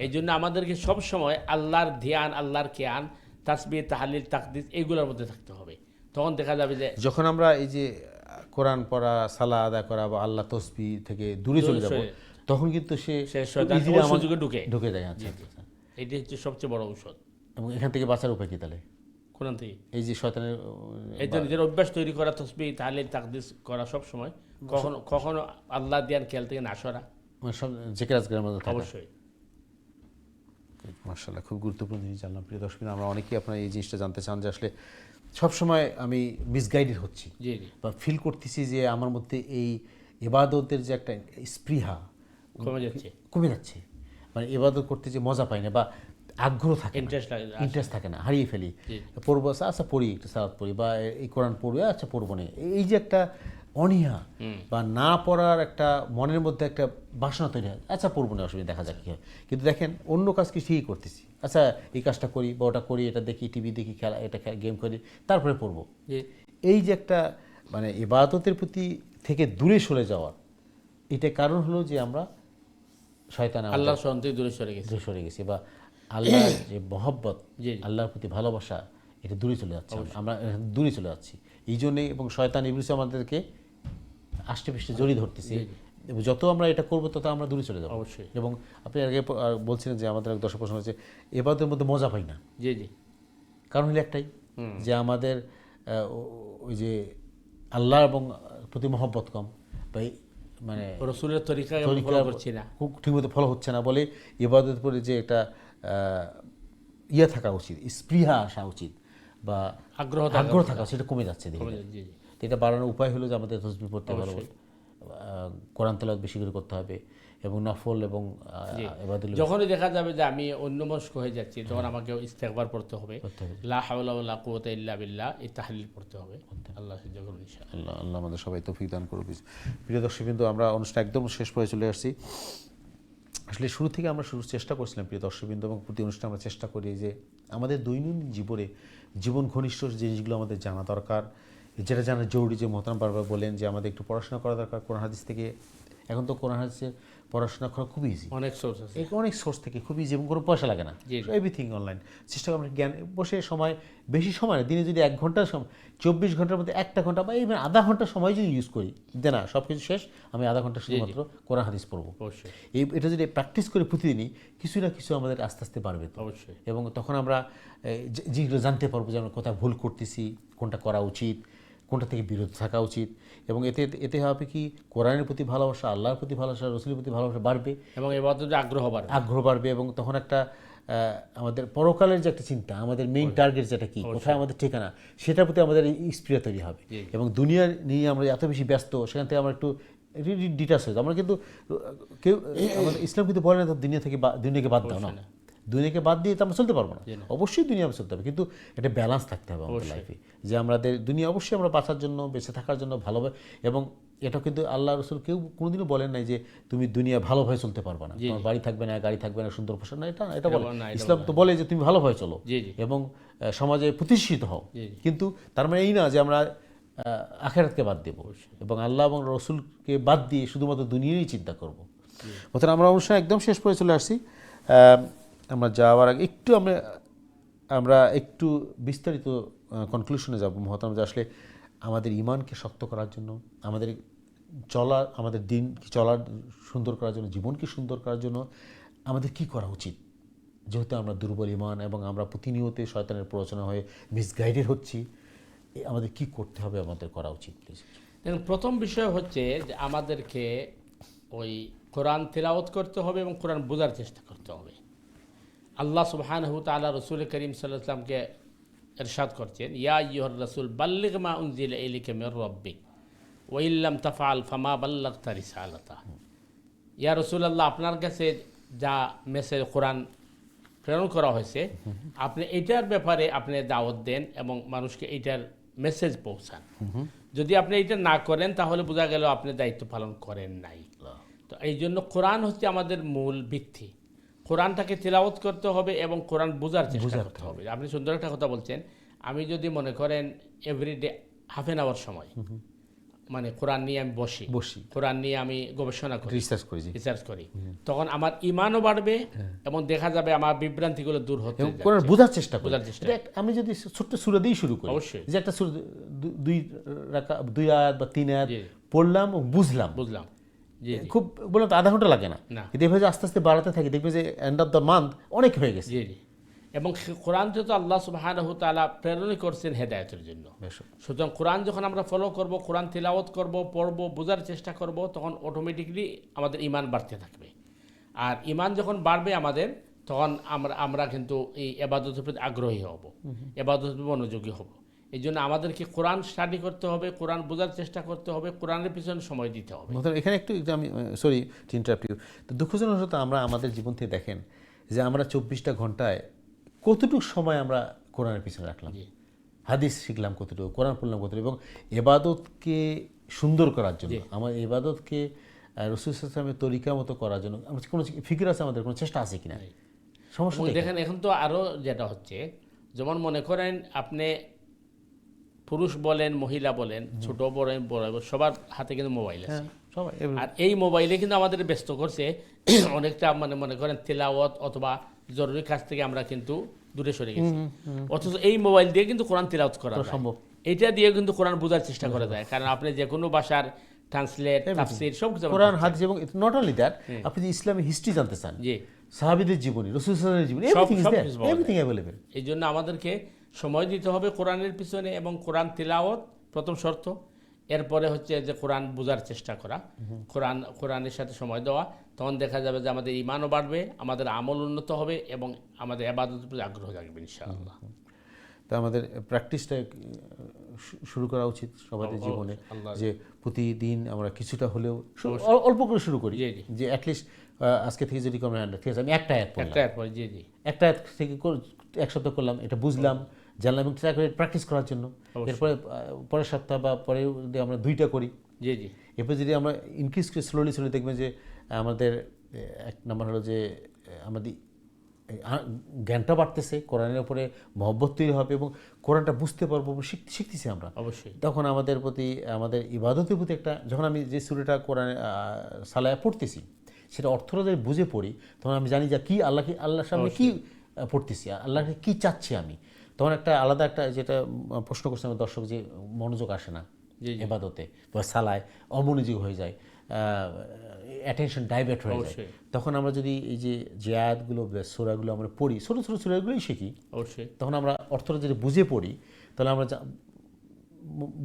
এই জন্য আমাদেরকে সব সময় আল্লাহর ধ্যান, আল্লাহর জ্ঞান, তাসবিহ, তাহলিল, তাকদিস এইগুলোর মধ্যে থাকতে হবে। তখন দেখা যাবে যে
যখন আমরা এই যে কোরআন পড়া, সালাহ আদায় করা বা আল্লাহ তসবিহ থেকে দূরে চলে যাব, তখন কিন্তু সে
শয়তান
easily
ওই সুযোগে ঢুকে
যায়। আচ্ছা,
এটি হচ্ছে সবচেয়ে বড় ঔষধ।
এবং এখান থেকে বাঁচার উপায় কি তাহলে?
কোরআন থেকে
এই যে শয়তানের
এই যে নিজের অভ্যাস তৈরি করা, তসবিহ, তাহলিল, তাকদিস করা সব সময়, কখনো কখনো আল্লাহ ধ্যান খেয়াল থেকে না সরা,
মানে সব জিকির আজকারের মধ্যে থাকা।
অবশ্যই।
মাশাআল্লাহ, খুব গুরুত্বপূর্ণ জিনিস জানলাম। প্রিয় দর্শক, আমরা অনেকেই আপনার এই জিনিসটা জানতে চান যে আসলে সবসময় আমি মিসগাইডেড হচ্ছি
জি জি,
বা ফিল করতেছি যে আমার মধ্যে এই ইবাদতের যে একটা স্পৃহা কমে যাচ্ছে, মানে ইবাদত করতে যে মজা পাই না বা আগ্রহ থাকে, ইন্টারেস্ট থাকে না, হারিয়ে ফেলি। পড়বো, আচ্ছা পড়ি, একটু সালাত পড়ি, বা এই কোরআন পড়বে, আচ্ছা পড়বো না, এই যে একটা অনীহা বা না পড়ার একটা মনের মধ্যে একটা বাসনা তৈরি হয়, আচ্ছা পড়বো না, অসুবিধা, দেখা যাক কী হয়। কিন্তু দেখেন অন্য কাজ কি ঠিকই করতেছি, আচ্ছা এই কাজটা করি বা ওটা করি, এটা দেখি, টিভি দেখি, খেলা, এটা গেম করি, তারপরে পড়বো। এই যে একটা মানে ইবাদতের প্রতি থেকে দূরে সরে যাওয়ার, এটা কারণ হলো যে আমরা শয়তান
আল্লাহর সন্তুষ্টি দূরে
সরে গেছি বা আল্লাহর যে মহব্বত, আল্লাহর প্রতি ভালোবাসা, এটা দূরে চলে যাচ্ছে, আমরা দূরে চলে যাচ্ছি এই জন্যেই। এবং শয়তান ইবলিস আমাদেরকে আষ্টে পৃষ্ঠে জড়িয়ে ধরতেছি, এবং যত আমরা এটা করবো তত আমরা দূরে চলে যাবো।
অবশ্যই।
এবং আপনি আগে বলছিলেন যে আমাদের এক দর্শক প্রশ্ন হচ্ছে এবাদের মধ্যে মজা পাই না।
জি জি,
কারণ হলো একটাই, যে আমাদের ওই যে আল্লাহ এবং প্রতি মহব্বত কম, বা মানে
রসুলের তরিকা করছি না,
খুব ঠিকমতো ফলো হচ্ছে না বলে ইবাদতের পরে যে একটা ইয়ে থাকা উচিত, স্পৃহা আসা উচিত বা আগ্রহ থাকা, সেটা কমে যাচ্ছে ধীরে ধীরে। এটা বাড়ানোর উপায় হলো যে আমাদের তসবিহ পড়তে পারবো, কোরআন তেলাওয়াত বেশি করে করতে হবে, এবং নফল এবং
যখনই দেখা যাবে যে আমি অন্যমনস্ক হয়ে যাচ্ছি, তখন আমাকে ইস্তেগফার পড়তে হবে, লা হাওলা ওয়ালা কুওয়াতা ইল্লা বিল্লাহ, এই তাহলিল পড়তে হবে। আল্লাহ সাহায্য করুন ইনশাআল্লাহ।
আল্লাহ আমাদের সবাই তৌফিক দান করুন। প্রিয় দর্শকবৃন্দ, আমরা অনুষ্ঠান একদম শেষ পর্যায়ে চলে আসছি। আসলে শুরু থেকে আমরা চেষ্টা করছিলাম প্রিয় দর্শকবৃন্দ, এবং প্রতি অনুষ্ঠানে আমরা চেষ্টা করি যে আমাদের দৈনন্দিন জীবন ঘনিষ্ঠ জিনিসগুলো আমাদের জানা দরকার, যেটা জানা জরুরি। যে মোহতারাম বারবার বলেন যে আমাদের একটু পড়াশোনা করা দরকার কোরআন হাদিস থেকে। এখন তো কোরআন হাদিসের পড়াশোনা করা খুব ইজি,
অনেক সোর্স আছে,
অনেক সোর্স থেকে খুব ইজি, এবং কোনো পয়সা লাগে না, এভরিথিং অনলাইন। চেষ্টা করি জ্ঞান বসে সময়, বেশি সময় না, দিনে যদি 1 ঘন্টার সময়, 24 ঘন্টার মধ্যে 1টা ঘন্টা বা ইভেন আধা ঘন্টা সময় যদি ইউজ করি, যে না সব কিছু শেষ, আমি আধা ঘন্টা শুধুমাত্র কোরআন হাদিস পড়বো, এটা যদি প্র্যাকটিস করি প্রতিদিনই, কিছু না কিছু আমাদের আস্তে আস্তে বাড়বে অবশ্যই। এবং তখন আমরা যেগুলো জানতে পারবো যে আমরা কোথায় ভুল করতেছি, কোনটা করা উচিত, কোনটা থেকে বিরত থাকা উচিত। এবং এতে হবে কি, কোরআনের প্রতি ভালোবাসা, আল্লাহর প্রতি ভালোবাসা, রসুলের প্রতি ভালোবাসা বাড়বে, এবং
ইবাদতে আগ্রহ বাড়বে।
এবং তখন একটা আমাদের পরকালের যে একটা চিন্তা, আমাদের মেইন টার্গেট যেটা কি, কোথায় আমাদের ঠিকানা, সেটার প্রতি আমাদের স্পৃহা তৈরি হবে। এবং দুনিয়া নিয়ে আমরা এত বেশি ব্যস্ত, সেখান থেকে আমরা একটু ডিটাচ হয়ে যাই। আমরা কিন্তু কেউ, আমাদের ইসলাম কিন্তু বলে না দুনিয়াকে বাদ দাও না, দুনিয়াকে বাদ দিয়ে তো আমরা চলতে পারবো না, অবশ্যই দুনিয়া চলতে হবে, কিন্তু একটা ব্যালেন্স থাকতে হবে আমাদের লাইফে, যে আমাদের দুনিয়া অবশ্যই আমরা বাঁচার জন্য, বেঁচে থাকার জন্য ভালোভাবে। এবং এটা কিন্তু আল্লাহ রসুল কেউ কোনোদিনও বলেন নাই যে তুমি দুনিয়া ভালোভাবে চলতে পারবে না, তোমার বাড়ি থাকবে না, গাড়ি থাকবে না, সুন্দর পোশাক না, এটা বলে ইসলাম তো বলে যে তুমি ভালোভাবে চলো এবং সমাজে প্রতিষ্ঠিত হও। কিন্তু তার মানে এই না যে আমরা আখিরাতকে বাদ দেবো এবং আল্লাহ এবং রসুলকে বাদ দিয়ে শুধুমাত্র দুনিয়ারই চিন্তা করবো। অর্থাৎ আমরা অনুষ্ঠান একদম শেষ পরে চলে আসছি। আমরা যাওয়ার আগে একটু আমরা একটু বিস্তারিত কনক্লুশনে যাব মহতারাম, যে আসলে আমাদের ইমানকে শক্ত করার জন্য, আমাদের দিন চলার সুন্দর করার জন্য, জীবনকে সুন্দর করার জন্য আমাদের কি করা উচিত? যেহেতু আমরা দুর্বল ইমান এবং আমরা প্রতিনিয়ত শয়তানের প্ররোচনা হয়ে মিসগাইডেড হচ্ছি, আমাদের কি করতে হবে, আমাদের করা উচিত প্লিজ?
দেখুন, প্রথম বিষয় হচ্ছে যে আমাদেরকে ওই কোরআন তিলাওয়াত করতে হবে এবং কোরআন বোঝার চেষ্টা করতে হবে। আল্লাহ সুবহানাহু ওয়া তাআলা রাসূল করিম সাল্লাল্লাহু আলাইহি ওয়াসাল্লামকে ইরশাদ করছেন, ইয়া আইয়ুহার রাসূল বাল্লিগ মা উনজিলা ইলাইকা মির রাব্বিক ওয়া ইল্লাম তাফআল ফামা বাল্লাগতা রিসালাতা। ইয়া রাসূলুল্লাহ, আপনার কাছে যা মেসেজ কোরআন প্রেরণ করা হয়েছে, আপনি এটার ব্যাপারে আপনি দাওয়াত দেন এবং মানুষকে এইটার মেসেজ পৌঁছান। যদি আপনি এটা না করেন তাহলে বোঝা গেল আপনি দায়িত্ব পালন করেন নাই। তো এই জন্য কোরআন হচ্ছে আমাদের মূল ভিত্তি। কোরআনটাকে তিলাওয়াত করতে হবে এবং কোরআন বোঝার চেষ্টা করতে হবে। আপনি সুন্দর একটা কথা বলছেন। আমি যদি মনে করেন এভরিডে হাফ এন আওয়ার সময় মানে কোরআন নিয়ে আমি বসি, কোরআন নিয়ে আমি গবেষণা করি, রিসার্চ করি, তখন আমার ইমানও বাড়বে এবং দেখা যাবে আমার বিভ্রান্তিগুলো দূর হতে যাবে।
কোরআন বোঝার চেষ্টা করি। আমি যদি ছোট্ট সূরা দিয়ে শুরু করি,
অবশ্যই
যে একটা সূরা 2 আয়াত বা 3 আয়াত পড়লাম ও বুঝলাম, খুব বললাম তো আধা ঘন্টা লাগে না, কিন্তু এভাবে আস্তে আস্তে বাড়াতে থাকি, দেখবে যে এন্ড অফ দ্য মান্থ অনেক হয়ে গেছে।
এবং কোরআন যেহেতু আল্লাহ সুবহানাহু ওয়া তাআলা প্রেরণ করছেন হেদায়েতের জন্য, সুতরাং কোরআন যখন আমরা ফলো করব, কোরআন তিলাওয়াত করব, পড়ব, বোঝার চেষ্টা করব, তখন অটোমেটিকলি আমাদের ঈমান বাড়তে থাকবে। আর ঈমান যখন বাড়বে আমাদের, তখন আমরা কিন্তু এই ইবাদতের প্রতি আগ্রহী হব, ইবাদতের মনোযোগী হব। এই জন্য আমাদেরকে কোরআন স্টাডি করতে হবে, কোরআন বোঝার চেষ্টা করতে হবে, কোরআনের পিছনে সময় দিতে হবে।
এখানে একটু আমি সরি টু ইন্টারাপ্ট ইউ, তো দুঃখজনক হতো আমরা আমাদের জীবন থেকে দেখেন যে আমরা 24টা ঘন্টায় কতটুকু সময় আমরা কোরআনের পিছনে রাখলাম, হাদিস শিখলাম কতটুকু, কোরআন পড়লাম কতটুকু, এবং এবাদতকে সুন্দর করার জন্য, আমার এবাদতকে রাসূল সাল্লাল্লাহু আলাইহি ওয়াসাল্লামের তরিকা মতো করার জন্য আমরা কোনো ফিকির আছে, আমাদের কোনো চেষ্টা আছে কিনা? সমস্যা
দেখেন, এখন তো আরও যেটা হচ্ছে, যেমন মনে করেন আপনি পুরুষ বলেন, মহিলা বলেন, ছোট বলেন, বড়, সবার হাতে কিন্তু মোবাইল আছে। আর এই মোবাইলে কিন্তু আমাদের ব্যস্ত করছে অনেকটা, মানে মনে করেন তিলাওয়াত অথবা জরুরি কাজ থেকে আমরা কিন্তু দূরে সরে গেছি। অথচ এই মোবাইল দিয়ে কিন্তু কোরআন তিলাওয়াত করা সম্ভব, এইটা দিয়ে কিন্তু কোরআন বোঝার চেষ্টা করা যায়। কারণ আপনি যে কোনো ভাষার ট্রান্সলেট, তাফসীর সব কিছু কোরআন, হাদিস, এবং নট অনলি দ্যাট, আপনি যদি ইসলামের হিস্ট্রি জানতে চান, জি, সাহাবীদের জীবনী, রাসূল সাল্লাল্লাহু আলাইহি ওয়াসাল্লামের জীবনী, এভরিথিং अवेलेबल। এই জন্য আমাদেরকে সময় দিতে হবে কোরআনের পিছনে, এবং কোরআন তিলাওয়াত প্রথম শর্ত। এরপরে হচ্ছে যে কোরআন বোঝার চেষ্টা করা, কোরআনের সাথে সময় দেওয়া, তখন দেখা যাবে যে আমাদের ঈমানও বাড়বে, আমাদের আমল উন্নত হবে এবং আমাদের ইবাদতের প্রতি আগ্রহ জাগবে ইনশাআল্লাহ।
তো আমাদের প্র্যাকটিসটা শুরু করা উচিত সবার জীবনে, যে প্রতিদিন আমরা কিছুটা হলেও অল্প করে শুরু করি, যে অ্যাটলিস্ট আজকে থেকে যদি কমে, ঠিক আছে আমি একটা আয়াত থেকে 1 সপ্তাহ করলাম, এটা বুঝলাম, জানলাম, এবং ট্রাই করে প্র্যাকটিস করার জন্য। এরপরে পরের সপ্তাহ বা পরে যদি আমরা 2টা করি, এরপরে যদি আমরা ইনক্রিজ করে স্লোলি দেখবেন যে আমাদের 1 নম্বর হলো যে আমাদের জ্ঞানটা বাড়তেছে, কোরআনের উপরে মহব্বত তৈরি হবে এবং কোরআনটা বুঝতে পারবো, শিখতেছি আমরা অবশ্যই। তখন আমাদের প্রতি, আমাদের ইবাদতের প্রতি একটা, যখন আমি যে সূরাটা কোরআনে সালায় পড়তেছি সেটা অর্থটা যদি বুঝে পড়ি, তখন আমি জানি যে কি আল্লাহর সামনে কি পড়তেছি, আল্লাহকে কি চাচ্ছি আমি, তখন একটা আলাদা একটা, যেটা প্রশ্ন করছে আমার দর্শক, যে মনোযোগ আসে না ইবাদতে বা সালায়, অমনোযোগ হয়ে যায়, অ্যাটেনশন ডাইভার্ট হয়ে যায়। তখন আমরা যদি এই যে আয়াতগুলো, সূরাগুলো আমরা পড়ি, ছোটো ছোটো সূরাগুলোই শিখি, অবশ্যই তখন আমরা অর্থটা যদি বুঝে পড়ি, তাহলে আমরা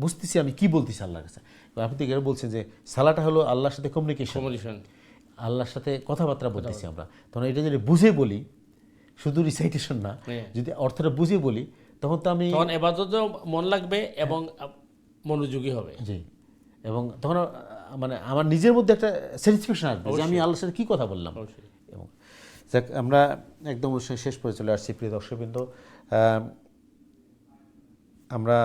বুঝতেছি আমি কি বলতেছি আল্লাহর কাছে। আপনি তো বলছেন যে সালাটা হলো আল্লাহর সাথে কমিউনিকেশন, আল্লাহর সাথে কথাবার্তা বলতেছি আমরা, তখন এটা যদি বুঝে বলি, শুধু রিসাইটেশন না, যদি অর্থটা বুঝে বলি, তখন তো আমি
ইবাদতেও মন লাগবে এবং মনোযোগী হবে।
জি, এবং তখন মানে আমার নিজের মধ্যে একটা স্যাটিসফ্যাকশন আসবে যে আমি আল্লাহর সাথে কী কথা বললাম। এবং আমরা একদম শেষ পরে চলে আসছি প্রিয় দর্শকবৃন্দ। আমরা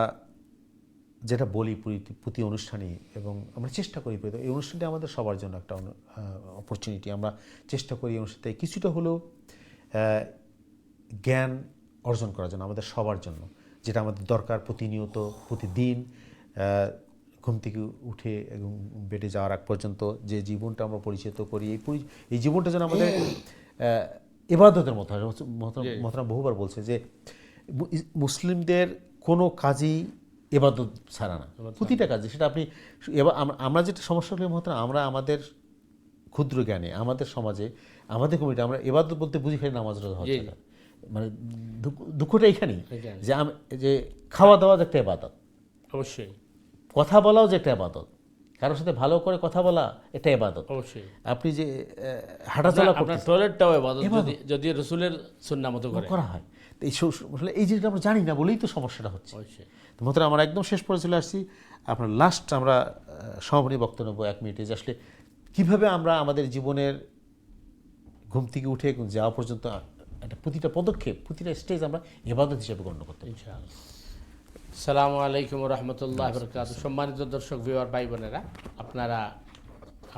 যেটা বলি প্রতি অনুষ্ঠানে, এবং আমরা চেষ্টা করি, এই অনুষ্ঠানটি আমাদের সবার জন্য একটা অপরচুনিটি, আমরা চেষ্টা করি অনুষ্ঠানতে কিছুটা হলেও জ্ঞান অর্জন করার জন্য, আমাদের সবার জন্য, যেটা আমাদের দরকার প্রতিনিয়ত, প্রতিদিন ঘুম থেকে উঠে এবং বেডে যাওয়ার আগ পর্যন্ত যে জীবনটা আমরা পরিচিত করি, এই জীবনটা যেন আমাদের ইবাদতের মতো হয়। মোহতারাম বহুবার বলছে যে মুসলিমদের কোনো কাজই এবাদত ছাড়া না, প্রতিটা কাজে। সেটা আপনি এবার আমরা যেটা সমস্যা হলে মতো আমরা আমাদের ক্ষুদ্র জ্ঞানে আমাদের সমাজে আমাদের কমিটি আমরা এবাদত বলতে বুঝি খালি নামাজ রোজা হজ জাকাত। মানে দুঃখটা এইখানেই যে খাওয়া দাওয়া যে একটা ইবাদত,
অবশ্যই
কথা বলাও যে একটা ইবাদত, কারোর সাথে ভালো করে কথা বলা এটা ইবাদত।
অবশ্যই
আপনি যে হাঁটাচলা
আপনার টয়লেটটাও ইবাদত, যদি রাসূলের সুন্নাহ মতো
করা হয়। তো এই জিনিসটা আমরা জানি না বলেই তো সমস্যাটা হচ্ছে।
অবশ্যই।
তো মতন আমরা একদম শেষ পরে চলে আসছি। আপনার লাস্ট আমরা সমাপনী বক্তব্য নেব 1 মিনিটে, যে আসলে কীভাবে আমরা আমাদের জীবনের ঘুম থেকে উঠে যাওয়া পর্যন্ত একটা প্রতিটা পদক্ষেপ প্রতিটা স্টেজ আমরা ইবাদত হিসেবে গণ্য করতে পারি।
ইনশাআল্লাহ। আসসালামু আলাইকুম ওয়া রাহমাতুল্লাহি ওয়া বারাকাতুহু। সম্মানিত দর্শক ভিউয়ার ভাই বোনেরা, আপনারা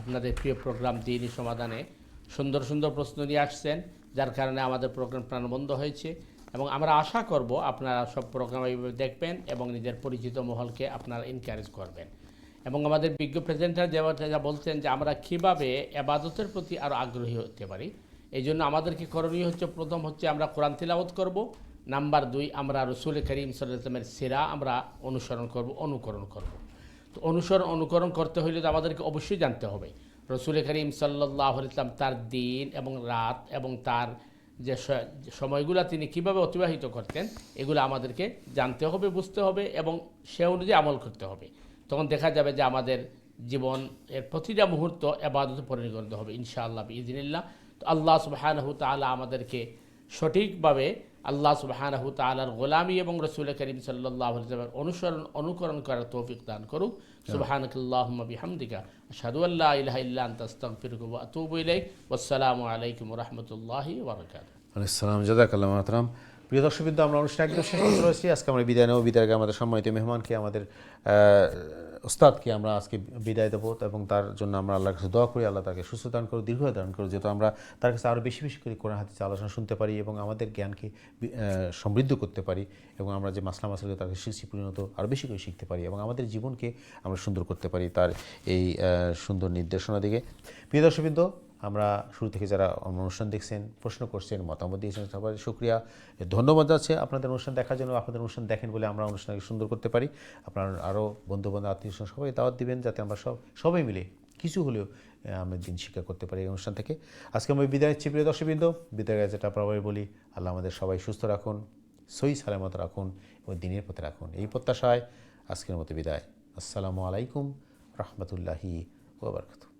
আপনাদের প্রিয় প্রোগ্রাম দ্বীনি সমাধানে সুন্দর সুন্দর প্রশ্ন নিয়ে আসছেন, যার কারণে আমাদের প্রোগ্রাম প্রাণবন্ত হয়েছে এবং আমরা আশা করব আপনারা সব প্রোগ্রাম এইভাবে দেখবেন এবং নিজের পরিচিত মহলকে আপনারা এনকারেজ করবেন। এবং আমাদের বিজ্ঞ প্রেজেন্টার যা বলছেন যে আমরা কীভাবে ইবাদতের প্রতি আরও আগ্রহী হতে পারি, এই জন্য আমাদেরকে করণীয় হচ্ছে, প্রথম হচ্ছে আমরা কোরআন তিলাওয়াত করব, নাম্বার 2 আমরা রাসূল করিম সাল্লাল্লাহু আলাইহি ওয়াসাল্লামের সিরা আমরা অনুকরণ করব। তো অনুকরণ করতে হলে তো আমাদেরকে অবশ্যই জানতে হবে রাসূল করিম সাল্লাল্লাহু আলাইহি ওয়াসাল্লাম তার দিন এবং রাত এবং তার যে সময়গুলো তিনি কিভাবে অতিবাহিত করতেন, এগুলো আমাদেরকে জানতে হবে, বুঝতে হবে এবং সে অনুযায়ী আমল করতে হবে। তখন দেখা যাবে যে আমাদের জীবন এর প্রতিটা মুহূর্ত ইবাদতে পরিণত হবে ইনশাআল্লাহ বিইজনিল্লাহ। তো আল্লাহ সুবহানাহু তাআলা আমাদেরকে সঠিকভাবে আল্লাহ সুবহানাহু তাআলার গোলামি এবং রাসূল করিম সাল্লাল্লাহু আলাইহি ওয়াসাল্লামের অনুকরণ করার তৌফিক দান করুক। সুবহানাকাল্লাহুম্মা বিহামদিকা আশহাদু আল্লা ইলাহা ইল্লা আনতা আস্তাগফিরুকা ওয়া আতুবু ইলাইক। ওয়াসসালামু আলাইকুম ওয়া রাহমাতুল্লাহি ওয়া বারাকাতুহু।
ওয়ালাইকুম আসসালাম, জাযাকাল্লাহু খাইরান। প্রিয় দর্শকবৃন্দ, আমরা অনুষ্ঠান একদম শেষ করতে রয়েছি। আজকে আমরা বিদায় নেব। বিদায়ের আগে আমাদের সম্মানিত মেহমানকে, আমাদের ওস্তাদকে আমরা আজকে বিদায় দেবো এবং তার জন্য আমরা আল্লাহর কাছে দোয়া করি, আল্লাহ তাকে সুস্থ দান করুন, দীর্ঘ দান করুন, যেহেতু আমরা তার কাছে আরও বেশি বেশি করে কোরআন হাদিস আলোচনা শুনতে পারি এবং আমাদের জ্ঞানকে সমৃদ্ধ করতে পারি এবং আমরা যে মাসলা মাসালকে তাকে শিখছি পরিণত আরও বেশি করে শিখতে পারি এবং আমাদের জীবনকে আমরা সুন্দর করতে পারি তার এই সুন্দর নির্দেশনা দিকে। প্রিয় দর্শকবৃন্দ, আমরা শুরু থেকে যারা অনুষ্ঠান দেখছেন, প্রশ্ন করছেন, মতামত দিয়েছেন, সবাই শুকরিয়া, ধন্যবাদ আছে আপনাদের অনুষ্ঠান দেখার জন্য। আপনাদের অনুষ্ঠান দেখেন বলে আমরা অনুষ্ঠানকে সুন্দর করতে পারি। আপনার আরও বন্ধুবান্ধব আত্মীয় সবাই দাওয়াত দিবেন, যাতে আমরা সবাই মিলে কিছু হলেও আমরা দিন শিক্ষা করতে পারি এই অনুষ্ঠান থেকে। আজকে আমরা বিদায় নিচ্ছি। প্রিয় দর্শকবৃন্দ, বিদায় যেটা আপনারা বলি, আল্লাহ আমাদের সবাই সুস্থ রাখুন, সহি সালামত রাখুন এবং দিনের পথে রাখুন, এই প্রত্যাশায় আজকের মতো বিদায়। আসসালামু আলাইকুম রহমতুল্লাহি ওয়া বারাকাতুহু।